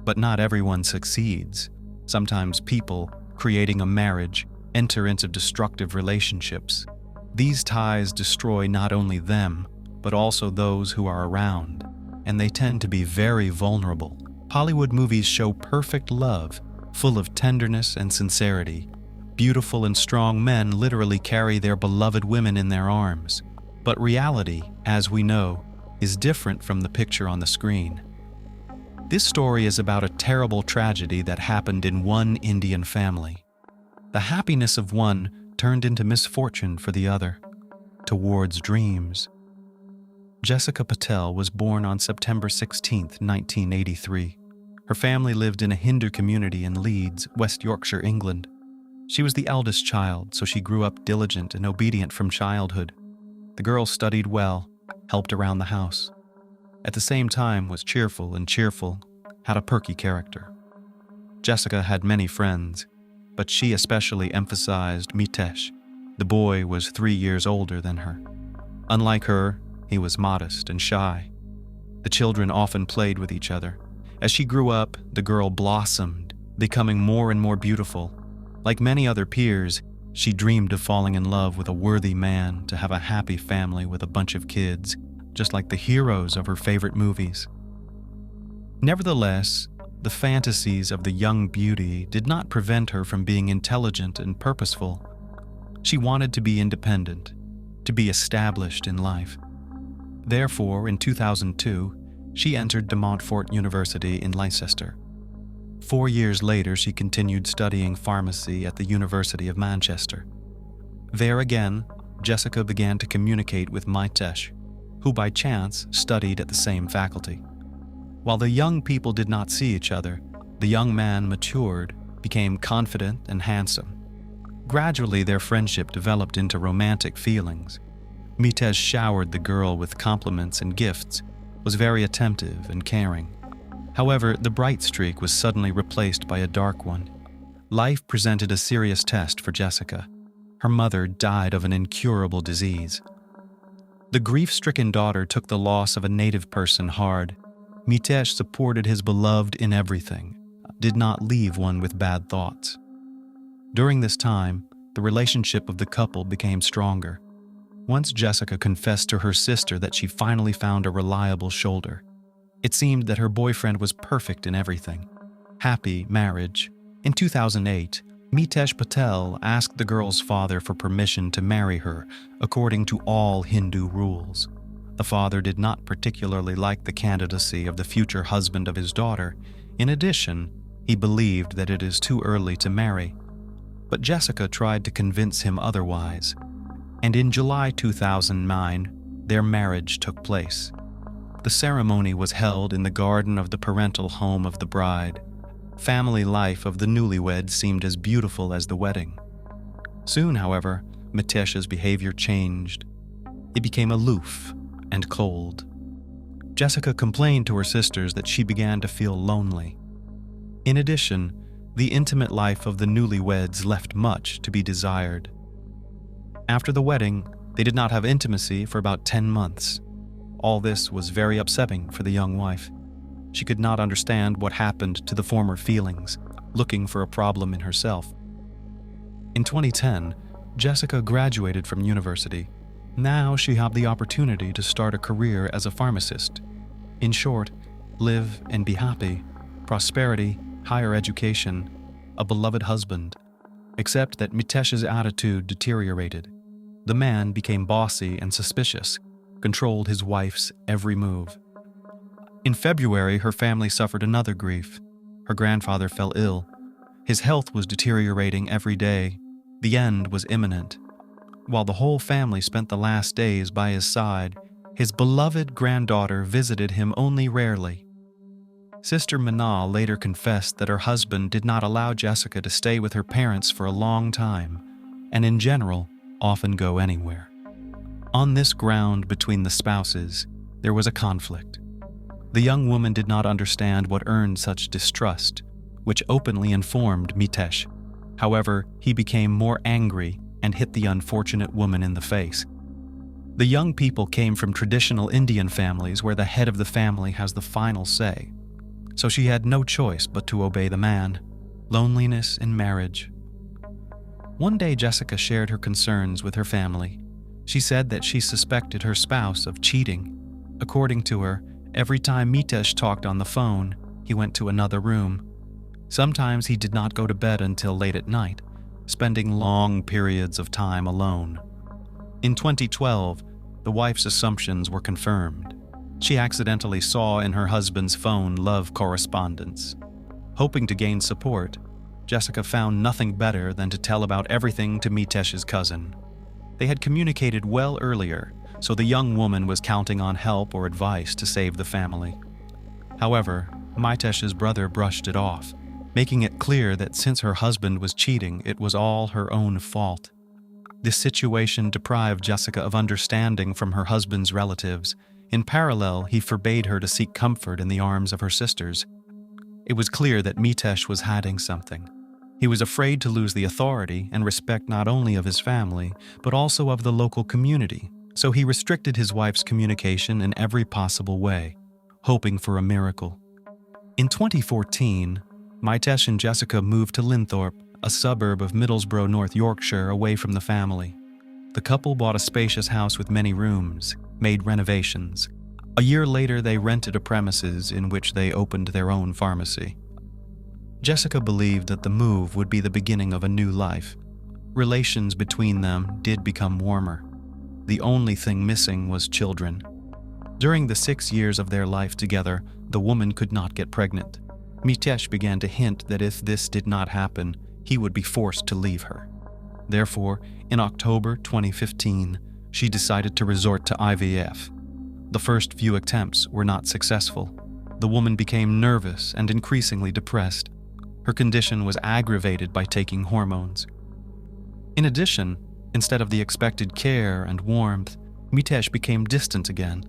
But not everyone succeeds. Sometimes people, creating a marriage, enter into destructive relationships. These ties destroy not only them, but also those who are around, and they tend to be very vulnerable. Hollywood movies show perfect love, full of tenderness and sincerity. Beautiful and strong men literally carry their beloved women in their arms. But reality, as we know, is different from the picture on the screen. This story is about a terrible tragedy that happened in one Indian family. The happiness of one turned into misfortune for the other, towards dreams. Jessica Patel was born on September 16, 1983. Her family lived in a Hindu community in Leeds, West Yorkshire, England. She was the eldest child, so she grew up diligent and obedient from childhood. The girl studied well, helped around the house. At the same time was cheerful, had a perky character. Jessica had many friends, but she especially emphasized Mitesh. The boy was 3 years older than her. Unlike her, he was modest and shy. The children often played with each other. As she grew up, the girl blossomed, becoming more and more beautiful. Like many other peers, she dreamed of falling in love with a worthy man to have a happy family with a bunch of kids, just like the heroes of her favorite movies. Nevertheless, the fantasies of the young beauty did not prevent her from being intelligent and purposeful. She wanted to be independent, to be established in life. Therefore, in 2002, she entered De Montfort University in Leicester. 4 years later, she continued studying pharmacy at the University of Manchester. There again, Jessica began to communicate with Mitesh, who by chance studied at the same faculty. While the young people did not see each other, the young man matured, became confident and handsome. Gradually, their friendship developed into romantic feelings. Mitesh showered the girl with compliments and gifts, was very attentive and caring. However, the bright streak was suddenly replaced by a dark one. Life presented a serious test for Jessica. Her mother died of an incurable disease. The grief-stricken daughter took the loss of a native person hard. Mitesh supported his beloved in everything, did not leave one with bad thoughts. During this time, the relationship of the couple became stronger. Once Jessica confessed to her sister that she finally found a reliable shoulder. It seemed that her boyfriend was perfect in everything. Happy marriage. In 2008, Mitesh Patel asked the girl's father for permission to marry her according to all Hindu rules. The father did not particularly like the candidacy of the future husband of his daughter. In addition, he believed that it is too early to marry. But Jessica tried to convince him otherwise. And in July 2009, their marriage took place. The ceremony was held in the garden of the parental home of the bride. Family life of the newlyweds seemed as beautiful as the wedding. Soon, however, Mitesh's behavior changed. He became aloof and cold. Jessica complained to her sisters that she began to feel lonely. In addition, the intimate life of the newlyweds left much to be desired. After the wedding, they did not have intimacy for about 10 months. All this was very upsetting for the young wife. She could not understand what happened to the former feelings, looking for a problem in herself. In 2010, Jessica graduated from university. Now she had the opportunity to start a career as a pharmacist. In short, live and be happy, prosperity, higher education, a beloved husband. Except that Mitesh's attitude deteriorated. The man became bossy and suspicious, controlled his wife's every move. In February, her family suffered another grief. Her grandfather fell ill. His health was deteriorating every day. The end was imminent. While the whole family spent the last days by his side, his beloved granddaughter visited him only rarely. Sister Manal later confessed that her husband did not allow Jessica to stay with her parents for a long time, and in general, often go anywhere. On this ground between the spouses, there was a conflict. The young woman did not understand what earned such distrust, which openly informed Mitesh. However, he became more angry and hit the unfortunate woman in the face. The young people came from traditional Indian families where the head of the family has the final say. So she had no choice but to obey the man. Loneliness in marriage. One day Jessica shared her concerns with her family. She said that she suspected her spouse of cheating. According to her, every time Mitesh talked on the phone, he went to another room. Sometimes he did not go to bed until late at night, spending long periods of time alone. In 2012, the wife's assumptions were confirmed. She accidentally saw in her husband's phone love correspondence. Hoping to gain support, Jessica found nothing better than to tell about everything to Mitesh's cousin. They had communicated well earlier, so the young woman was counting on help or advice to save the family. However, Mitesh's brother brushed it off, making it clear that since her husband was cheating, it was all her own fault. This situation deprived Jessica of understanding from her husband's relatives. In parallel, he forbade her to seek comfort in the arms of her sisters. It was clear that Mitesh was hiding something. He was afraid to lose the authority and respect not only of his family, but also of the local community, so he restricted his wife's communication in every possible way, hoping for a miracle. In 2014, Mitesh and Jessica moved to Linthorpe, a suburb of Middlesbrough, North Yorkshire, away from the family. The couple bought a spacious house with many rooms, made renovations. A year later, they rented a premises in which they opened their own pharmacy. Jessica believed that the move would be the beginning of a new life. Relations between them did become warmer. The only thing missing was children. During the 6 years of their life together, the woman could not get pregnant. Mitesh began to hint that if this did not happen, he would be forced to leave her. Therefore, in October 2015, she decided to resort to IVF. The first few attempts were not successful. The woman became nervous and increasingly depressed. Her condition was aggravated by taking hormones. In addition, instead of the expected care and warmth, Mitesh became distant again.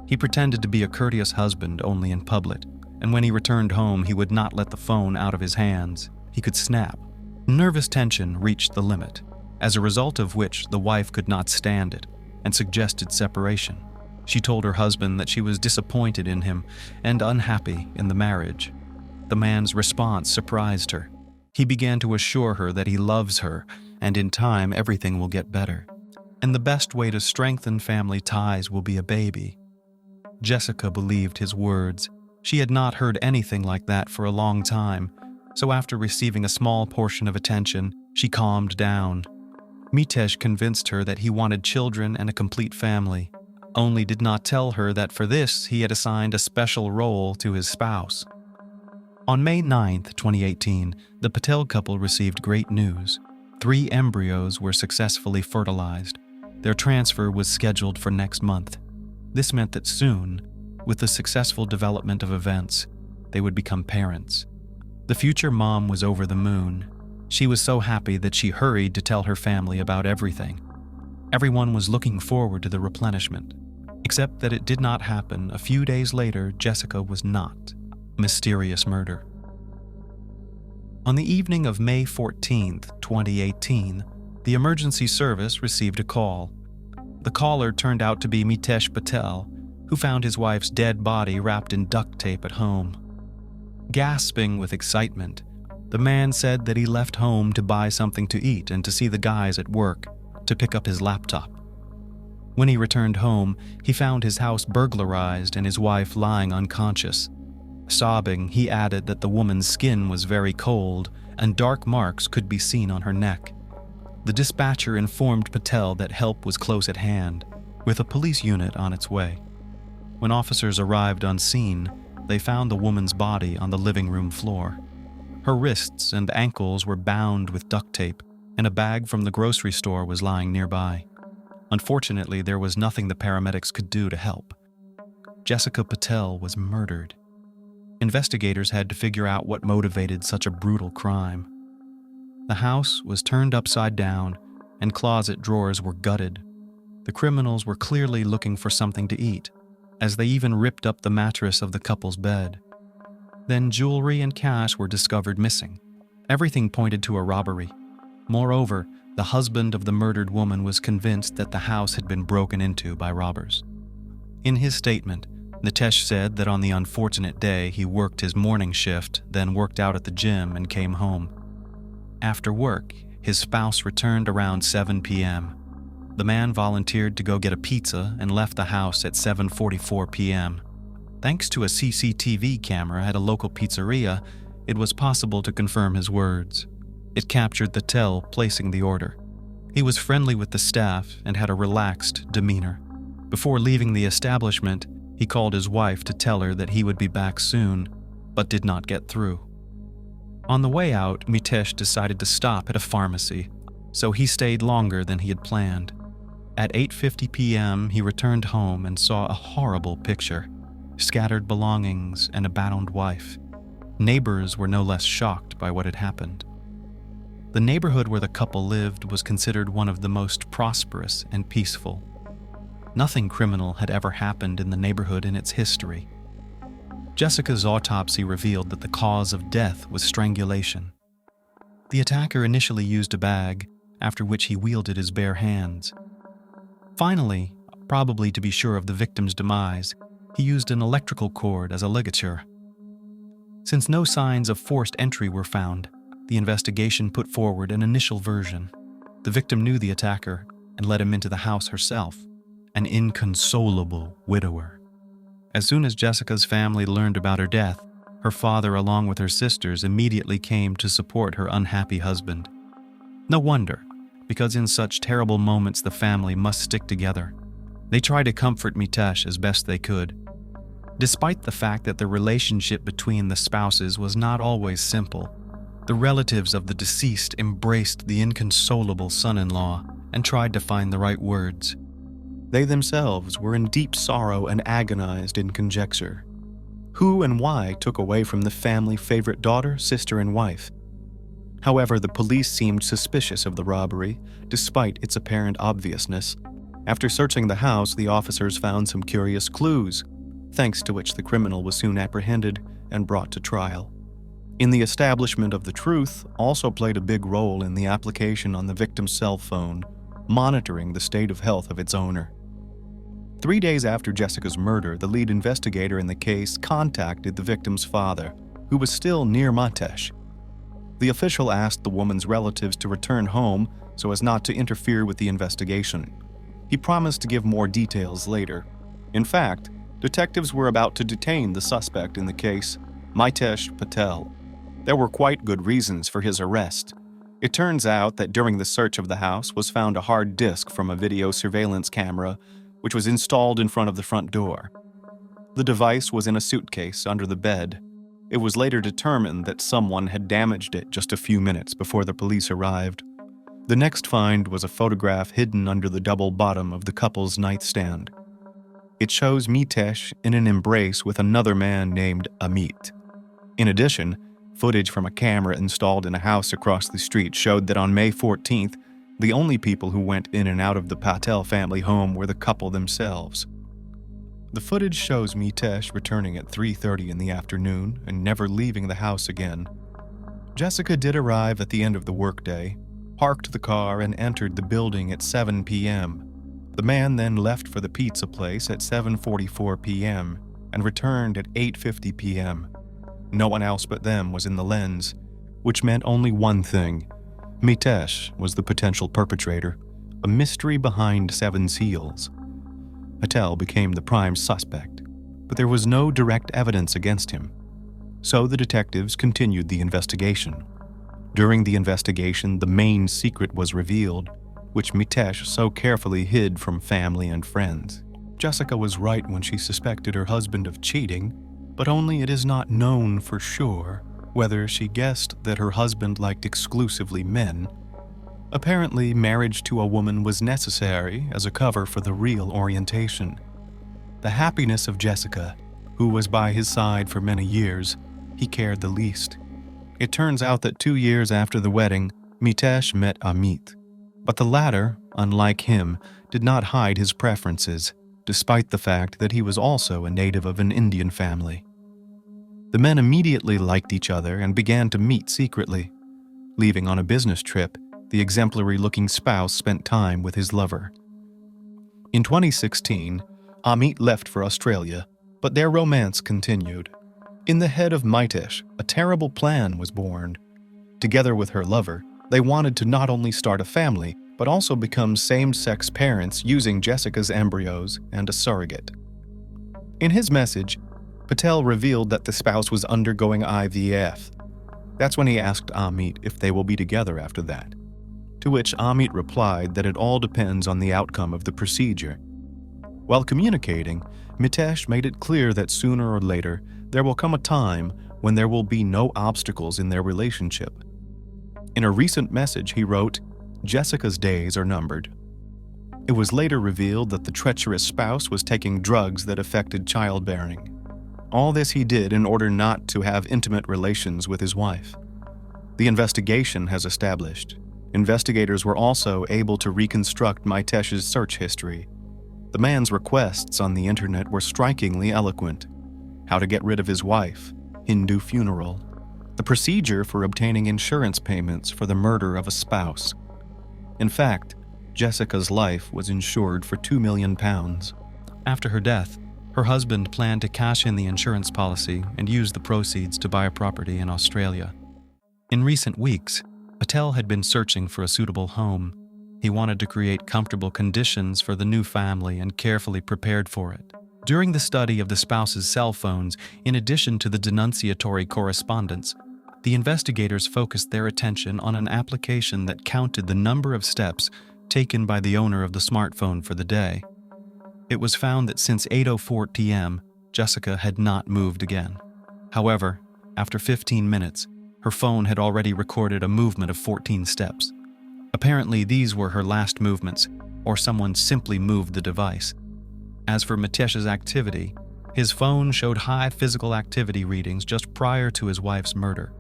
He pretended to be a courteous husband only in public, and when he returned home, he would not let the phone out of his hands. He could snap. Nervous tension reached the limit. as a result of which the wife could not stand it and suggested separation. She told her husband that she was disappointed in him and unhappy in the marriage. The man's response surprised her. He began to assure her that he loves her and in time everything will get better, and the best way to strengthen family ties will be a baby. Jessica believed his words. She had not heard anything like that for a long time, so after receiving a small portion of attention, she calmed down. Mitesh convinced her that he wanted children and a complete family, only did not tell her that for this he had assigned a special role to his spouse. On May 9, 2018, the Patel couple received great news. 3 embryos were successfully fertilized. Their transfer was scheduled for next month. This meant that soon, with the successful development of events, they would become parents. The future mom was over the moon. She was so happy that she hurried to tell her family about everything. Everyone was looking forward to the replenishment, except that it did not happen. A few days later, Jessica was not. Mysterious murder. On the evening of May 14, 2018, the emergency service received a call. The caller turned out to be Mitesh Patel, who found his wife's dead body wrapped in duct tape at home. Gasping with excitement, the man said that he left home to buy something to eat and to see the guys at work, to pick up his laptop. When he returned home, he found his house burglarized and his wife lying unconscious. Sobbing, he added that the woman's skin was very cold and dark marks could be seen on her neck. The dispatcher informed Patel that help was close at hand, with a police unit on its way. When officers arrived on scene, they found the woman's body on the living room floor. Her wrists and ankles were bound with duct tape, and a bag from the grocery store was lying nearby. Unfortunately, there was nothing the paramedics could do to help. Jessica Patel was murdered. Investigators had to figure out what motivated such a brutal crime. The house was turned upside down, and closet drawers were gutted. The criminals were clearly looking for something to eat, as they even ripped up the mattress of the couple's bed. Then jewelry and cash were discovered missing. Everything pointed to a robbery. Moreover, the husband of the murdered woman was convinced that the house had been broken into by robbers. In his statement, Mitesh said that on the unfortunate day he worked his morning shift, then worked out at the gym and came home. After work, his spouse returned around 7 p.m. The man volunteered to go get a pizza and left the house at 7:44 p.m. Thanks to a CCTV camera at a local pizzeria, it was possible to confirm his words. It captured the Patel placing the order. He was friendly with the staff and had a relaxed demeanor. Before leaving the establishment, he called his wife to tell her that he would be back soon, but did not get through. On the way out, Mitesh decided to stop at a pharmacy, so he stayed longer than he had planned. At 8:50 p.m., he returned home and saw a horrible picture: scattered belongings and a bound wife. Neighbors were no less shocked by what had happened. The neighborhood where the couple lived was considered one of the most prosperous and peaceful. Nothing criminal had ever happened in the neighborhood in its history. Jessica's autopsy revealed that the cause of death was strangulation. The attacker initially used a bag, after which he wielded his bare hands. Finally, probably to be sure of the victim's demise, he used an electrical cord as a ligature. Since no signs of forced entry were found, the investigation put forward an initial version. The victim knew the attacker and let him into the house herself, an inconsolable widower. As soon as Jessica's family learned about her death, her father, along with her sisters, immediately came to support her unhappy husband. No wonder, because in such terrible moments the family must stick together. They tried to comfort Mitesh as best they could. Despite the fact that the relationship between the spouses was not always simple, the relatives of the deceased embraced the inconsolable son-in-law and tried to find the right words. They themselves were in deep sorrow and agonized in conjecture. Who and why took away from the family favorite daughter, sister, and wife? However, the police seemed suspicious of the robbery, despite its apparent obviousness. After searching the house, the officers found some curious clues, thanks to which the criminal was soon apprehended and brought to trial. In the establishment of the truth also played a big role in the application on the victim's cell phone, monitoring the state of health of its owner. 3 days after Jessica's murder, the lead investigator in the case contacted the victim's father, who was still near Mitesh. The official asked the woman's relatives to return home so as not to interfere with the investigation. He promised to give more details later. In fact, detectives were about to detain the suspect in the case, Mitesh Patel. There were quite good reasons for his arrest. It turns out that during the search of the house was found a hard disk from a video surveillance camera which was installed in front of the front door. The device was in a suitcase under the bed. It was later determined that someone had damaged it just a few minutes before the police arrived. The next find was a photograph hidden under the double bottom of the couple's nightstand. It shows Mitesh in an embrace with another man named Amit. In addition, footage from a camera installed in a house across the street showed that on May 14th, the only people who went in and out of the Patel family home were the couple themselves. The footage shows Mitesh returning at 3:30 in the afternoon and never leaving the house again. Jessica did arrive at the end of the workday, parked the car, and entered the building at 7 p.m. The man then left for the pizza place at 7:44 p.m. and returned at 8:50 p.m. No one else but them was in the lens, which meant only one thing. Mitesh was the potential perpetrator, a mystery behind 7 seals. Patel became the prime suspect, but there was no direct evidence against him. So the detectives continued the investigation. During the investigation, the main secret was revealed, which Mitesh so carefully hid from family and friends. Jessica was right when she suspected her husband of cheating, but only it is not known for sure whether she guessed that her husband liked exclusively men. Apparently, marriage to a woman was necessary as a cover for the real orientation. The happiness of Jessica, who was by his side for many years, he cared the least. It turns out that 2 years after the wedding, Mitesh met Amit. But the latter, unlike him, did not hide his preferences, despite the fact that he was also a native of an Indian family. The men immediately liked each other and began to meet secretly. Leaving on a business trip, the exemplary-looking spouse spent time with his lover. In 2016, Amit left for Australia, but their romance continued. In the head of Mitesh, a terrible plan was born. Together with her lover, they wanted to not only start a family, but also become same-sex parents using Jessica's embryos and a surrogate. In his message, Patel revealed that the spouse was undergoing IVF. That's when he asked Amit if they will be together after that. To which Amit replied that it all depends on the outcome of the procedure. While communicating, Mitesh made it clear that sooner or later there will come a time when there will be no obstacles in their relationship. In a recent message, he wrote, "Jessica's days are numbered." It was later revealed that the treacherous spouse was taking drugs that affected childbearing. All this he did in order not to have intimate relations with his wife. The investigation has established. Investigators were also able to reconstruct Mitesh's search history. The man's requests on the internet were strikingly eloquent. How to get rid of his wife, Hindu funeral, the procedure for obtaining insurance payments for the murder of a spouse. In fact, Jessica's life was insured for £2 million. After her death, her husband planned to cash in the insurance policy and use the proceeds to buy a property in Australia. In recent weeks, Patel had been searching for a suitable home. He wanted to create comfortable conditions for the new family and carefully prepared for it. During the study of the spouse's cell phones, in addition to the denunciatory correspondence, the investigators focused their attention on an application that counted the number of steps taken by the owner of the smartphone for the day. It was found that since 8:04 p.m., Jessica had not moved again. However, after 15 minutes, her phone had already recorded a movement of 14 steps. Apparently, these were her last movements, or someone simply moved the device. As for Mitesh's activity, his phone showed high physical activity readings just prior to his wife's murder.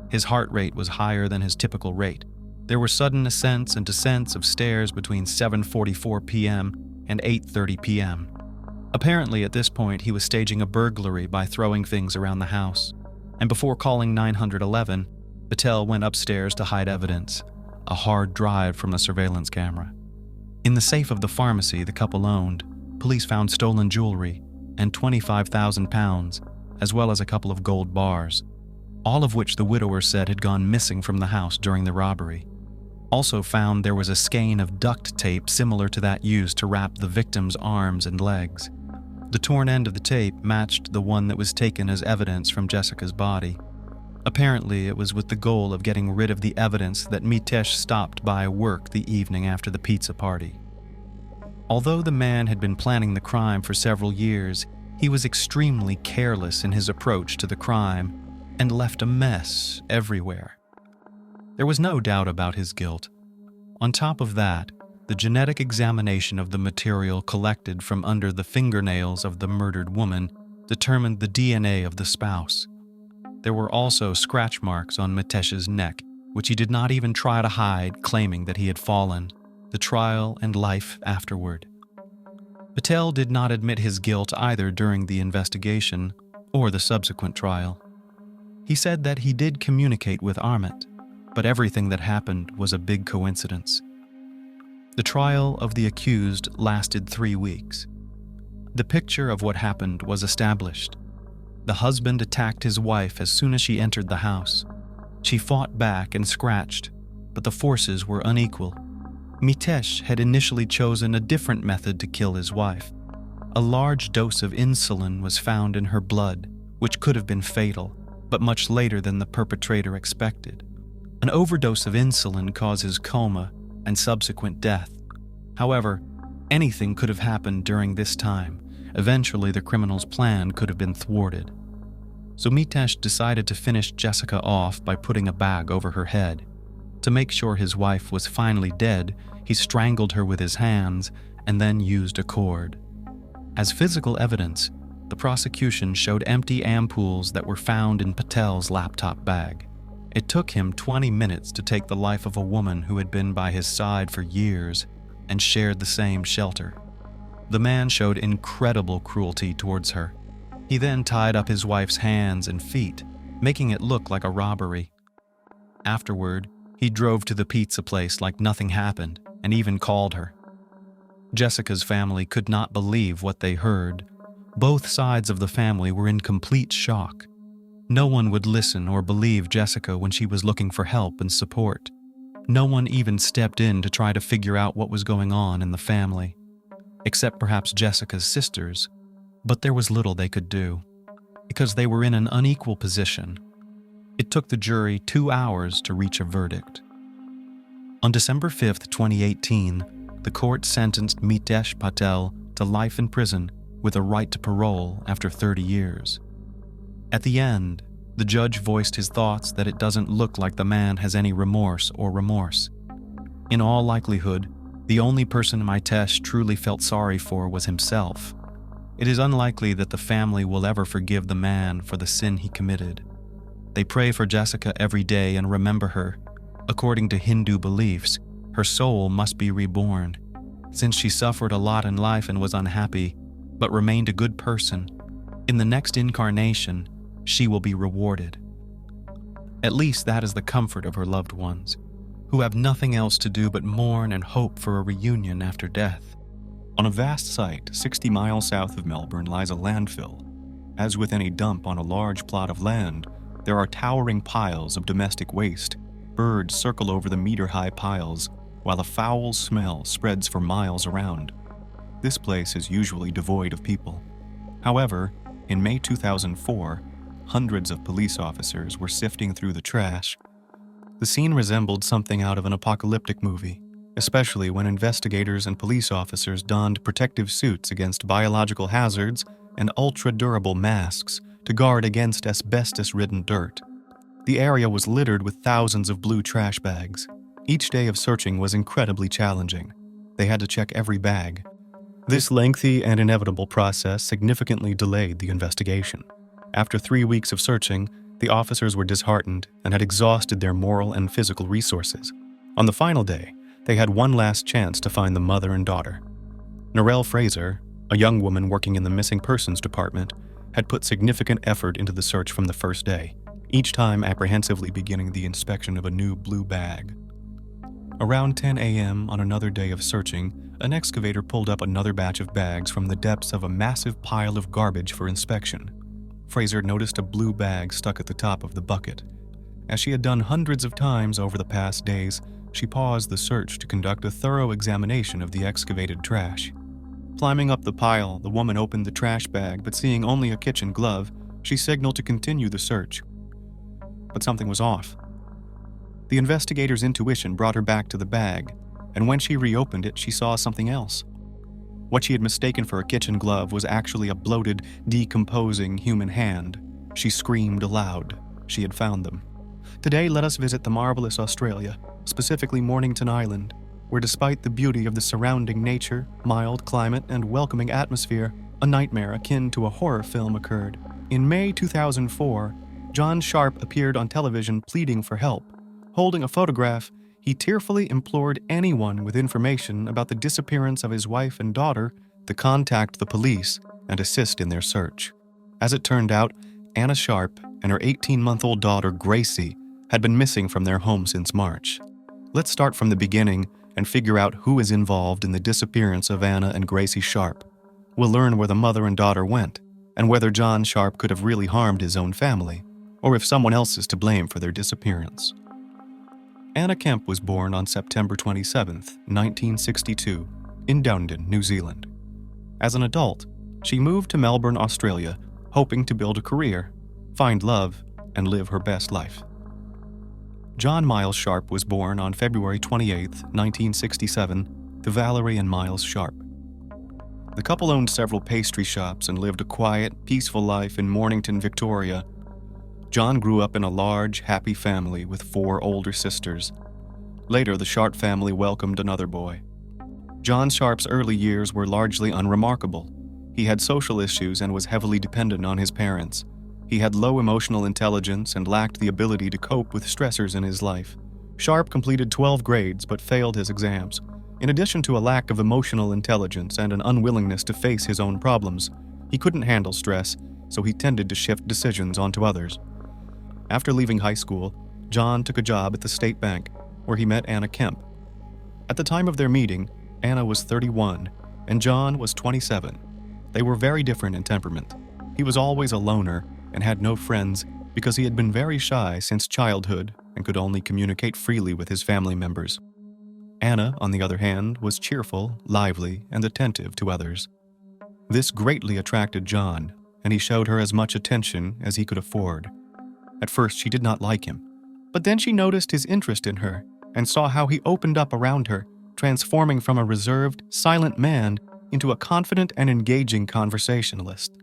His heart rate was higher than his typical rate. There were sudden ascents and descents of stairs between 7:44 p.m. and 8:30 p.m. Apparently, at this point, he was staging a burglary by throwing things around the house. and before calling 911, Patel went upstairs to hide evidence, a hard drive from the surveillance camera. In the safe of the pharmacy the couple owned, police found stolen jewelry and 25,000 pounds, as well as a couple of gold bars, all of which the widower said had gone missing from the house during the robbery. Also found there was a skein of duct tape similar to that used to wrap the victim's arms and legs. The torn end of the tape matched the one that was taken as evidence from Jessica's body. Apparently, it was with the goal of getting rid of the evidence that Mitesh stopped by work the evening after the pizza party. Although the man had been planning the crime for several years, he was extremely careless in his approach to the crime and left a mess everywhere. There was no doubt about his guilt. On top of that, the genetic examination of the material collected from under the fingernails of the murdered woman determined the DNA of the spouse. There were also scratch marks on Mitesh's neck, which he did not even try to hide, claiming that he had fallen. The trial and life afterward. Patel did not admit his guilt either during the investigation or the subsequent trial. He said that he did communicate with Amit, but everything that happened was a big coincidence. The trial of the accused lasted 3 weeks. The picture of what happened was established. The husband attacked his wife as soon as she entered the house. She fought back and scratched, but the forces were unequal. Mitesh had initially chosen a different method to kill his wife. A large dose of insulin was found in her blood, which could have been fatal, but much later than the perpetrator expected. An overdose of insulin causes coma and subsequent death. However, anything could have happened during this time. Eventually, the criminal's plan could have been thwarted. So Mitesh decided to finish Jessica off by putting a bag over her head. To make sure his wife was finally dead, he strangled her with his hands and then used a cord. As physical evidence, the prosecution showed empty ampoules that were found in Patel's laptop bag. It took him 20 minutes to take the life of a woman who had been by his side for years and shared the same shelter. The man showed incredible cruelty towards her. He then tied up his wife's hands and feet, making it look like a robbery. Afterward, he drove to the pizza place like nothing happened and even called her. Jessica's family could not believe what they heard. Both sides of the family were in complete shock. No one would listen or believe Jessica when she was looking for help and support. No one even stepped in to try to figure out what was going on in the family, except perhaps Jessica's sisters, but there was little they could do, because they were in an unequal position. It took the jury 2 hours to reach a verdict. On December 5, 2018, the court sentenced Mitesh Patel to life in prison with a right to parole after 30 years. At the end, the judge voiced his thoughts that it doesn't look like the man has any remorse. In all likelihood, the only person Mitesh truly felt sorry for was himself. It is unlikely that the family will ever forgive the man for the sin he committed. They pray for Jessica every day and remember her. According to Hindu beliefs, her soul must be reborn. Since she suffered a lot in life and was unhappy, but remained a good person, in the next incarnation, she will be rewarded. At least that is the comfort of her loved ones, who have nothing else to do but mourn and hope for a reunion after death. On a vast site 60 miles south of Melbourne lies a landfill. As with any dump on a large plot of land, there are towering piles of domestic waste. Birds circle over the meter-high piles, while a foul smell spreads for miles around. This place is usually devoid of people. However, in May 2004, hundreds of police officers were sifting through the trash. The scene resembled something out of an apocalyptic movie, especially when investigators and police officers donned protective suits against biological hazards and ultra-durable masks to guard against asbestos-ridden dirt. The area was littered with thousands of blue trash bags. Each day of searching was incredibly challenging. They had to check every bag. This lengthy and inevitable process significantly delayed the investigation. After 3 weeks of searching, the officers were disheartened and had exhausted their moral and physical resources. On the final day, they had one last chance to find the mother and daughter. Narelle Fraser, a young woman working in the missing persons department, had put significant effort into the search from the first day. each time apprehensively beginning the inspection of a new blue bag. Around 10 a.m. on another day of searching, an excavator pulled up another batch of bags from the depths of a massive pile of garbage for inspection. Fraser noticed a blue bag stuck at the top of the bucket. As she had done hundreds of times over the past days, she paused the search to conduct a thorough examination of the excavated trash. Climbing up the pile, the woman opened the trash bag, but seeing only a kitchen glove, she signaled to continue the search. But something was off. The investigator's intuition brought her back to the bag, and when she reopened it, she saw something else. What she had mistaken for a kitchen glove was actually a bloated, decomposing human hand. She screamed aloud. She had found them. Today, let us visit the marvelous Australia, specifically Mornington Island, where despite the beauty of the surrounding nature, mild climate, and welcoming atmosphere, a nightmare akin to a horror film occurred. In May 2004, John Sharp appeared on television pleading for help. Holding a photograph, he tearfully implored anyone with information about the disappearance of his wife and daughter to contact the police and assist in their search. As it turned out, Anna Sharp and her 18-month-old daughter, Gracie, had been missing from their home since March. Let's start from the beginning and figure out who is involved in the disappearance of Anna and Gracie Sharp. We'll learn where the mother and daughter went, and whether John Sharp could have really harmed his own family, or if someone else is to blame for their disappearance. Anna Kemp was born on September 27, 1962, in Dunedin, New Zealand. As an adult, she moved to Melbourne, Australia, hoping to build a career, find love, and live her best life. John Miles Sharp was born on February 28, 1967, to Valerie and Miles Sharp. The couple owned several pastry shops and lived a quiet, peaceful life in Mornington, Victoria. John grew up in a large, happy family with 4 older sisters. Later, the Sharp family welcomed another boy. John Sharp's early years were largely unremarkable. He had social issues and was heavily dependent on his parents. He had low emotional intelligence and lacked the ability to cope with stressors in his life. Sharp completed 12 grades but failed his exams. In addition to a lack of emotional intelligence and an unwillingness to face his own problems, he couldn't handle stress, so he tended to shift decisions onto others. After leaving high school, John took a job at the State Bank, where he met Anna Kemp. At the time of their meeting, Anna was 31 and John was 27. They were very different in temperament. He was always a loner and had no friends because he had been very shy since childhood and could only communicate freely with his family members. Anna, on the other hand, was cheerful, lively, and attentive to others. This greatly attracted John, and he showed her as much attention as he could afford. At first, she did not like him, but then she noticed his interest in her and saw how he opened up around her, transforming from a reserved, silent man into a confident and engaging conversationalist.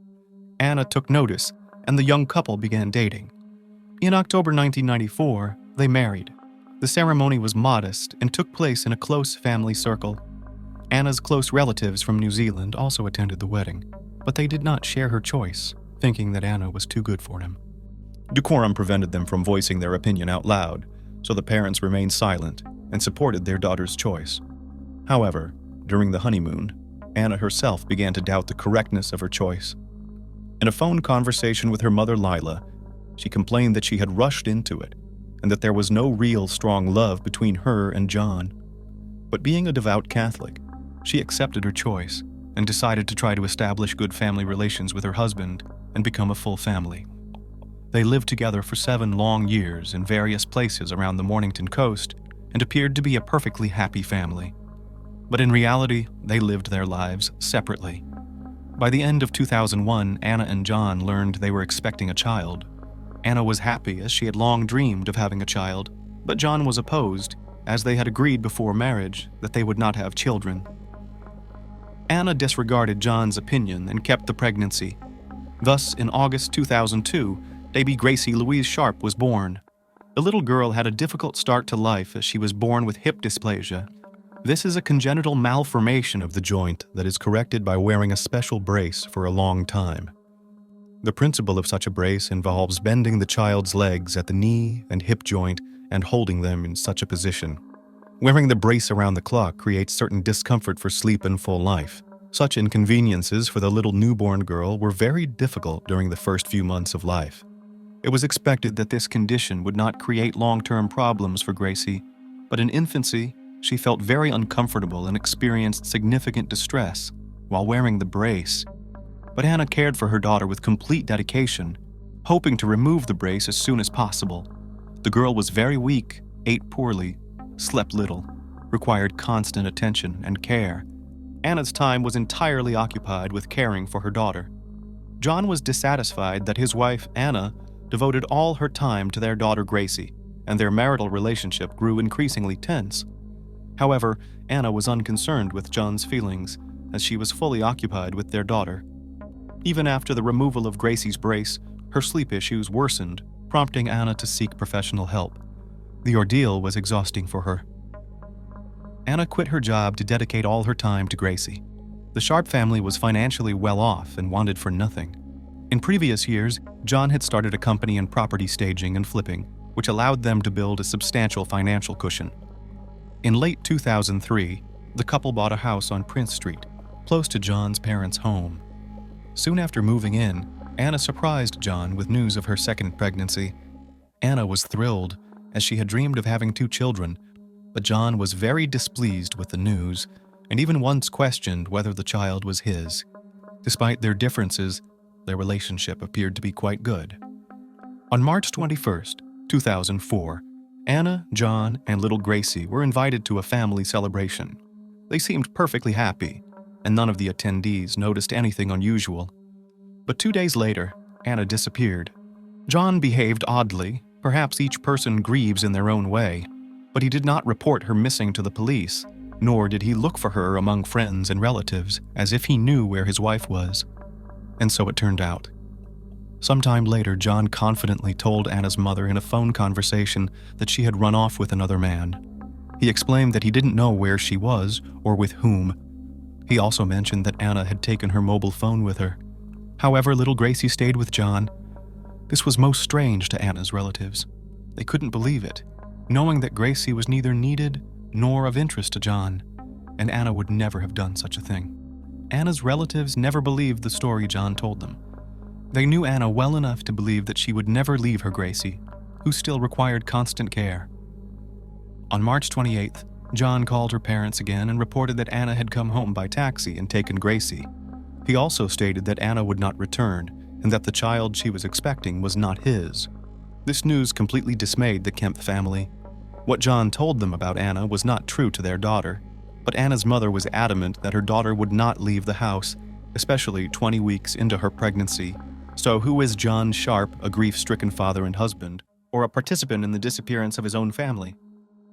Anna took notice, and the young couple began dating. In October 1994, they married. The ceremony was modest and took place in a close family circle. Anna's close relatives from New Zealand also attended the wedding, but they did not share her choice, thinking that Anna was too good for him. Decorum prevented them from voicing their opinion out loud, so the parents remained silent and supported their daughter's choice. However, during the honeymoon, Anna herself began to doubt the correctness of her choice. In a phone conversation with her mother Lila, she complained that she had rushed into it and that there was no real strong love between her and John. But being a devout Catholic, she accepted her choice and decided to try to establish good family relations with her husband and become a full family. They lived together for 7 long years in various places around the Mornington coast and appeared to be a perfectly happy family. But in reality, they lived their lives separately. By the end of 2001, Anna and John learned they were expecting a child. Anna was happy as she had long dreamed of having a child, but John was opposed, as they had agreed before marriage that they would not have children. Anna disregarded John's opinion and kept the pregnancy. Thus, in August 2002, baby Gracie Louise Sharp was born. The little girl had a difficult start to life as she was born with hip dysplasia. This is a congenital malformation of the joint that is corrected by wearing a special brace for a long time. The principle of such a brace involves bending the child's legs at the knee and hip joint and holding them in such a position. Wearing the brace around the clock creates certain discomfort for sleep and full life. Such inconveniences for the little newborn girl were very difficult during the first few months of life. It was expected that this condition would not create long-term problems for Gracie, but in infancy, she felt very uncomfortable and experienced significant distress while wearing the brace. But Anna cared for her daughter with complete dedication, hoping to remove the brace as soon as possible. The girl was very weak, ate poorly, slept little, required constant attention and care. Anna's time was entirely occupied with caring for her daughter. John was dissatisfied that his wife, Anna, devoted all her time to their daughter Gracie, and their marital relationship grew increasingly tense. However, Anna was unconcerned with John's feelings, as she was fully occupied with their daughter. Even after the removal of Gracie's brace, her sleep issues worsened, prompting Anna to seek professional help. The ordeal was exhausting for her. Anna quit her job to dedicate all her time to Gracie. The Sharp family was financially well off and wanted for nothing. In previous years, John had started a company in property staging and flipping, which allowed them to build a substantial financial cushion. In late 2003, the couple bought a house on Prince Street, close to John's parents' home. Soon after moving in, Anna surprised John with news of her second pregnancy. Anna was thrilled, as she had dreamed of having 2 children, but John was very displeased with the news and even once questioned whether the child was his. Despite their differences, their relationship appeared to be quite good. On March 21st, 2004, Anna, John, and little Gracie were invited to a family celebration. They seemed perfectly happy, and none of the attendees noticed anything unusual. But 2 days later, Anna disappeared. John behaved oddly. Perhaps each person grieves in their own way, but he did not report her missing to the police, nor did he look for her among friends and relatives, as if he knew where his wife was. And so it turned out. Sometime later, John confidently told Anna's mother in a phone conversation that she had run off with another man. He explained that he didn't know where she was or with whom. He also mentioned that Anna had taken her mobile phone with her. However, little Gracie stayed with John. This was most strange to Anna's relatives. They couldn't believe it, knowing that Gracie was neither needed nor of interest to John, and Anna would never have done such a thing. Anna's relatives never believed the story John told them. They knew Anna well enough to believe that she would never leave her Gracie, who still required constant care. On March 28th, John called her parents again and reported that Anna had come home by taxi and taken Gracie. He also stated that Anna would not return and that the child she was expecting was not his. This news completely dismayed the Kemp family. What John told them about Anna was not true to their daughter, but Anna's mother was adamant that her daughter would not leave the house, especially 20 weeks into her pregnancy. So who is John Sharp, a grief-stricken father and husband, or a participant in the disappearance of his own family?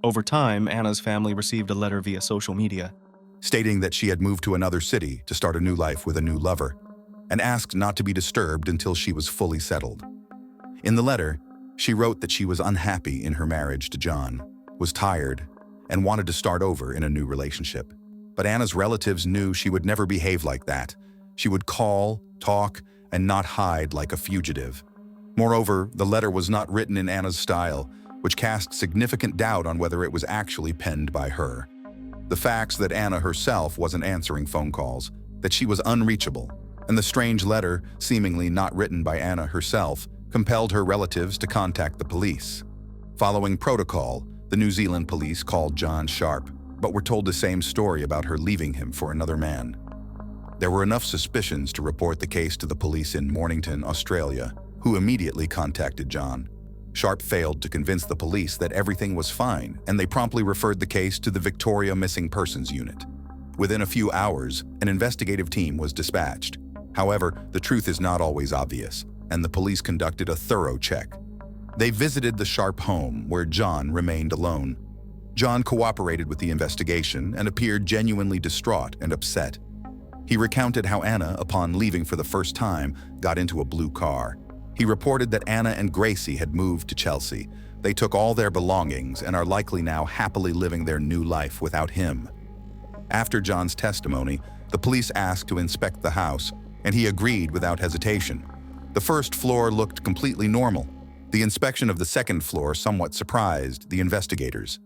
Over time, Anna's family received a letter via social media, stating that she had moved to another city to start a new life with a new lover, and asked not to be disturbed until she was fully settled. In the letter, she wrote that she was unhappy in her marriage to John, was tired, and wanted to start over in a new relationship. But Anna's relatives knew she would never behave like that. She would call, talk, and not hide like a fugitive. Moreover, the letter was not written in Anna's style, which cast significant doubt on whether it was actually penned by her. The facts that Anna herself wasn't answering phone calls, that she was unreachable, and the strange letter, seemingly not written by Anna herself, compelled her relatives to contact the police. Following protocol, the New Zealand police called John Sharp, but were told the same story about her leaving him for another man. There were enough suspicions to report the case to the police in Mornington, Australia, who immediately contacted John. Sharp failed to convince the police that everything was fine, and they promptly referred the case to the Victoria Missing Persons Unit. Within a few hours, an investigative team was dispatched. However, the truth is not always obvious, and the police conducted a thorough check. They visited the Sharp home, where John remained alone. John cooperated with the investigation and appeared genuinely distraught and upset. He recounted how Anna, upon leaving for the first time, got into a blue car. He reported that Anna and Gracie had moved to Chelsea. They took all their belongings and are likely now happily living their new life without him. After John's testimony, the police asked to inspect the house, and he agreed without hesitation. The first floor looked completely normal. The inspection of the second floor somewhat surprised the investigators.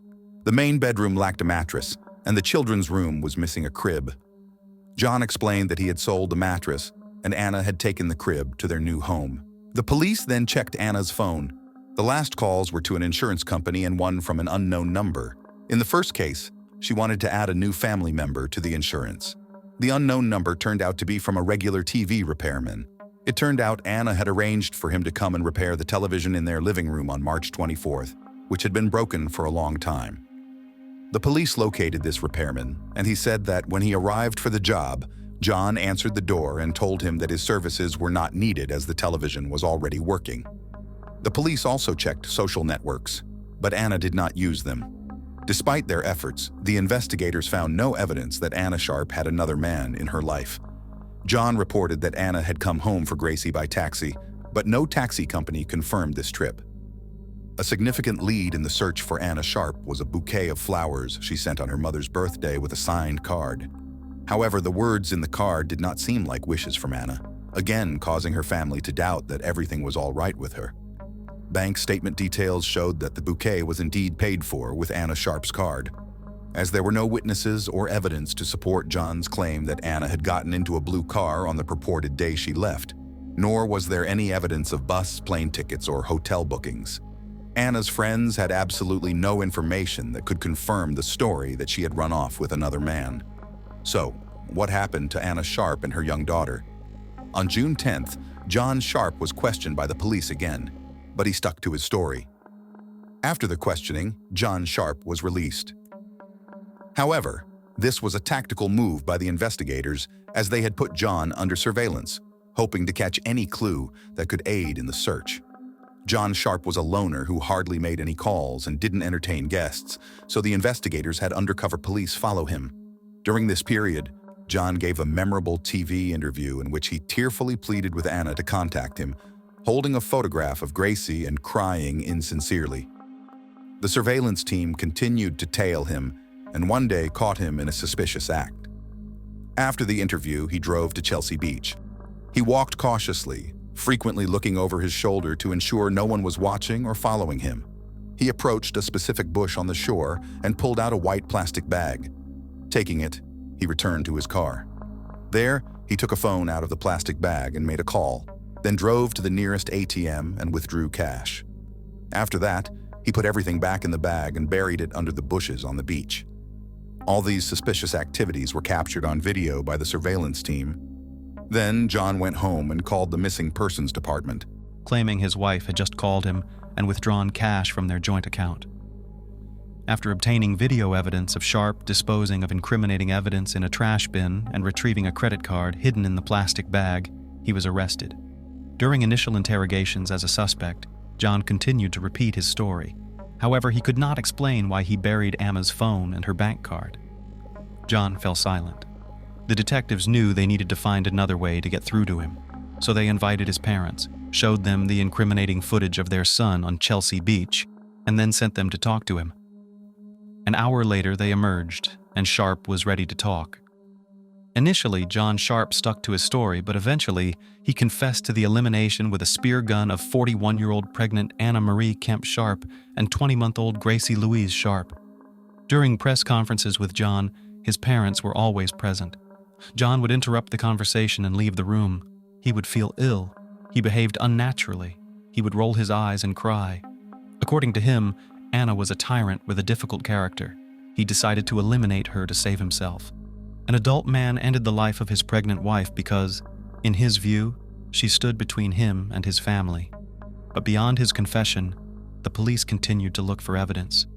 The main bedroom lacked a mattress, and the children's room was missing a crib. John explained that he had sold the mattress, and Anna had taken the crib to their new home. The police then checked Anna's phone. The last calls were to an insurance company and one from an unknown number. In the first case, she wanted to add a new family member to the insurance. The unknown number turned out to be from a regular TV repairman. It turned out Anna had arranged for him to come and repair the television in their living room on March 24th, which had been broken for a long time. The police located this repairman, and he said that when he arrived for the job, John answered the door and told him that his services were not needed as the television was already working. The police also checked social networks, but Anna did not use them. Despite their efforts, the investigators found no evidence that Anna Sharp had another man in her life. John reported that Anna had come home for Gracie by taxi, but no taxi company confirmed this trip. A significant lead in the search for Anna Sharp was a bouquet of flowers she sent on her mother's birthday with a signed card. However, the words in the card did not seem like wishes from Anna, again causing her family to doubt that everything was all right with her. Bank statement details showed that the bouquet was indeed paid for with Anna Sharp's card. As there were no witnesses or evidence to support John's claim that Anna had gotten into a blue car on the purported day she left, nor was there any evidence of bus, plane tickets, or hotel bookings. Anna's friends had absolutely no information that could confirm the story that she had run off with another man. So, what happened to Anna Sharp and her young daughter? On June 10th, John Sharp was questioned by the police again, but he stuck to his story. After the questioning, John Sharp was released. However, this was a tactical move by the investigators as they had put John under surveillance, hoping to catch any clue that could aid in the search. John Sharp was a loner who hardly made any calls and didn't entertain guests, so the investigators had undercover police follow him. During this period, John gave a memorable TV interview in which he tearfully pleaded with Anna to contact him, holding a photograph of Gracie and crying insincerely. The surveillance team continued to tail him and one day caught him in a suspicious act. After the interview, he drove to Chelsea Beach. He walked cautiously, frequently looking over his shoulder to ensure no one was watching or following him. He approached a specific bush on the shore and pulled out a white plastic bag. Taking it, he returned to his car. There, he took a phone out of the plastic bag and made a call, then drove to the nearest ATM and withdrew cash. After that, he put everything back in the bag and buried it under the bushes on the beach. All these suspicious activities were captured on video by the surveillance team. Then John went home and called the missing persons department, claiming his wife had just called him and withdrawn cash from their joint account. After obtaining video evidence of Sharp disposing of incriminating evidence in a trash bin and retrieving a credit card hidden in the plastic bag, he was arrested. During initial interrogations as a suspect, John continued to repeat his story. However, he could not explain why he buried Anna's phone and her bank card. John fell silent. The detectives knew they needed to find another way to get through to him, so they invited his parents, showed them the incriminating footage of their son on Chelsea Beach, and then sent them to talk to him. An hour later, they emerged, and Sharp was ready to talk. Initially, John Sharp stuck to his story, but eventually, he confessed to the elimination with a spear gun of 41-year-old pregnant Anna Marie Kemp Sharp and 20-month-old Gracie Louise Sharp. During press conferences with John, his parents were always present. John would interrupt the conversation and leave the room. He would feel ill. He behaved unnaturally. He would roll his eyes and cry. According to him, Anna was a tyrant with a difficult character. He decided to eliminate her to save himself. An adult man ended the life of his pregnant wife because, in his view, she stood between him and his family. But beyond his confession, the police continued to look for evidence.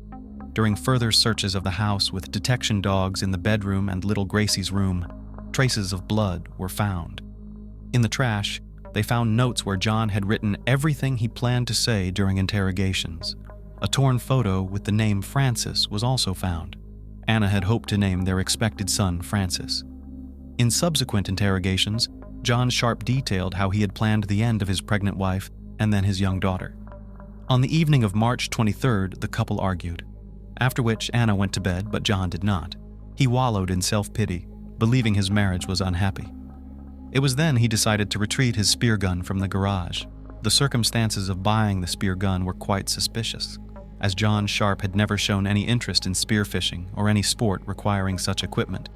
During further searches of the house with detection dogs in the bedroom and little Gracie's room, traces of blood were found. In the trash, they found notes where John had written everything he planned to say during interrogations. A torn photo with the name Francis was also found. Anna had hoped to name their expected son Francis. In subsequent interrogations, John Sharp detailed how he had planned the end of his pregnant wife and then his young daughter. On the evening of March 23rd, the couple argued, after which Anna went to bed, but John did not. He wallowed in self-pity, believing his marriage was unhappy. It was then he decided to retrieve his spear gun from the garage. The circumstances of buying the spear gun were quite suspicious, as John Sharp had never shown any interest in spearfishing or any sport requiring such equipment.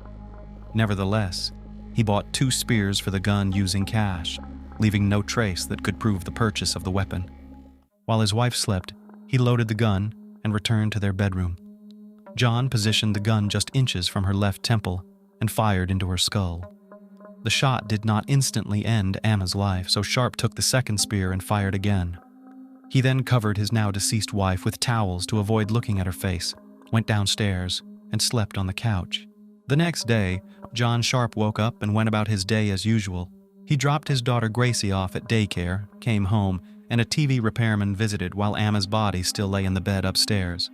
Nevertheless, he bought 2 spears for the gun using cash, leaving no trace that could prove the purchase of the weapon. While his wife slept, he loaded the gun and returned to their bedroom. John positioned the gun just inches from her left temple and fired into her skull. The shot did not instantly end Anna's life, so Sharp took the second spear and fired again. He then covered his now deceased wife with towels to avoid looking at her face, went downstairs, and slept on the couch. The next day, John Sharp woke up and went about his day as usual. He dropped his daughter Gracie off at daycare, came home, and a TV repairman visited while Anna's body still lay in the bed upstairs.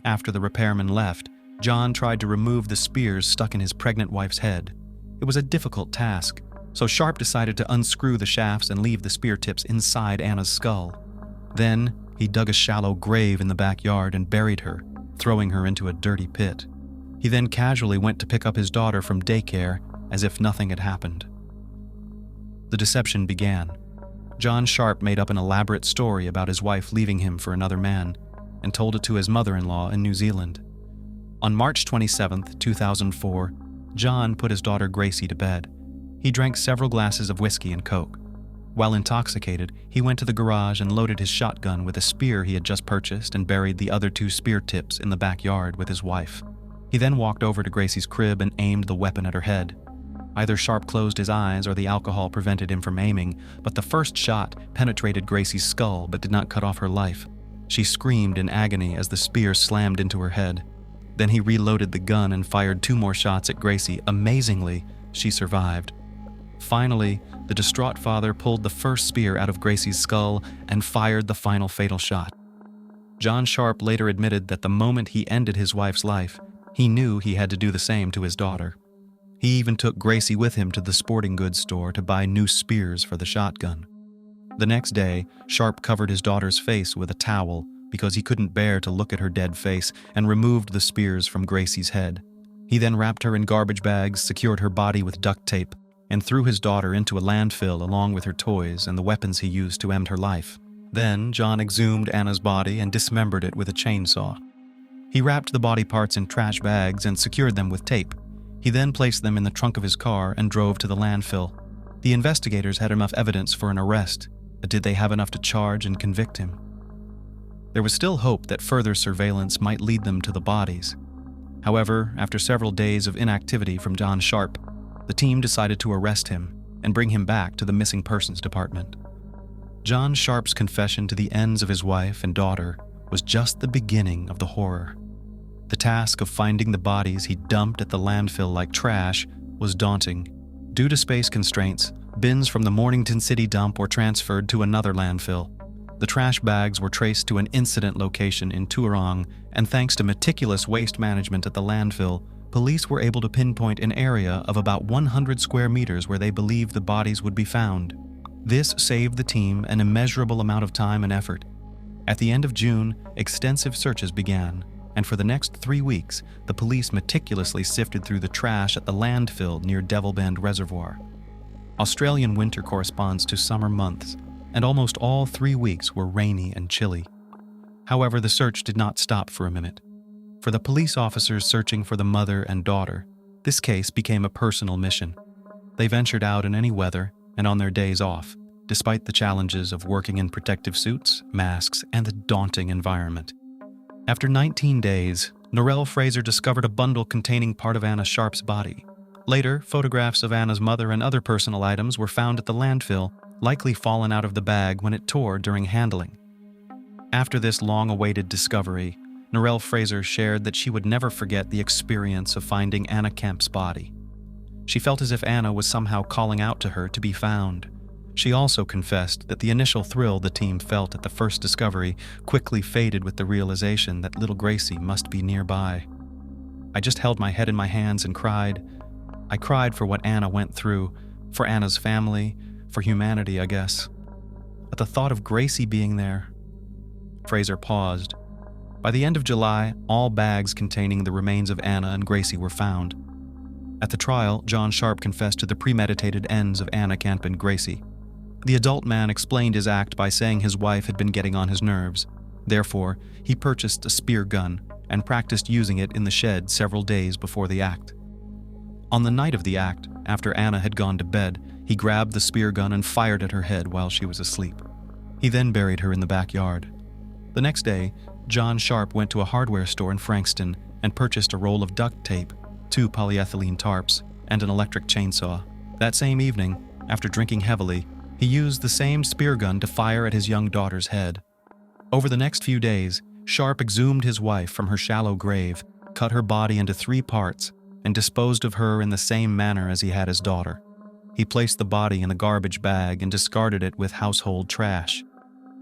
After the repairman left, John tried to remove the spears stuck in his pregnant wife's head. It was a difficult task, so Sharp decided to unscrew the shafts and leave the spear tips inside Anna's skull. Then, he dug a shallow grave in the backyard and buried her, throwing her into a dirty pit. He then casually went to pick up his daughter from daycare as if nothing had happened. The deception began. John Sharp made up an elaborate story about his wife leaving him for another man and told it to his mother-in-law in New Zealand. On March 27, 2004, John put his daughter Gracie to bed. He drank several glasses of whiskey and Coke. While intoxicated, he went to the garage and loaded his shotgun with a spear he had just purchased and buried the other 2 spear tips in the backyard with his wife. He then walked over to Gracie's crib and aimed the weapon at her head. Either Sharp closed his eyes or the alcohol prevented him from aiming, but the first shot penetrated Gracie's skull but did not cut off her life. She screamed in agony as the spear slammed into her head. Then he reloaded the gun and fired 2 more shots at Gracie. Amazingly, she survived. Finally, the distraught father pulled the first spear out of Gracie's skull and fired the final fatal shot. John Sharp later admitted that the moment he ended his wife's life, he knew he had to do the same to his daughter. He even took Gracie with him to the sporting goods store to buy new spears for the shotgun. The next day, Sharp covered his daughter's face with a towel because he couldn't bear to look at her dead face and removed the spears from Gracie's head. He then wrapped her in garbage bags, secured her body with duct tape, and threw his daughter into a landfill along with her toys and the weapons he used to end her life. Then, John exhumed Anna's body and dismembered it with a chainsaw. He wrapped the body parts in trash bags and secured them with tape. He then placed them in the trunk of his car and drove to the landfill. The investigators had enough evidence for an arrest, but did they have enough to charge and convict him? There was still hope that further surveillance might lead them to the bodies. However, after several days of inactivity from John Sharp, the team decided to arrest him and bring him back to the Missing Persons Department. John Sharp's confession to the ends of his wife and daughter was just the beginning of the horror. The task of finding the bodies he dumped at the landfill like trash was daunting. Due to space constraints, bins from the Mornington City dump were transferred to another landfill. The trash bags were traced to an incident location in Tuarong, and thanks to meticulous waste management at the landfill, police were able to pinpoint an area of about 100 square meters where they believed the bodies would be found. This saved the team an immeasurable amount of time and effort. At the end of June, extensive searches began, and for the next 3 weeks, the police meticulously sifted through the trash at the landfill near Devil Bend Reservoir. Australian winter corresponds to summer months, and almost all 3 weeks were rainy and chilly. However, the search did not stop for a minute. For the police officers searching for the mother and daughter, this case became a personal mission. They ventured out in any weather and on their days off, despite the challenges of working in protective suits, masks, and the daunting environment. After 19 days, Norelle Fraser discovered a bundle containing part of Anna Sharp's body. Later, photographs of Anna's mother and other personal items were found at the landfill, likely fallen out of the bag when it tore during handling. After this long-awaited discovery, Norelle Fraser shared that she would never forget the experience of finding Anna Kemp's body. She felt as if Anna was somehow calling out to her to be found. She also confessed that the initial thrill the team felt at the first discovery quickly faded with the realization that little Gracie must be nearby. "I just held my head in my hands and cried. I cried for what Anna went through, for Anna's family, for humanity, I guess. At the thought of Gracie being there..." Fraser paused. By the end of July, all bags containing the remains of Anna and Gracie were found. At the trial, John Sharp confessed to the premeditated ends of Anna Kemp and Gracie. The adult man explained his act by saying his wife had been getting on his nerves. Therefore, he purchased a spear gun and practiced using it in the shed several days before the act. On the night of the act, after Anna had gone to bed, he grabbed the spear gun and fired at her head while she was asleep. He then buried her in the backyard. The next day, John Sharp went to a hardware store in Frankston and purchased a roll of duct tape, 2 polyethylene tarps, and an electric chainsaw. That same evening, after drinking heavily, he used the same spear gun to fire at his young daughter's head. Over the next few days, Sharp exhumed his wife from her shallow grave, cut her body into 3 parts, and disposed of her in the same manner as he had his daughter. He placed the body in a garbage bag and discarded it with household trash.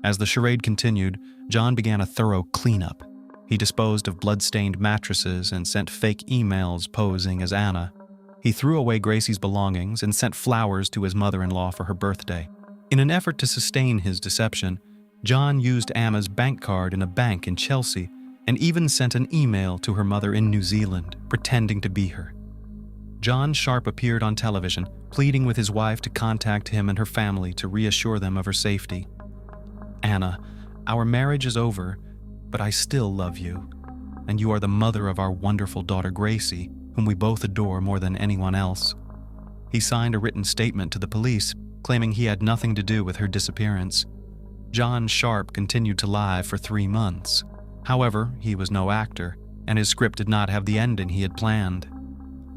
As the charade continued, John began a thorough cleanup. He disposed of blood-stained mattresses and sent fake emails posing as Anna. He threw away Gracie's belongings and sent flowers to his mother-in-law for her birthday. In an effort to sustain his deception, John used Anna's bank card in a bank in Chelsea and even sent an email to her mother in New Zealand, pretending to be her. John Sharp appeared on television, pleading with his wife to contact him and her family to reassure them of her safety. "Anna, our marriage is over, but I still love you, and you are the mother of our wonderful daughter Gracie, whom we both adore more than anyone else." He signed a written statement to the police, claiming he had nothing to do with her disappearance. John Sharp continued to lie for 3 months. However, he was no actor, and his script did not have the ending he had planned.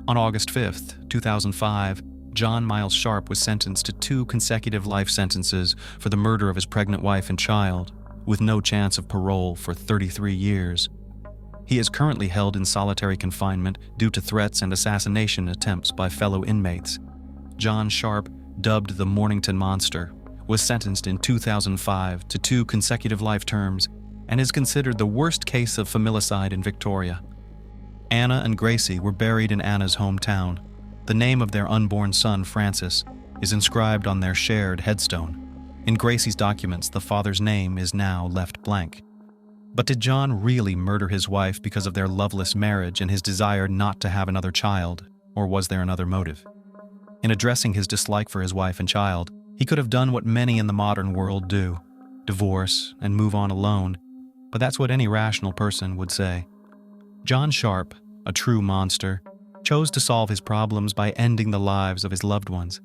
On August 5th, 2005, John Miles Sharp was sentenced to 2 consecutive life sentences for the murder of his pregnant wife and child, with no chance of parole for 33 years. He is currently held in solitary confinement due to threats and assassination attempts by fellow inmates. John Sharp, dubbed the Mornington Monster, was sentenced in 2005 to 2 consecutive life terms and is considered the worst case of familicide in Victoria. Anna and Gracie were buried in Anna's hometown. The name of their unborn son, Francis, is inscribed on their shared headstone. In Gracie's documents, the father's name is now left blank. But did John really murder his wife because of their loveless marriage and his desire not to have another child, or was there another motive? In addressing his dislike for his wife and child, he could have done what many in the modern world do, divorce and move on alone, but that's what any rational person would say. John Sharp, a true monster, chose to solve his problems by ending the lives of his loved ones.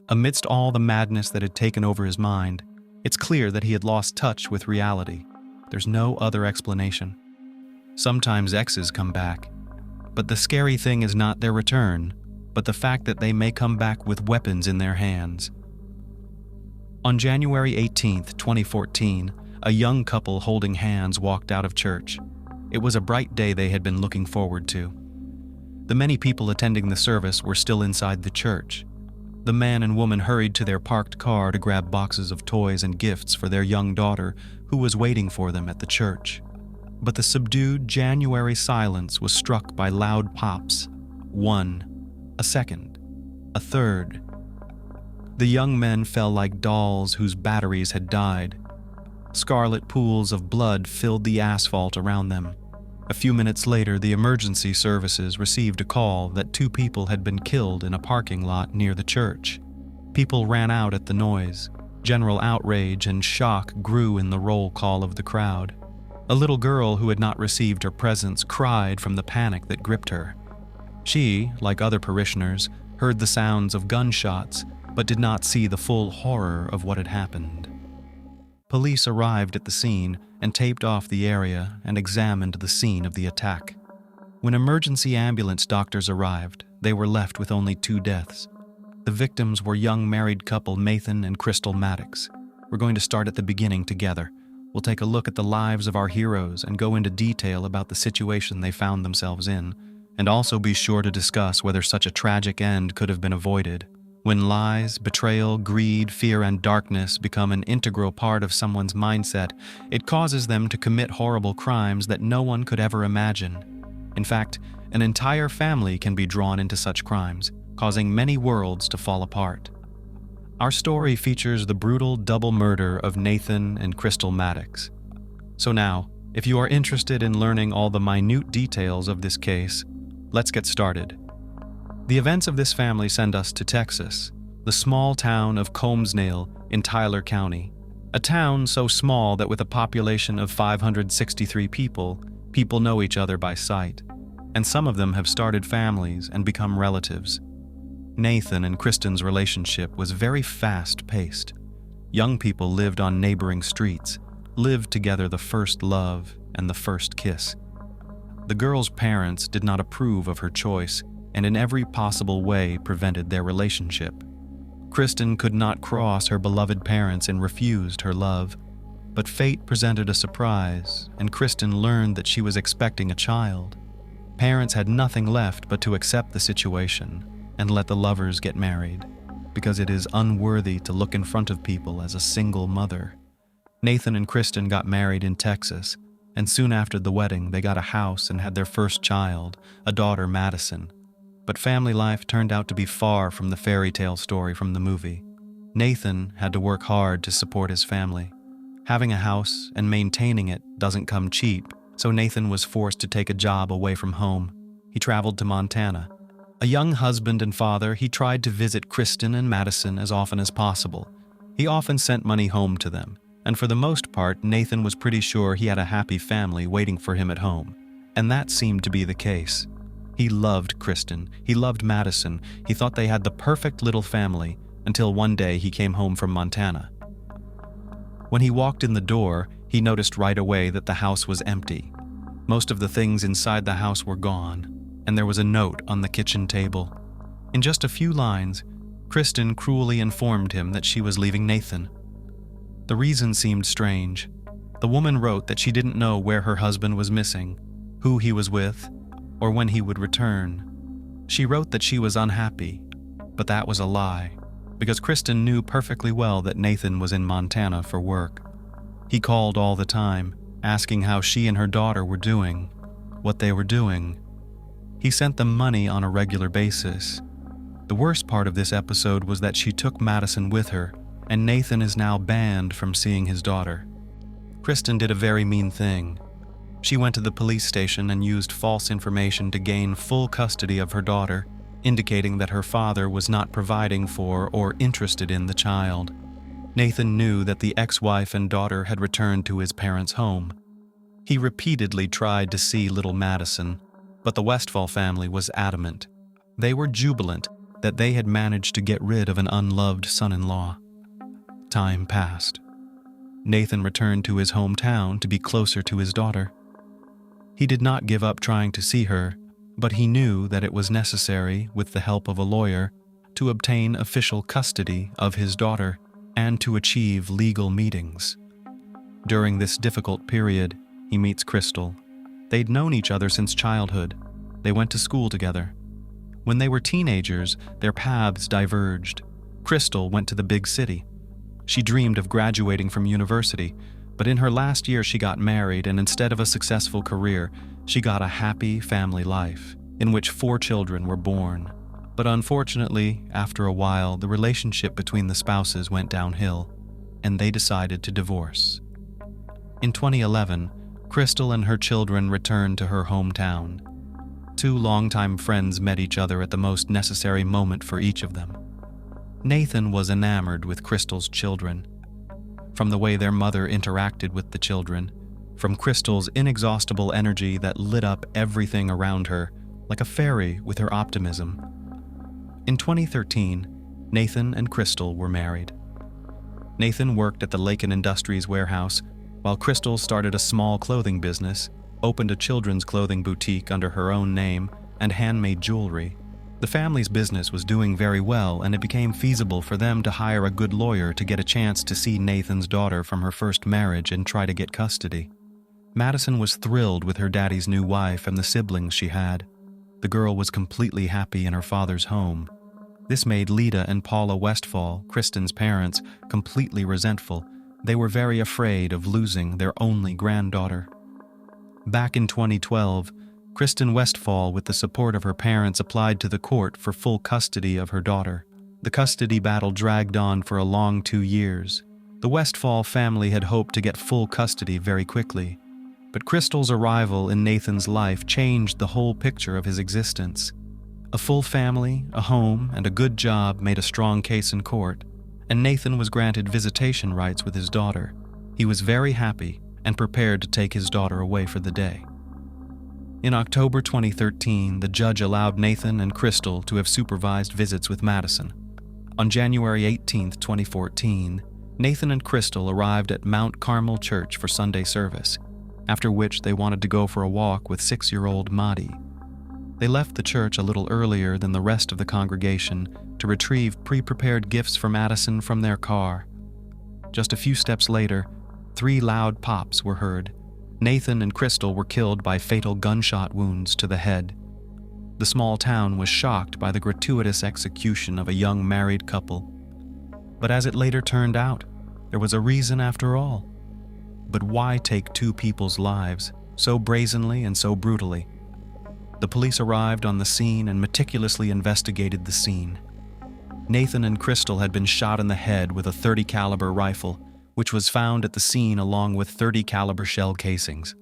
Amidst all the madness that had taken over his mind, it's clear that he had lost touch with reality. There's no other explanation. Sometimes exes come back, but the scary thing is not their return, but the fact that they may come back with weapons in their hands. On January 18, 2014, a young couple holding hands walked out of church. It was a bright day they had been looking forward to. The many people attending the service were still inside the church. The man and woman hurried to their parked car to grab boxes of toys and gifts for their young daughter, who was waiting for them at the church. But the subdued January silence was struck by loud pops. 1, a second, a third. The young men fell like dolls whose batteries had died. Scarlet pools of blood filled the asphalt around them. A few minutes later, the emergency services received a call that 2 people had been killed in a parking lot near the church. People ran out at the noise. General outrage and shock grew in the roll call of the crowd. A little girl who had not received her presents cried from the panic that gripped her. She, like other parishioners, heard the sounds of gunshots, but did not see the full horror of what had happened. Police arrived at the scene and taped off the area and examined the scene of the attack. When emergency ambulance doctors arrived, they were left with only 2 deaths. The victims were young married couple Nathan and Crystal Maddox. We're going to start at the beginning together. We'll take a look at the lives of our heroes and go into detail about the situation they found themselves in, and also be sure to discuss whether such a tragic end could have been avoided. When lies, betrayal, greed, fear, and darkness become an integral part of someone's mindset, it causes them to commit horrible crimes that no one could ever imagine. In fact, an entire family can be drawn into such crimes, causing many worlds to fall apart. Our story features the brutal double murder of Nathan and Crystal Maddox. So now, if you are interested in learning all the minute details of this case, let's get started. The events of this family send us to Texas, the small town of Combsnale in Tyler County, a town so small that with a population of 563 people, people know each other by sight, and some of them have started families and become relatives. Nathan and Kristen's relationship was very fast-paced. Young people lived on neighboring streets, lived together the first love and the first kiss. The girl's parents did not approve of her choice and in every possible way prevented their relationship. Kristen could not cross her beloved parents and refused her love, but fate presented a surprise, and Kristen learned that she was expecting a child. Parents had nothing left but to accept the situation and let the lovers get married, because it is unworthy to look in front of people as a single mother. Nathan and Kristen got married in Texas, and soon after the wedding they got a house and had their first child, a daughter, Madison. But family life turned out to be far from the fairy tale story from the movie. Nathan had to work hard to support his family. Having a house and maintaining it doesn't come cheap, so Nathan was forced to take a job away from home. He traveled to Montana. A young husband and father, he tried to visit Kristen and Madison as often as possible. He often sent money home to them, and for the most part, Nathan was pretty sure he had a happy family waiting for him at home. And that seemed to be the case. He loved Kristen, he loved Madison, he thought they had the perfect little family, until one day he came home from Montana. When he walked in the door, he noticed right away that the house was empty. Most of the things inside the house were gone, and there was a note on the kitchen table. In just a few lines, Kristen cruelly informed him that she was leaving Nathan. The reason seemed strange. The woman wrote that she didn't know where her husband was missing, who he was with, or when he would return. She wrote that she was unhappy, but that was a lie, because Kristen knew perfectly well that Nathan was in Montana for work. He called all the time, asking how she and her daughter were doing, what they were doing. He sent them money on a regular basis. The worst part of this episode was that she took Madison with her, and Nathan is now banned from seeing his daughter. Kristen did a very mean thing. She went to the police station and used false information to gain full custody of her daughter, indicating that her father was not providing for or interested in the child. Nathan knew that the ex-wife and daughter had returned to his parents' home. He repeatedly tried to see little Madison, but the Westfall family was adamant. They were jubilant that they had managed to get rid of an unloved son-in-law. Time passed. Nathan returned to his hometown to be closer to his daughter. He did not give up trying to see her, but he knew that it was necessary, with the help of a lawyer, to obtain official custody of his daughter and to achieve legal meetings. During this difficult period, he meets Crystal. They'd known each other since childhood. They went to school together. When they were teenagers, their paths diverged. Crystal went to the big city. She dreamed of graduating from university, but in her last year she got married, and instead of a successful career, she got a happy family life, in which 4 children were born. But unfortunately, after a while, the relationship between the spouses went downhill, and they decided to divorce. In 2011, Crystal and her children returned to her hometown. 2 longtime friends met each other at the most necessary moment for each of them. Nathan was enamored with Crystal's children. From the way their mother interacted with the children, from Crystal's inexhaustible energy that lit up everything around her, like a fairy with her optimism. In 2013, Nathan and Crystal were married. Nathan worked at the Lakin Industries warehouse, while Crystal started a small clothing business, opened a children's clothing boutique under her own name, and handmade jewelry. The family's business was doing very well, and it became feasible for them to hire a good lawyer to get a chance to see Nathan's daughter from her first marriage and try to get custody. Madison was thrilled with her daddy's new wife and the siblings she had. The girl was completely happy in her father's home. This made Lita and Paula Westfall, Kristen's parents, completely resentful. They were very afraid of losing their only granddaughter. Back in 2012, Kristen Westfall, with the support of her parents, applied to the court for full custody of her daughter. The custody battle dragged on for a long 2 years. The Westfall family had hoped to get full custody very quickly, but Crystal's arrival in Nathan's life changed the whole picture of his existence. A full family, a home, and a good job made a strong case in court, and Nathan was granted visitation rights with his daughter. He was very happy and prepared to take his daughter away for the day. In October 2013, the judge allowed Nathan and Crystal to have supervised visits with Madison. On January 18, 2014, Nathan and Crystal arrived at Mount Carmel Church for Sunday service, after which they wanted to go for a walk with 6-year-old Maddie. They left the church a little earlier than the rest of the congregation to retrieve pre-prepared gifts for Madison from their car. Just a few steps later, 3 loud pops were heard. Nathan and Crystal were killed by fatal gunshot wounds to the head. The small town was shocked by the gratuitous execution of a young married couple. But as it later turned out, there was a reason after all. But why take 2 people's lives so brazenly and so brutally? The police arrived on the scene and meticulously investigated the scene. Nathan and Crystal had been shot in the head with a .30 caliber rifle, which was found at the scene along with .30 caliber shell casings.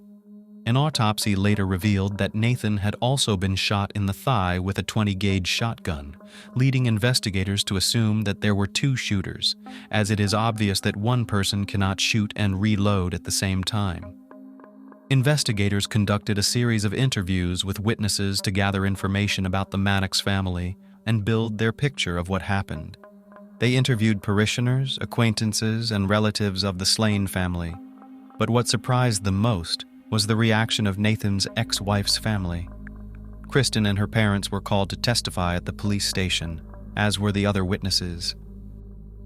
An autopsy later revealed that Nathan had also been shot in the thigh with a 20-gauge shotgun, leading investigators to assume that there were 2 shooters, as it is obvious that one person cannot shoot and reload at the same time. Investigators conducted a series of interviews with witnesses to gather information about the Maddox family and build their picture of what happened. They interviewed parishioners, acquaintances, and relatives of the slain family. But what surprised them most was the reaction of Nathan's ex-wife's family. Kristen and her parents were called to testify at the police station, as were the other witnesses.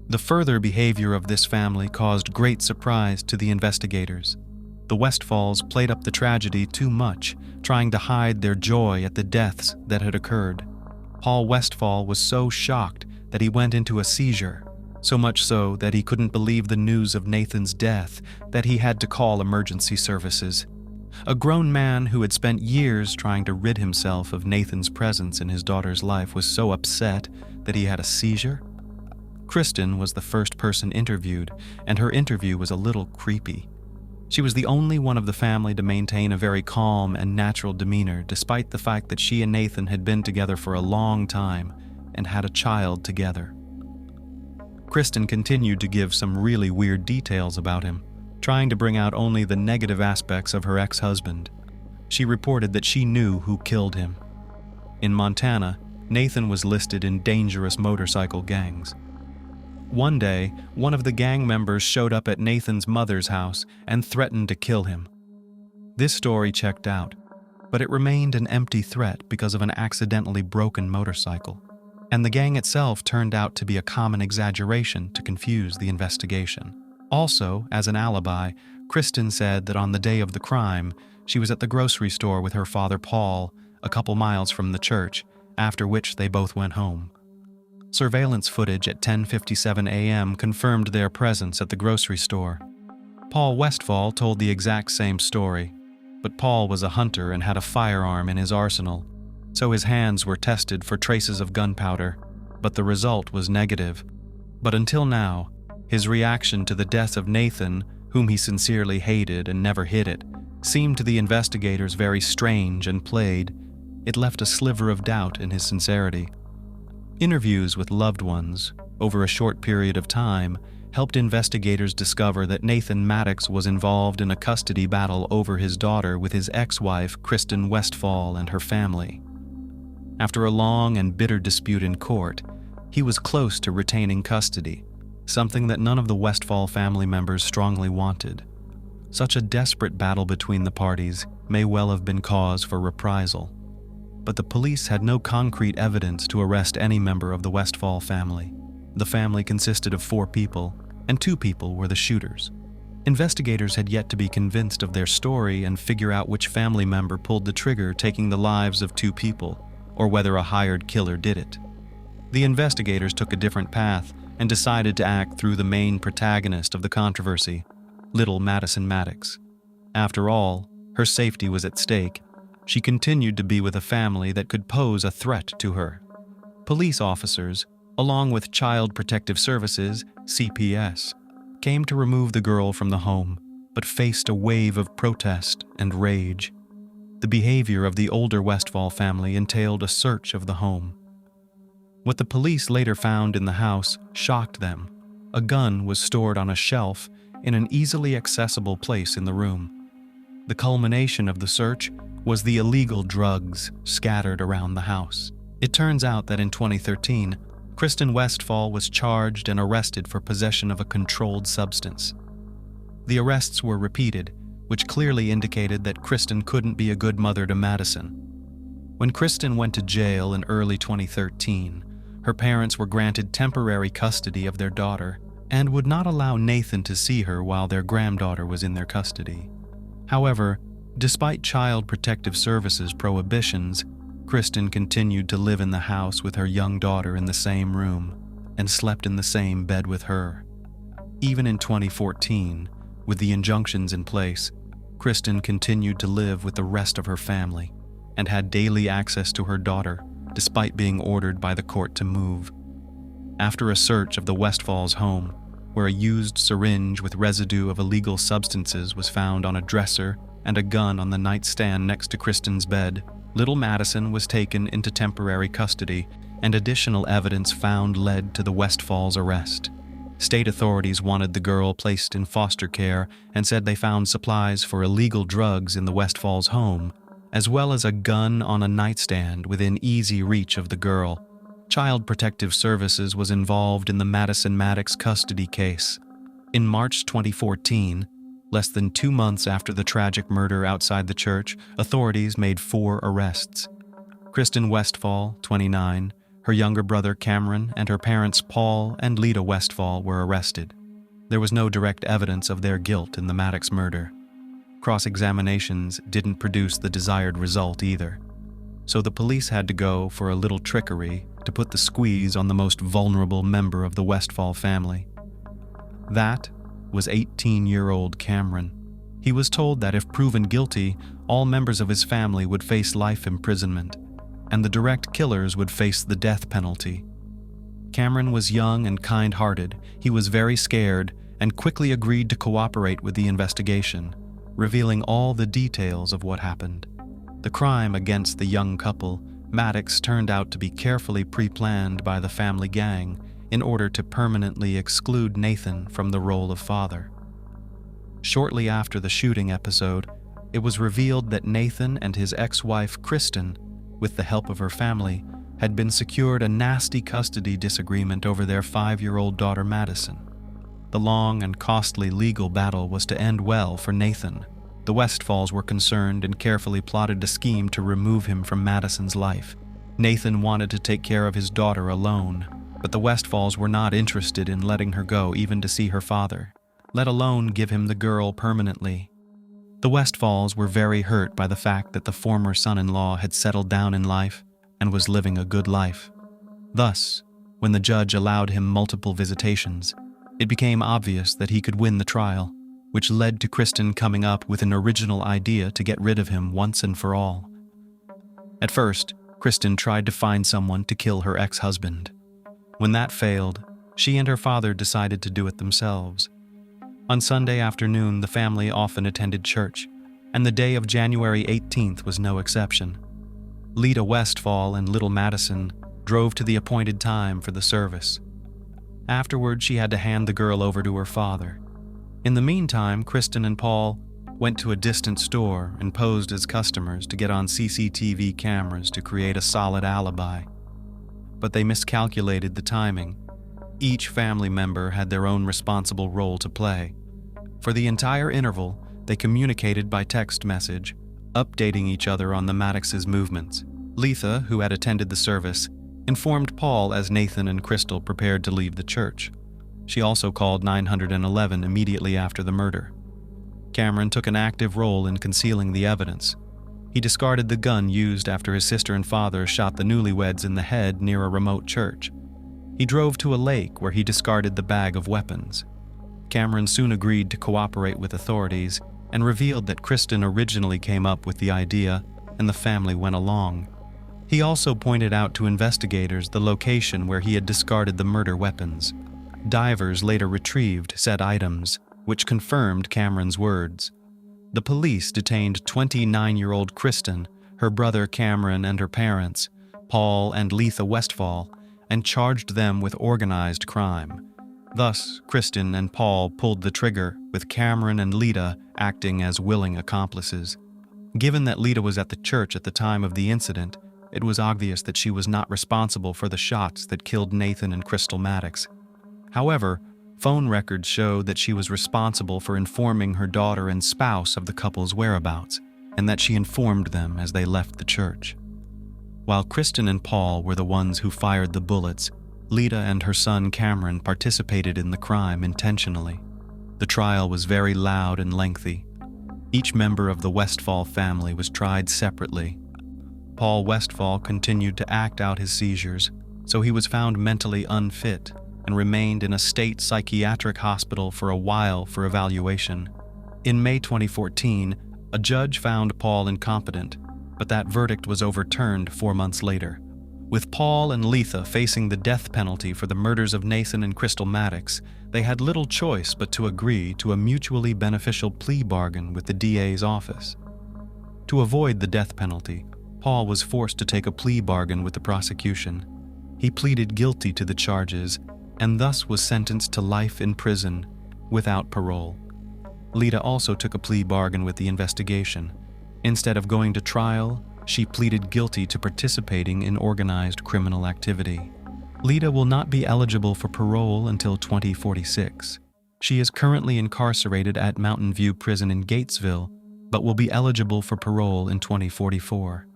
The further behavior of this family caused great surprise to the investigators. The Westfalls played up the tragedy too much, trying to hide their joy at the deaths that had occurred. Paul Westfall was so shocked that he went into a seizure, so much so that he couldn't believe the news of Nathan's death that he had to call emergency services. A grown man who had spent years trying to rid himself of Nathan's presence in his daughter's life was so upset that he had a seizure? Kristen was the first person interviewed, and her interview was a little creepy. She was the only one of the family to maintain a very calm and natural demeanor, despite the fact that she and Nathan had been together for a long time and had a child together. Kristen continued to give some really weird details about him, trying to bring out only the negative aspects of her ex-husband. She reported that she knew who killed him. In Montana, Nathan was listed in dangerous motorcycle gangs. One day, one of the gang members showed up at Nathan's mother's house and threatened to kill him. This story checked out, but it remained an empty threat because of an accidentally broken motorcycle, and the gang itself turned out to be a common exaggeration to confuse the investigation. Also, as an alibi, Kristen said that on the day of the crime, she was at the grocery store with her father Paul, a couple miles from the church, after which they both went home. Surveillance footage at 10:57 a.m. confirmed their presence at the grocery store. Paul Westfall told the exact same story, but Paul was a hunter and had a firearm in his arsenal, so his hands were tested for traces of gunpowder, but the result was negative. But until now, his reaction to the death of Nathan, whom he sincerely hated and never hid it, seemed to the investigators very strange and played. It left a sliver of doubt in his sincerity. Interviews with loved ones, over a short period of time, helped investigators discover that Nathan Maddox was involved in a custody battle over his daughter with his ex-wife, Kristen Westfall, and her family. After a long and bitter dispute in court, he was close to retaining custody, something that none of the Westfall family members strongly wanted. Such a desperate battle between the parties may well have been cause for reprisal. But the police had no concrete evidence to arrest any member of the Westfall family. The family consisted of 4 people, and 2 people were the shooters. Investigators had yet to be convinced of their story and figure out which family member pulled the trigger, taking the lives of 2 people, or whether a hired killer did it. The investigators took a different path and decided to act through the main protagonist of the controversy, little Madison Maddox. After all, her safety was at stake. She continued to be with a family that could pose a threat to her. Police officers, along with Child Protective Services, CPS, came to remove the girl from the home, but faced a wave of protest and rage. The behavior of the older Westfall family entailed a search of the home. What the police later found in the house shocked them. A gun was stored on a shelf in an easily accessible place in the room. The culmination of the search was the illegal drugs scattered around the house. It turns out that in 2013, Kristen Westphal was charged and arrested for possession of a controlled substance. The arrests were repeated, which clearly indicated that Kristen couldn't be a good mother to Madison. When Kristen went to jail in early 2013, her parents were granted temporary custody of their daughter and would not allow Nathan to see her while their granddaughter was in their custody. However, despite Child Protective Services prohibitions, Kristen continued to live in the house with her young daughter in the same room and slept in the same bed with her. Even in 2014, with the injunctions in place, Kristen continued to live with the rest of her family and had daily access to her daughter despite being ordered by the court to move. After a search of the Westphals' home, where a used syringe with residue of illegal substances was found on a dresser and a gun on the nightstand next to Kristen's bed, little Madison was taken into temporary custody, and additional evidence found led to the Westphals' arrest. State authorities wanted the girl placed in foster care and said they found supplies for illegal drugs in the Westphals' home, as well as a gun on a nightstand within easy reach of the girl. Child Protective Services was involved in the Madison Maddox custody case. In March 2014, less than 2 months after the tragic murder outside the church, authorities made 4 arrests. Kristen Westphal, 29, her younger brother Cameron, and her parents Paul and Lita Westphal were arrested. There was no direct evidence of their guilt in the Maddox murder. Cross-examinations didn't produce the desired result either. So the police had to go for a little trickery to put the squeeze on the most vulnerable member of the Westphal family. That was 18-year-old Cameron. He was told that if proven guilty, all members of his family would face life imprisonment, and the direct killers would face the death penalty. Cameron was young and kind-hearted. He was very scared and quickly agreed to cooperate with the investigation, revealing all the details of what happened. The crime against the young couple, Maddox, turned out to be carefully pre-planned by the family gang in order to permanently exclude Nathan from the role of father. Shortly after the shooting episode, it was revealed that Nathan and his ex-wife Kristen, with the help of her family, had been secured a nasty custody disagreement over their 5-year-old daughter Madison. The long and costly legal battle was to end well for Nathan. The Westphals were concerned and carefully plotted a scheme to remove him from Madison's life. Nathan wanted to take care of his daughter alone, but the Westphals were not interested in letting her go even to see her father, let alone give him the girl permanently. The Westphals were very hurt by the fact that the former son-in-law had settled down in life and was living a good life. Thus, when the judge allowed him multiple visitations, it became obvious that he could win the trial, which led to Kristen coming up with an original idea to get rid of him once and for all. At first, Kristen tried to find someone to kill her ex-husband. When that failed, she and her father decided to do it themselves. On Sunday afternoon, the family often attended church, and the day of January 18th was no exception. Lita Westphal and little Madison drove to the appointed time for the service. Afterward, she had to hand the girl over to her father. In the meantime, Kristen and Paul went to a distant store and posed as customers to get on CCTV cameras to create a solid alibi. But they miscalculated the timing. Each family member had their own responsible role to play. For the entire interval, they communicated by text message, updating each other on the Maddox's movements. Letha, who had attended the service, informed Paul as Nathan and Crystal prepared to leave the church. She also called 911 immediately after the murder. Cameron took an active role in concealing the evidence. He discarded the gun used after his sister and father shot the newlyweds in the head near a remote church. He drove to a lake where he discarded the bag of weapons. Cameron soon agreed to cooperate with authorities and revealed that Kristen originally came up with the idea and the family went along. He also pointed out to investigators the location where he had discarded the murder weapons. Divers later retrieved said items, which confirmed Cameron's words. The police detained 29-year-old Kristen, her brother Cameron and her parents, Paul and Letha Westphal, and charged them with organized crime. Thus, Kristen and Paul pulled the trigger, with Cameron and Lita acting as willing accomplices. Given that Lita was at the church at the time of the incident, it was obvious that she was not responsible for the shots that killed Nathan and Crystal Maddox. However, phone records showed that she was responsible for informing her daughter and spouse of the couple's whereabouts, and that she informed them as they left the church. While Kristen and Paul were the ones who fired the bullets, Lita and her son Cameron participated in the crime intentionally. The trial was very loud and lengthy. Each member of the Westfall family was tried separately. Paul Westfall continued to act out his seizures, so he was found mentally unfit and remained in a state psychiatric hospital for a while for evaluation. In May 2014, a judge found Paul incompetent, but that verdict was overturned 4 months later. With Paul and Letha facing the death penalty for the murders of Nathan and Crystal Maddox, they had little choice but to agree to a mutually beneficial plea bargain with the DA's office. To avoid the death penalty, Paul was forced to take a plea bargain with the prosecution. He pleaded guilty to the charges and thus was sentenced to life in prison without parole. Lita also took a plea bargain with the investigation. Instead of going to trial, she pleaded guilty to participating in organized criminal activity. Lita will not be eligible for parole until 2046. She is currently incarcerated at Mountain View Prison in Gatesville, but will be eligible for parole in 2044.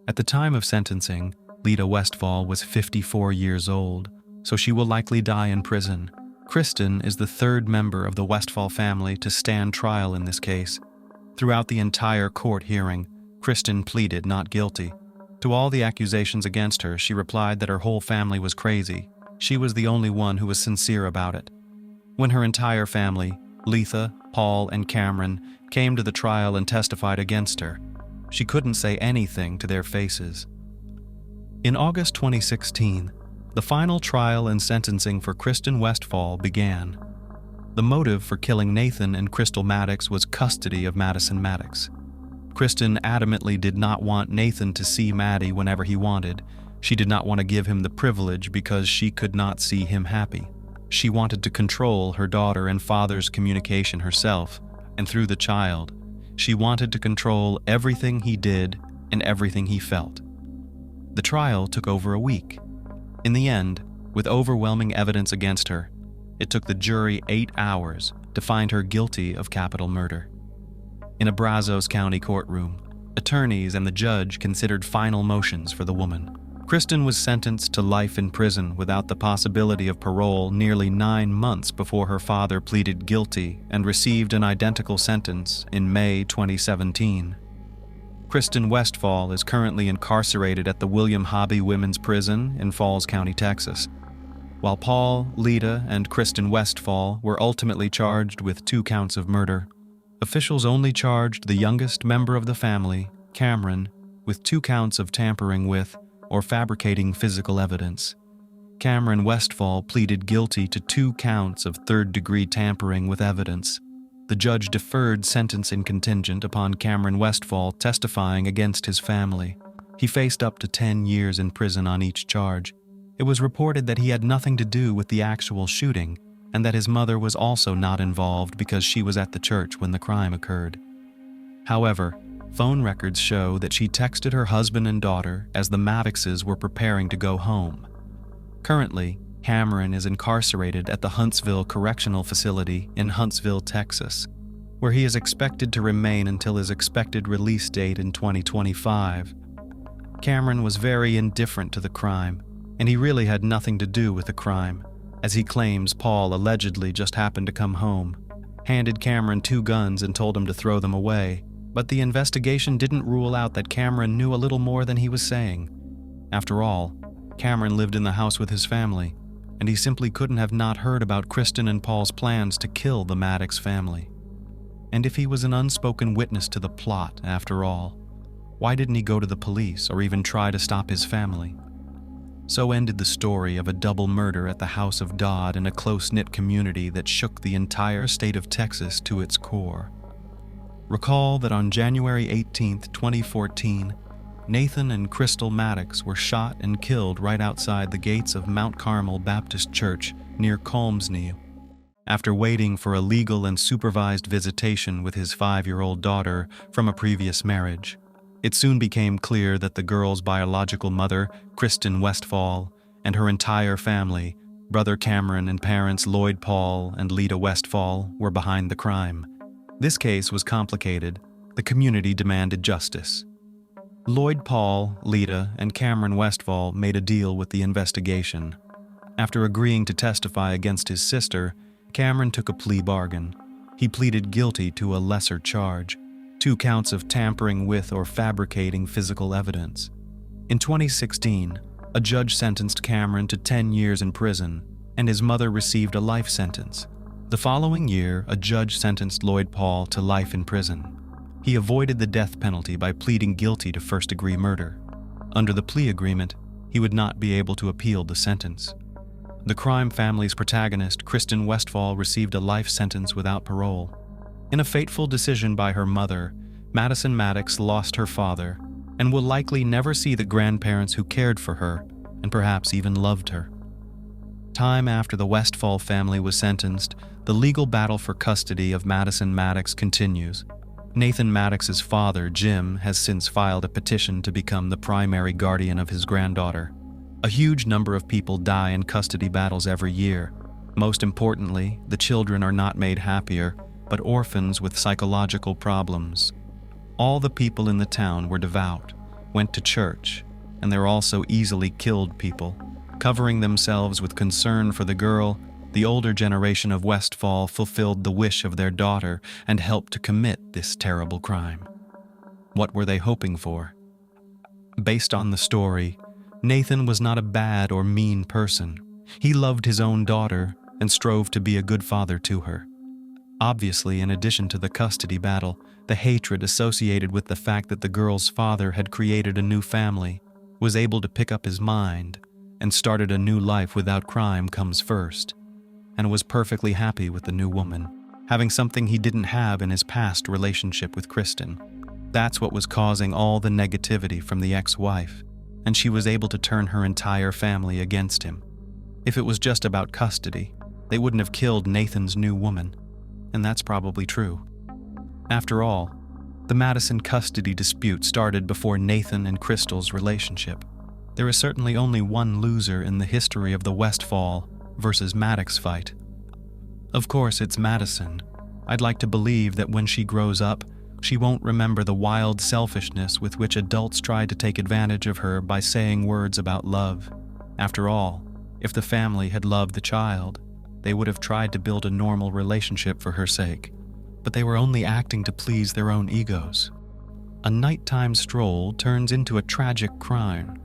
At the time of sentencing, Lita Westfall was 54 years old, so she will likely die in prison. Kristen is the third member of the Westfall family to stand trial in this case. Throughout the entire court hearing, Kristen pleaded not guilty. To all the accusations against her, she replied that her whole family was crazy. She was the only one who was sincere about it. When her entire family, Letha, Paul, and Cameron, came to the trial and testified against her, she couldn't say anything to their faces. In August 2016, the final trial and sentencing for Kristen Westfall began. The motive for killing Nathan and Crystal Maddox was custody of Madison Maddox. Kristen adamantly did not want Nathan to see Maddie whenever he wanted. She did not want to give him the privilege because she could not see him happy. She wanted to control her daughter and father's communication herself, and through the child, she wanted to control everything he did and everything he felt. The trial took over a week. In the end, with overwhelming evidence against her, it took the jury 8 hours to find her guilty of capital murder. In a Brazos County courtroom, attorneys and the judge considered final motions for the woman. Kristen was sentenced to life in prison without the possibility of parole nearly 9 months before her father pleaded guilty and received an identical sentence in May 2017. Kristen Westfall is currently incarcerated at the William Hobby Women's Prison in Falls County, Texas. While Paul, Lita, and Kristen Westfall were ultimately charged with 2 counts of murder, officials only charged the youngest member of the family, Cameron, with 2 counts of tampering with or fabricating physical evidence. Cameron Westfall pleaded guilty to 2 counts of third-degree tampering with evidence. The judge deferred sentencing contingent upon Cameron Westfall testifying against his family. He faced up to 10 years in prison on each charge. It was reported that he had nothing to do with the actual shooting, and that his mother was also not involved because she was at the church when the crime occurred. However, phone records show that she texted her husband and daughter as the Maddoxes were preparing to go home. Currently, Cameron is incarcerated at the Huntsville Correctional Facility in Huntsville, Texas, where he is expected to remain until his expected release date in 2025. Cameron was very indifferent to the crime, and he really had nothing to do with the crime, as he claims Paul allegedly just happened to come home, handed Cameron 2 guns and told him to throw them away, but the investigation didn't rule out that Cameron knew a little more than he was saying. After all, Cameron lived in the house with his family, and he simply couldn't have not heard about Kristen and Paul's plans to kill the Maddox family. And if he was an unspoken witness to the plot, after all, why didn't he go to the police or even try to stop his family? So ended the story of a double murder at the House of Dodd in a close-knit community that shook the entire state of Texas to its core. Recall that on January 18, 2014, Nathan and Crystal Maddox were shot and killed right outside the gates of Mount Carmel Baptist Church near Colmsney. After waiting for a legal and supervised visitation with his 5-year-old daughter from a previous marriage, it soon became clear that the girl's biological mother, Kristen Westfall, and her entire family, brother Cameron and parents Lloyd Paul and Lita Westfall, were behind the crime. This case was complicated. The community demanded justice. Lloyd Paul, Lita, and Cameron Westfall made a deal with the investigation. After agreeing to testify against his sister, Cameron took a plea bargain. He pleaded guilty to a lesser charge, 2 counts of tampering with or fabricating physical evidence. In 2016, a judge sentenced Cameron to 10 years in prison, and his mother received a life sentence. The following year, a judge sentenced Lloyd Paul to life in prison. He avoided the death penalty by pleading guilty to first-degree murder. Under the plea agreement, he would not be able to appeal the sentence. The crime family's protagonist, Kristen Westfall, received a life sentence without parole. In a fateful decision by her mother, Madison Maddox lost her father and will likely never see the grandparents who cared for her and perhaps even loved her. Time after the Westfall family was sentenced, the legal battle for custody of Madison Maddox continues. Nathan Maddox's father, Jim, has since filed a petition to become the primary guardian of his granddaughter. A huge number of people die in custody battles every year. Most importantly, the children are not made happier, but orphans with psychological problems. All the people in the town were devout, went to church, and they're also easily killed people. Covering themselves with concern for the girl, the older generation of Westfall fulfilled the wish of their daughter and helped to commit this terrible crime. What were they hoping for? Based on the story, Nathan was not a bad or mean person. He loved his own daughter and strove to be a good father to her. Obviously, in addition to the custody battle, the hatred associated with the fact that the girl's father had created a new family, was able to pick up his mind, and started a new life without crime comes first, and was perfectly happy with the new woman, having something he didn't have in his past relationship with Kristen. That's what was causing all the negativity from the ex-wife, and she was able to turn her entire family against him. If it was just about custody, they wouldn't have killed Nathan's new woman, and that's probably true. After all, the Madison custody dispute started before Nathan and Crystal's relationship. There is certainly only one loser in the history of the Westfall versus Maddox fight. Of course, it's Madison. I'd like to believe that when she grows up, she won't remember the wild selfishness with which adults tried to take advantage of her by saying words about love. After all, if the family had loved the child, they would have tried to build a normal relationship for her sake, but they were only acting to please their own egos. A nighttime stroll turns into a tragic crime.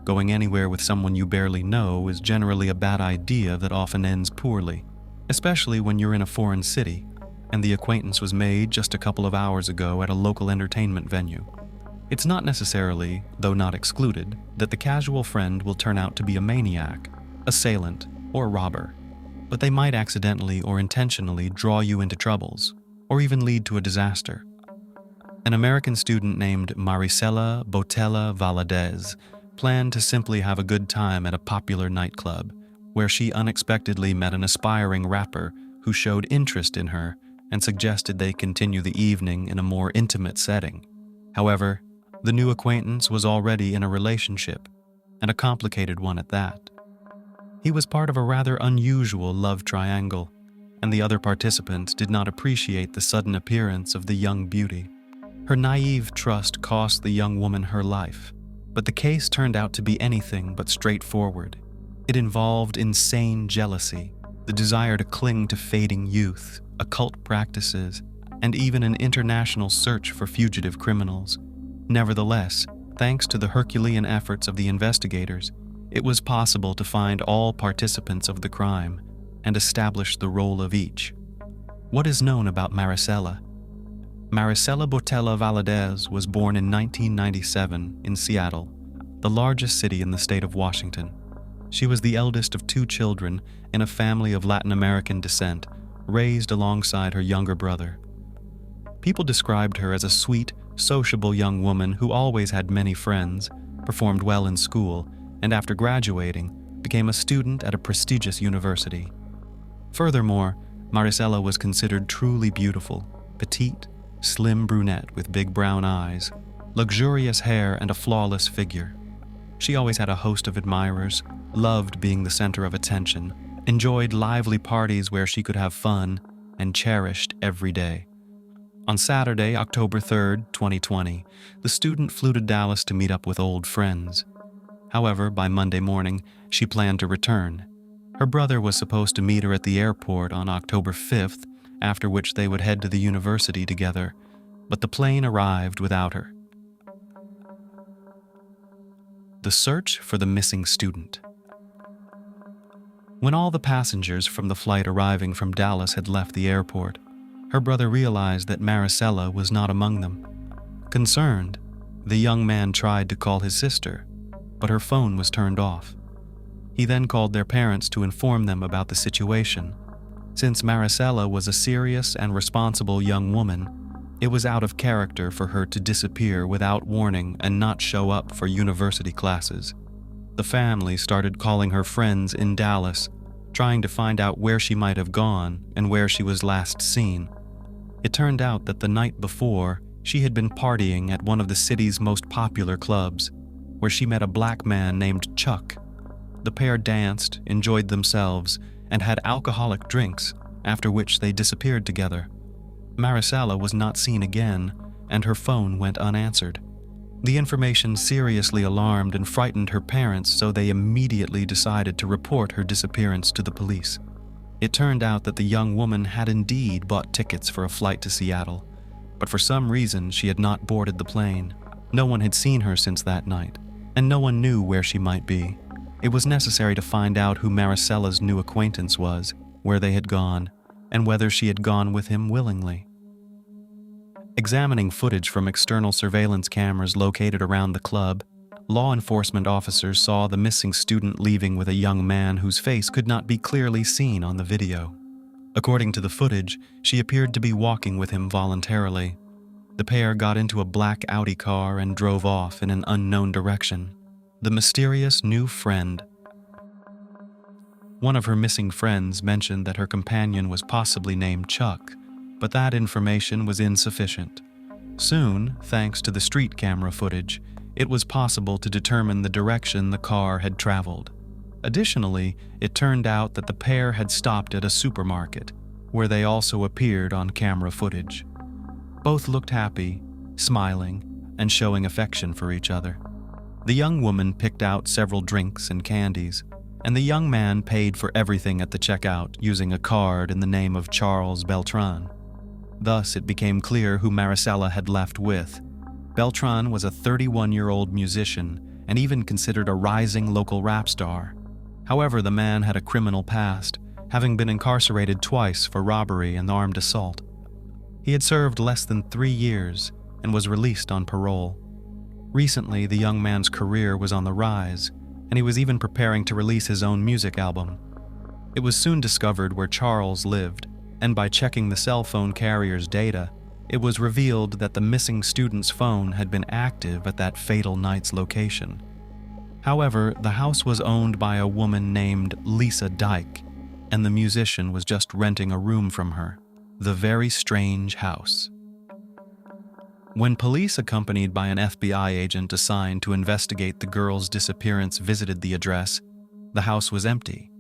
Going anywhere with someone you barely know is generally a bad idea that often ends poorly, especially when you're in a foreign city, and the acquaintance was made just a couple of hours ago at a local entertainment venue. It's not necessarily, though not excluded, that the casual friend will turn out to be a maniac, assailant, or robber, but they might accidentally or intentionally draw you into troubles, or even lead to a disaster. An American student named Maricela Botella Valadez planned to simply have a good time at a popular nightclub, where she unexpectedly met an aspiring rapper who showed interest in her and suggested they continue the evening in a more intimate setting. However, the new acquaintance was already in a relationship, and a complicated one at that. He was part of a rather unusual love triangle, and the other participants did not appreciate the sudden appearance of the young beauty. Her naive trust cost the young woman her life, but the case turned out to be anything but straightforward. It involved insane jealousy, the desire to cling to fading youth, occult practices, and even an international search for fugitive criminals. Nevertheless, thanks to the Herculean efforts of the investigators, it was possible to find all participants of the crime and establish the role of each. What is known about Maricela? Maricela Botella Valadez was born in 1997 in Seattle, the largest city in the state of Washington. She was the eldest of 2 children in a family of Latin American descent, raised alongside her younger brother. People described her as a sweet, sociable young woman who always had many friends, performed well in school, and after graduating, became a student at a prestigious university. Furthermore, Maricela was considered truly beautiful, petite, slim brunette with big brown eyes, luxurious hair, and a flawless figure. She always had a host of admirers, loved being the center of attention, enjoyed lively parties where she could have fun, and cherished every day. On Saturday, October 3rd, 2020, the student flew to Dallas to meet up with old friends. However, by Monday morning, she planned to return. Her brother was supposed to meet her at the airport on October 5th, after which they would head to the university together, but the plane arrived without her. The search for the missing student. When all the passengers from the flight arriving from Dallas had left the airport, her brother realized that Maricela was not among them. Concerned, the young man tried to call his sister, but her phone was turned off. He then called their parents to inform them about the situation. Since Maricela was a serious and responsible young woman, it was out of character for her to disappear without warning and not show up for university classes. The family started calling her friends in Dallas, trying to find out where she might have gone and where she was last seen. It turned out that the night before, she had been partying at one of the city's most popular clubs, where she met a black man named Chuck. The pair danced, enjoyed themselves, and had alcoholic drinks, after which they disappeared together. Maricela was not seen again, and her phone went unanswered. The information seriously alarmed and frightened her parents, so they immediately decided to report her disappearance to the police. It turned out that the young woman had indeed bought tickets for a flight to Seattle, but for some reason she had not boarded the plane. No one had seen her since that night, and no one knew where she might be. It was necessary to find out who Maricela's new acquaintance was, where they had gone, and whether she had gone with him willingly. Examining footage from external surveillance cameras located around the club, law enforcement officers saw the missing student leaving with a young man whose face could not be clearly seen on the video. According to the footage, she appeared to be walking with him voluntarily. The pair got into a black Audi car and drove off in an unknown direction. The mysterious new friend. One of her missing friends mentioned that her companion was possibly named Chuck, but that information was insufficient. Soon, thanks to the street camera footage, it was possible to determine the direction the car had traveled. Additionally, it turned out that the pair had stopped at a supermarket, where they also appeared on camera footage. Both looked happy, smiling, and showing affection for each other. The young woman picked out several drinks and candies, and the young man paid for everything at the checkout using a card in the name of Charles Beltran. Thus, it became clear who Maricela had left with. Beltran was a 31-year-old musician and even considered a rising local rap star. However, the man had a criminal past, having been incarcerated twice for robbery and armed assault. He had served less than 3 years and was released on parole. Recently, the young man's career was on the rise, and he was even preparing to release his own music album. It was soon discovered where Charles lived, and by checking the cell phone carrier's data, it was revealed that the missing student's phone had been active at that fatal night's location. However, the house was owned by a woman named Lisa Dyke, and the musician was just renting a room from her. The very strange house. When police accompanied by an FBI agent assigned to investigate the girl's disappearance visited the address, the house was empty.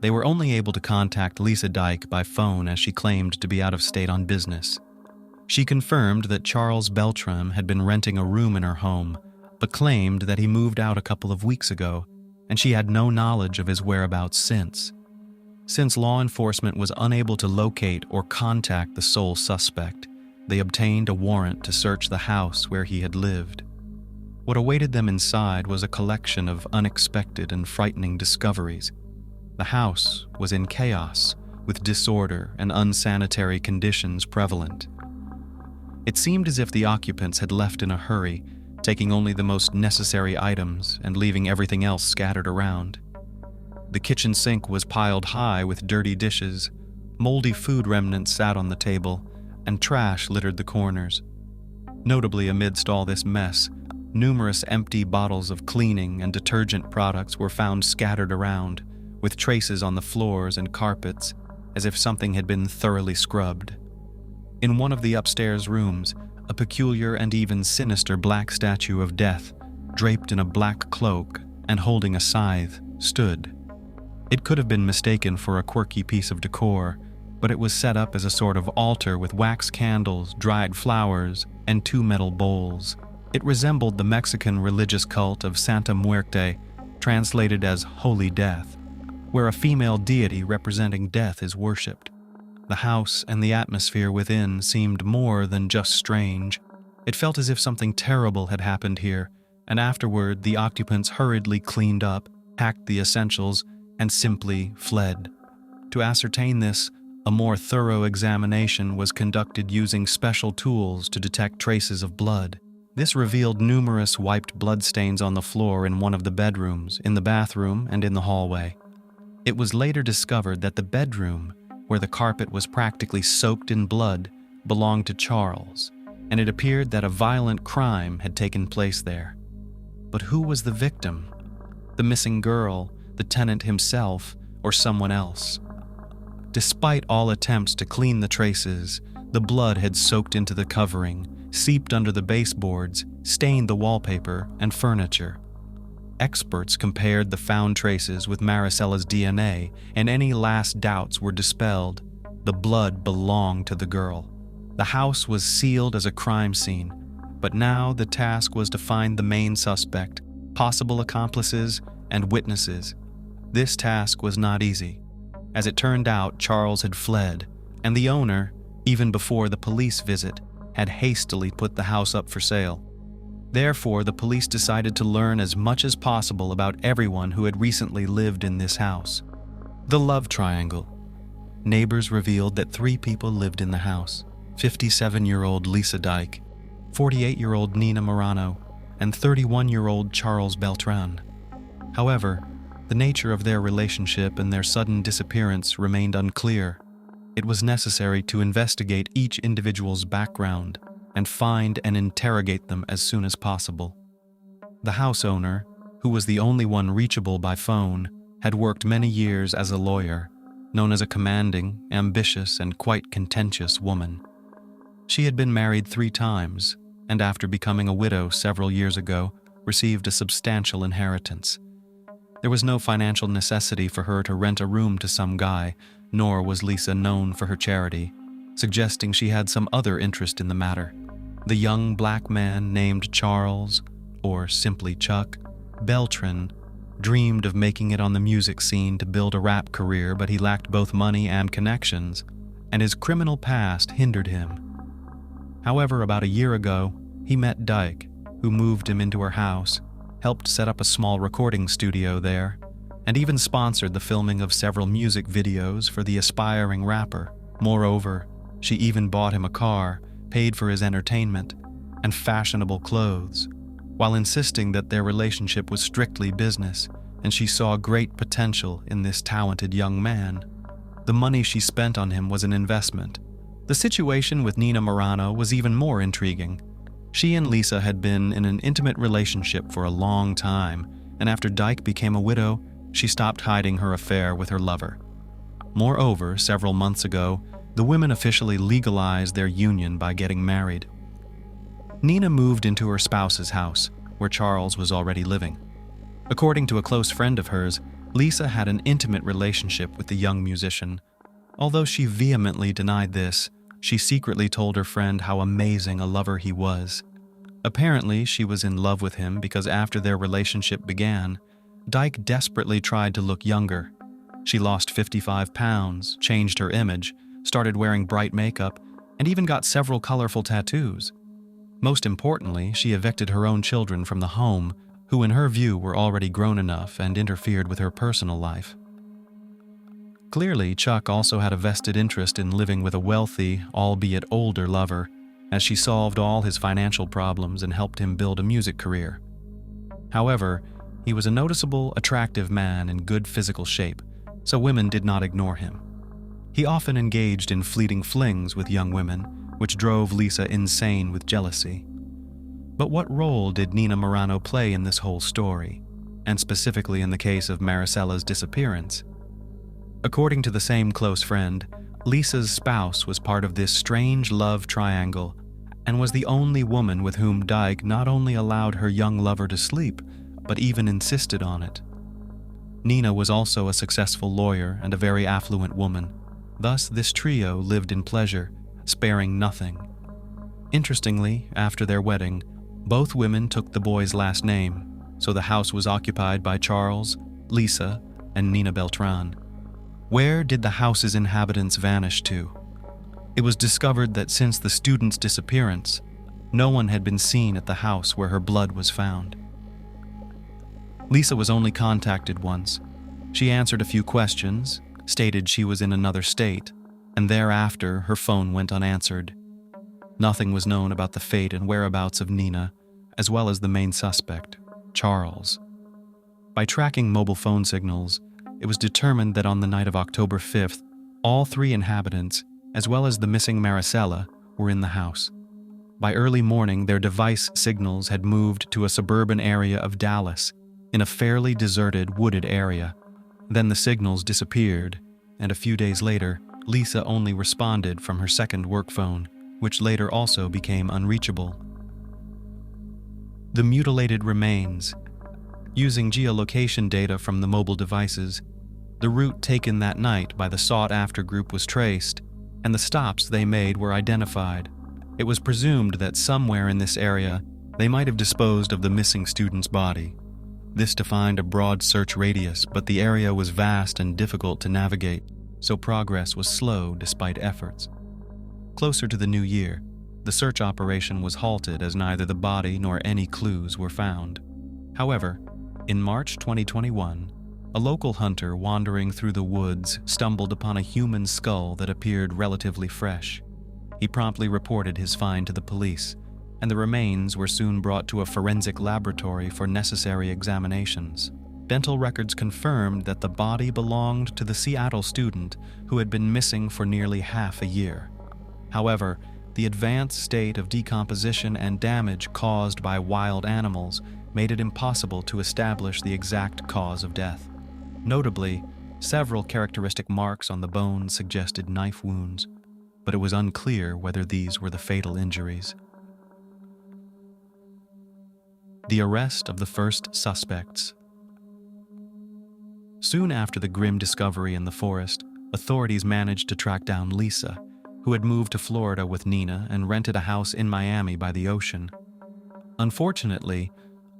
They were only able to contact Lisa Dyke by phone as she claimed to be out of state on business. She confirmed that Charles Beltran had been renting a room in her home, but claimed that he moved out a couple of weeks ago, and she had no knowledge of his whereabouts since. Since law enforcement was unable to locate or contact the sole suspect, they obtained a warrant to search the house where he had lived. What awaited them inside was a collection of unexpected and frightening discoveries. The house was in chaos, with disorder and unsanitary conditions prevalent. It seemed as if the occupants had left in a hurry, taking only the most necessary items and leaving everything else scattered around. The kitchen sink was piled high with dirty dishes, moldy food remnants sat on the table, and trash littered the corners. Notably, amidst all this mess, numerous empty bottles of cleaning and detergent products were found scattered around, with traces on the floors and carpets, as if something had been thoroughly scrubbed. In one of the upstairs rooms, a peculiar and even sinister black statue of death, draped in a black cloak and holding a scythe, stood. It could have been mistaken for a quirky piece of decor, but it was set up as a sort of altar with wax candles, dried flowers, and 2 metal bowls. It resembled the Mexican religious cult of Santa Muerte, translated as Holy Death, where a female deity representing death is worshipped. The house and the atmosphere within seemed more than just strange. It felt as if something terrible had happened here, and afterward the occupants hurriedly cleaned up, packed the essentials, and simply fled. To ascertain this, a more thorough examination was conducted using special tools to detect traces of blood. This revealed numerous wiped bloodstains on the floor in one of the bedrooms, in the bathroom, and in the hallway. It was later discovered that the bedroom, where the carpet was practically soaked in blood, belonged to Charles, and it appeared that a violent crime had taken place there. But who was the victim? The missing girl, the tenant himself, or someone else? Despite all attempts to clean the traces, the blood had soaked into the covering, seeped under the baseboards, stained the wallpaper and furniture. Experts compared the found traces with Maricella's DNA, and any last doubts were dispelled. The blood belonged to the girl. The house was sealed as a crime scene, but now the task was to find the main suspect, possible accomplices, and witnesses. This task was not easy. As it turned out, Charles had fled, and the owner, even before the police visit, had hastily put the house up for sale. Therefore, the police decided to learn as much as possible about everyone who had recently lived in this house. The love triangle. Neighbors revealed that 3 people lived in the house: 57-year-old Lisa Dyke, 48-year-old Nina Morano, and 31-year-old Charles Beltran. However, the nature of their relationship and their sudden disappearance remained unclear. It was necessary to investigate each individual's background and find and interrogate them as soon as possible. The house owner, who was the only one reachable by phone, had worked many years as a lawyer, known as a commanding, ambitious, and quite contentious woman. She had been married 3 times, and after becoming a widow several years ago, received a substantial inheritance. There was no financial necessity for her to rent a room to some guy, nor was Lisa known for her charity, suggesting she had some other interest in the matter. The young black man named Charles, or simply Chuck, Beltran, dreamed of making it on the music scene to build a rap career, but he lacked both money and connections, and his criminal past hindered him. However, about a year ago, he met Dyke, who moved him into her house, helped set up a small recording studio there, and even sponsored the filming of several music videos for the aspiring rapper. Moreover, she even bought him a car, paid for his entertainment, and fashionable clothes, while insisting that their relationship was strictly business, and she saw great potential in this talented young man. The money she spent on him was an investment. The situation with Nina Morano was even more intriguing. She and Lisa had been in an intimate relationship for a long time, and after Dyke became a widow, she stopped hiding her affair with her lover. Moreover, several months ago, the women officially legalized their union by getting married. Nina moved into her spouse's house, where Charles was already living. According to a close friend of hers, Lisa had an intimate relationship with the young musician. Although she vehemently denied this, she secretly told her friend how amazing a lover he was. Apparently, she was in love with him because after their relationship began, Dyke desperately tried to look younger. She lost 55 pounds, changed her image, started wearing bright makeup, and even got several colorful tattoos. Most importantly, she evicted her own children from the home, who in her view were already grown enough and interfered with her personal life. Clearly, Chuck also had a vested interest in living with a wealthy, albeit older lover, as she solved all his financial problems and helped him build a music career. However, he was a noticeable, attractive man in good physical shape, so women did not ignore him. He often engaged in fleeting flings with young women, which drove Lisa insane with jealousy. But what role did Nina Morano play in this whole story, and specifically in the case of Maricella's disappearance? According to the same close friend, Lisa's spouse was part of this strange love triangle and was the only woman with whom Dyke not only allowed her young lover to sleep, but even insisted on it. Nina was also a successful lawyer and a very affluent woman. Thus, this trio lived in pleasure, sparing nothing. Interestingly, after their wedding, both women took the boy's last name, so the house was occupied by Charles, Lisa, and Nina Beltran. Where did the house's inhabitants vanish to? It was discovered that since the student's disappearance, no one had been seen at the house where her blood was found. Lisa was only contacted once. She answered a few questions, stated she was in another state, and thereafter her phone went unanswered. Nothing was known about the fate and whereabouts of Nina, as well as the main suspect, Charles. By tracking mobile phone signals, it was determined that on the night of October 5th, all three inhabitants, as well as the missing Maricela, were in the house. By early morning, their device signals had moved to a suburban area of Dallas, in a fairly deserted, wooded area. Then the signals disappeared, and a few days later, Lisa only responded from her second work phone, which later also became unreachable. The mutilated remains. Using geolocation data from the mobile devices, the route taken that night by the sought-after group was traced, and the stops they made were identified. It was presumed that somewhere in this area, they might have disposed of the missing student's body. This defined a broad search radius, but the area was vast and difficult to navigate, so progress was slow despite efforts. Closer to the new year, the search operation was halted as neither the body nor any clues were found. However, in March 2021, a local hunter wandering through the woods stumbled upon a human skull that appeared relatively fresh. He promptly reported his find to the police, and the remains were soon brought to a forensic laboratory for necessary examinations. Dental records confirmed that the body belonged to the Seattle student who had been missing for nearly half a year. However, the advanced state of decomposition and damage caused by wild animals made it impossible to establish the exact cause of death. Notably, several characteristic marks on the bone suggested knife wounds, but it was unclear whether these were the fatal injuries. The arrest of the first suspects. Soon after the grim discovery in the forest, authorities managed to track down Lisa, who had moved to Florida with Nina and rented a house in Miami by the ocean. Unfortunately,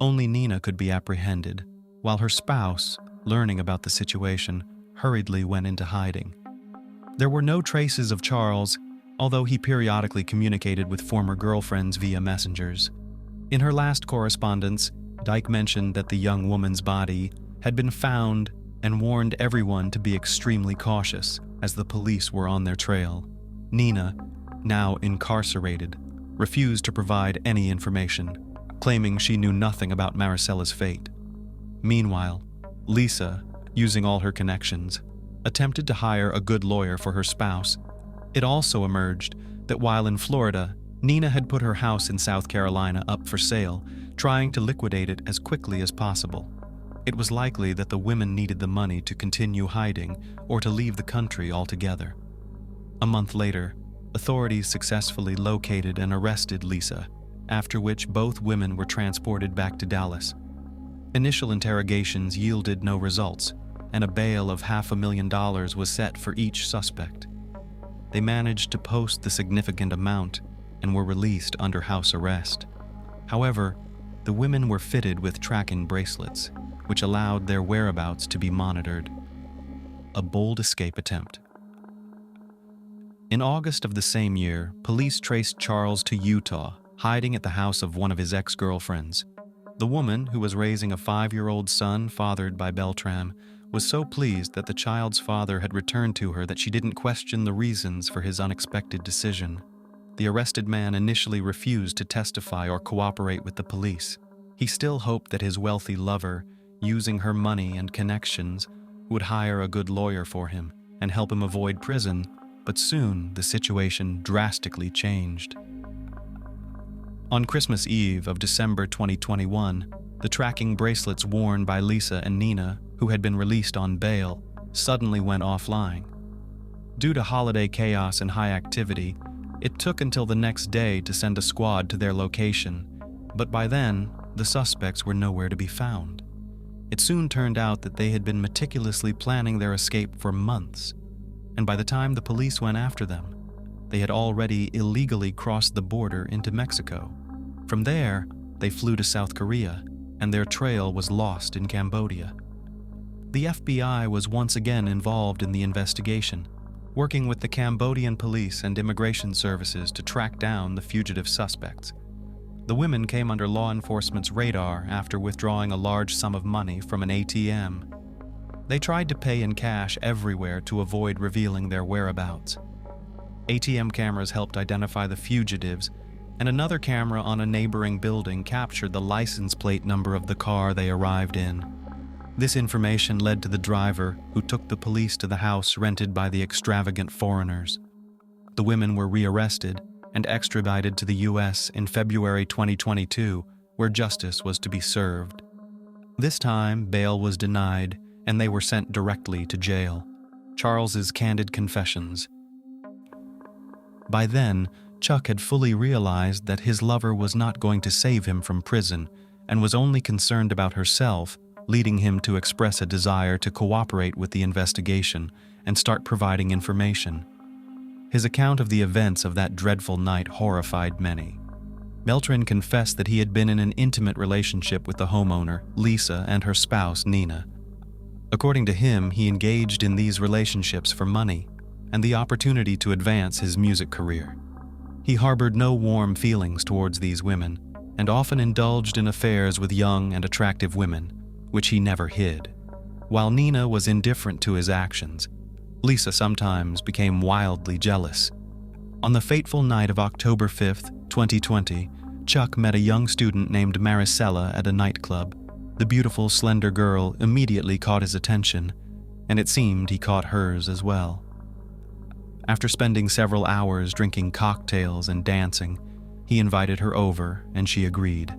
only Nina could be apprehended, while her spouse, learning about the situation, hurriedly went into hiding. There were no traces of Charles, although he periodically communicated with former girlfriends via messengers. In her last correspondence, Dyke mentioned that the young woman's body had been found and warned everyone to be extremely cautious as the police were on their trail. Nina, now incarcerated, refused to provide any information, claiming she knew nothing about Maricela's fate. Meanwhile, Lisa, using all her connections, attempted to hire a good lawyer for her spouse. It also emerged that while in Florida, Nina had put her house in South Carolina up for sale, trying to liquidate it as quickly as possible. It was likely that the women needed the money to continue hiding or to leave the country altogether. A month later, authorities successfully located and arrested Lisa, after which both women were transported back to Dallas. Initial interrogations yielded no results, and a bail of $500,000 was set for each suspect. They managed to post the significant amount and were released under house arrest. However, the women were fitted with tracking bracelets, which allowed their whereabouts to be monitored. A bold escape attempt. In August of the same year, police traced Charles to Utah, hiding at the house of one of his ex-girlfriends. The woman, who was raising a 5-year-old son fathered by Beltran, was so pleased that the child's father had returned to her that she didn't question the reasons for his unexpected decision. The arrested man initially refused to testify or cooperate with the police. He still hoped that his wealthy lover, using her money and connections, would hire a good lawyer for him and help him avoid prison, but soon the situation drastically changed. On Christmas Eve of December 2021, the tracking bracelets worn by Lisa and Nina, who had been released on bail, suddenly went offline. Due to holiday chaos and high activity, it took until the next day to send a squad to their location, but by then, the suspects were nowhere to be found. It soon turned out that they had been meticulously planning their escape for months, and by the time the police went after them, they had already illegally crossed the border into Mexico. From there, they flew to South Korea, and their trail was lost in Cambodia. The FBI was once again involved in the investigation, working with the Cambodian police and immigration services to track down the fugitive suspects. The women came under law enforcement's radar after withdrawing a large sum of money from an ATM. They tried to pay in cash everywhere to avoid revealing their whereabouts. ATM cameras helped identify the fugitives, and another camera on a neighboring building captured the license plate number of the car they arrived in. This information led to the driver, who took the police to the house rented by the extravagant foreigners. The women were rearrested and extradited to the U.S. in February 2022, where justice was to be served. This time, bail was denied, and they were sent directly to jail. Charles's candid confessions. By then, Chuck had fully realized that his lover was not going to save him from prison and was only concerned about herself, leading him to express a desire to cooperate with the investigation and start providing information. His account of the events of that dreadful night horrified many. Beltran confessed that he had been in an intimate relationship with the homeowner, Lisa, and her spouse, Nina. According to him, he engaged in these relationships for money and the opportunity to advance his music career. He harbored no warm feelings towards these women and often indulged in affairs with young and attractive women, which he never hid. While Nina was indifferent to his actions, Lisa sometimes became wildly jealous. On the fateful night of October 5th, 2020, Chuck met a young student named Maricela at a nightclub. The beautiful, slender girl immediately caught his attention, and it seemed he caught hers as well. After spending several hours drinking cocktails and dancing, he invited her over, and she agreed.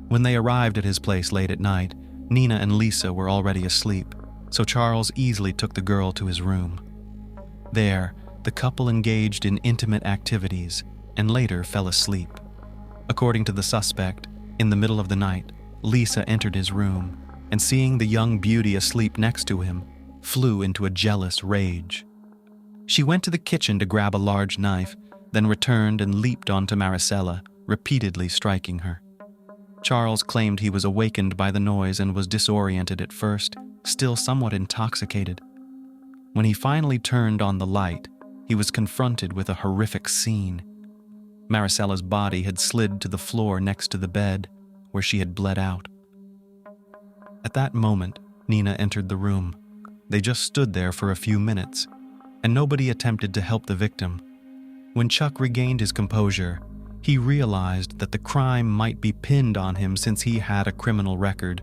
When they arrived at his place late at night, Nina and Lisa were already asleep, so Charles easily took the girl to his room. There, the couple engaged in intimate activities and later fell asleep. According to the suspect, in the middle of the night, Lisa entered his room and, seeing the young beauty asleep next to him, flew into a jealous rage. She went to the kitchen to grab a large knife, then returned and leaped onto Maricela, repeatedly striking her. Charles claimed he was awakened by the noise and was disoriented at first, still somewhat intoxicated. When he finally turned on the light, he was confronted with a horrific scene. Maricela's body had slid to the floor next to the bed, where she had bled out. At that moment, Nina entered the room. They just stood there for a few minutes, and nobody attempted to help the victim. When Chuck regained his composure, he realized that the crime might be pinned on him since he had a criminal record,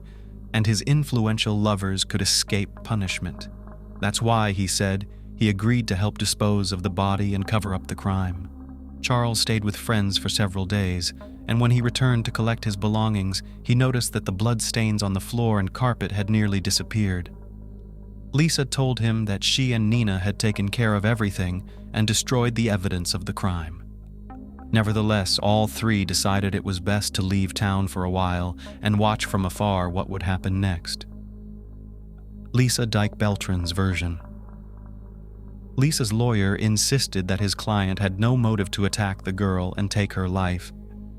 and his influential lovers could escape punishment. That's why, he said, he agreed to help dispose of the body and cover up the crime. Charles stayed with friends for several days, and when he returned to collect his belongings, he noticed that the blood stains on the floor and carpet had nearly disappeared. Lisa told him that she and Nina had taken care of everything and destroyed the evidence of the crime. Nevertheless, all three decided it was best to leave town for a while and watch from afar what would happen next. Lisa Dyke Beltran's version. Lisa's lawyer insisted that his client had no motive to attack the girl and take her life.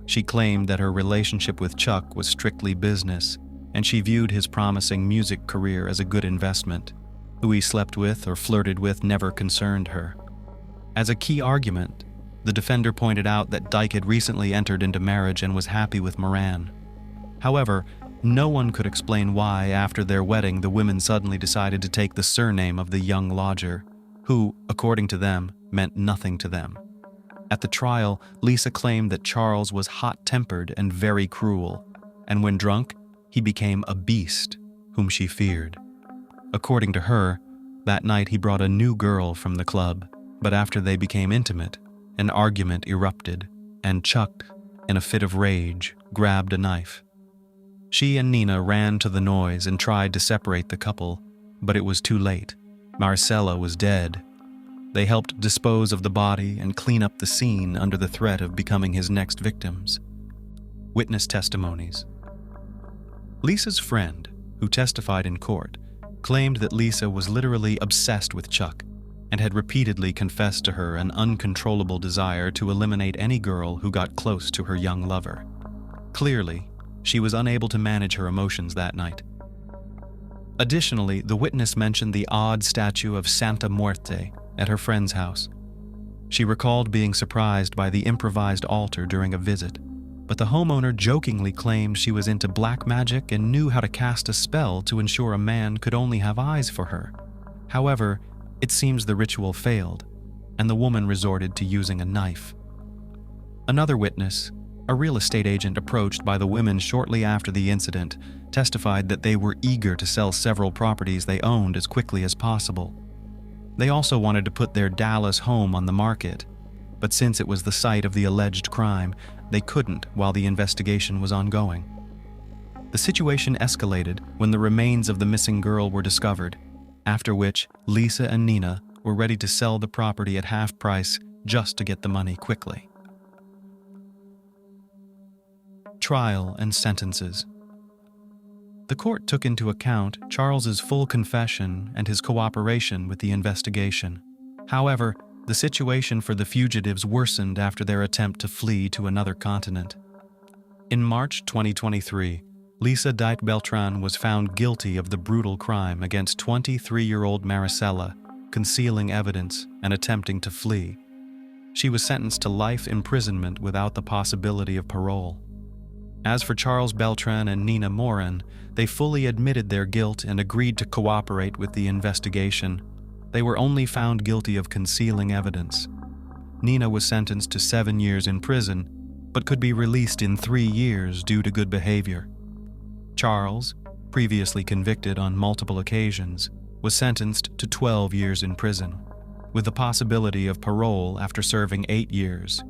She claimed that her relationship with Chuck was strictly business, and she viewed his promising music career as a good investment. Who he slept with or flirted with never concerned her. As a key argument, the defender pointed out that Dyke had recently entered into marriage and was happy with Moran. However, no one could explain why, after their wedding, the women suddenly decided to take the surname of the young lodger, who, according to them, meant nothing to them. At the trial, Lisa claimed that Charles was hot-tempered and very cruel, and when drunk, he became a beast, whom she feared. According to her, that night he brought a new girl from the club, but after they became intimate, an argument erupted, and Chuck, in a fit of rage, grabbed a knife. She and Nina ran to the noise and tried to separate the couple, but it was too late. Marcella was dead. They helped dispose of the body and clean up the scene under the threat of becoming his next victims. Witness testimonies. Lisa's friend, who testified in court, claimed that Lisa was literally obsessed with Chuck and had repeatedly confessed to her an uncontrollable desire to eliminate any girl who got close to her young lover. Clearly, she was unable to manage her emotions that night. Additionally, the witness mentioned the odd statue of Santa Muerte at her friend's house. She recalled being surprised by the improvised altar during a visit, but the homeowner jokingly claimed she was into black magic and knew how to cast a spell to ensure a man could only have eyes for her. However, it seems the ritual failed, and the woman resorted to using a knife. Another witness, a real estate agent approached by the women shortly after the incident, testified that they were eager to sell several properties they owned as quickly as possible. They also wanted to put their Dallas home on the market, but since it was the site of the alleged crime, they couldn't while the investigation was ongoing. The situation escalated when the remains of the missing girl were discovered, after which Lisa and Nina were ready to sell the property at half price just to get the money quickly. Trial and sentences. The court took into account Charles's full confession and his cooperation with the investigation. However, the situation for the fugitives worsened after their attempt to flee to another continent. In March 2023, Lisa Dite Beltran was found guilty of the brutal crime against 23-year-old Maricela, concealing evidence and attempting to flee. She was sentenced to life imprisonment without the possibility of parole. As for Charles Beltran and Nina Morin, they fully admitted their guilt and agreed to cooperate with the investigation. They were only found guilty of concealing evidence. Nina was sentenced to 7 years in prison, but could be released in 3 years due to good behavior. Charles, previously convicted on multiple occasions, was sentenced to 12 years in prison, with the possibility of parole after serving 8 years.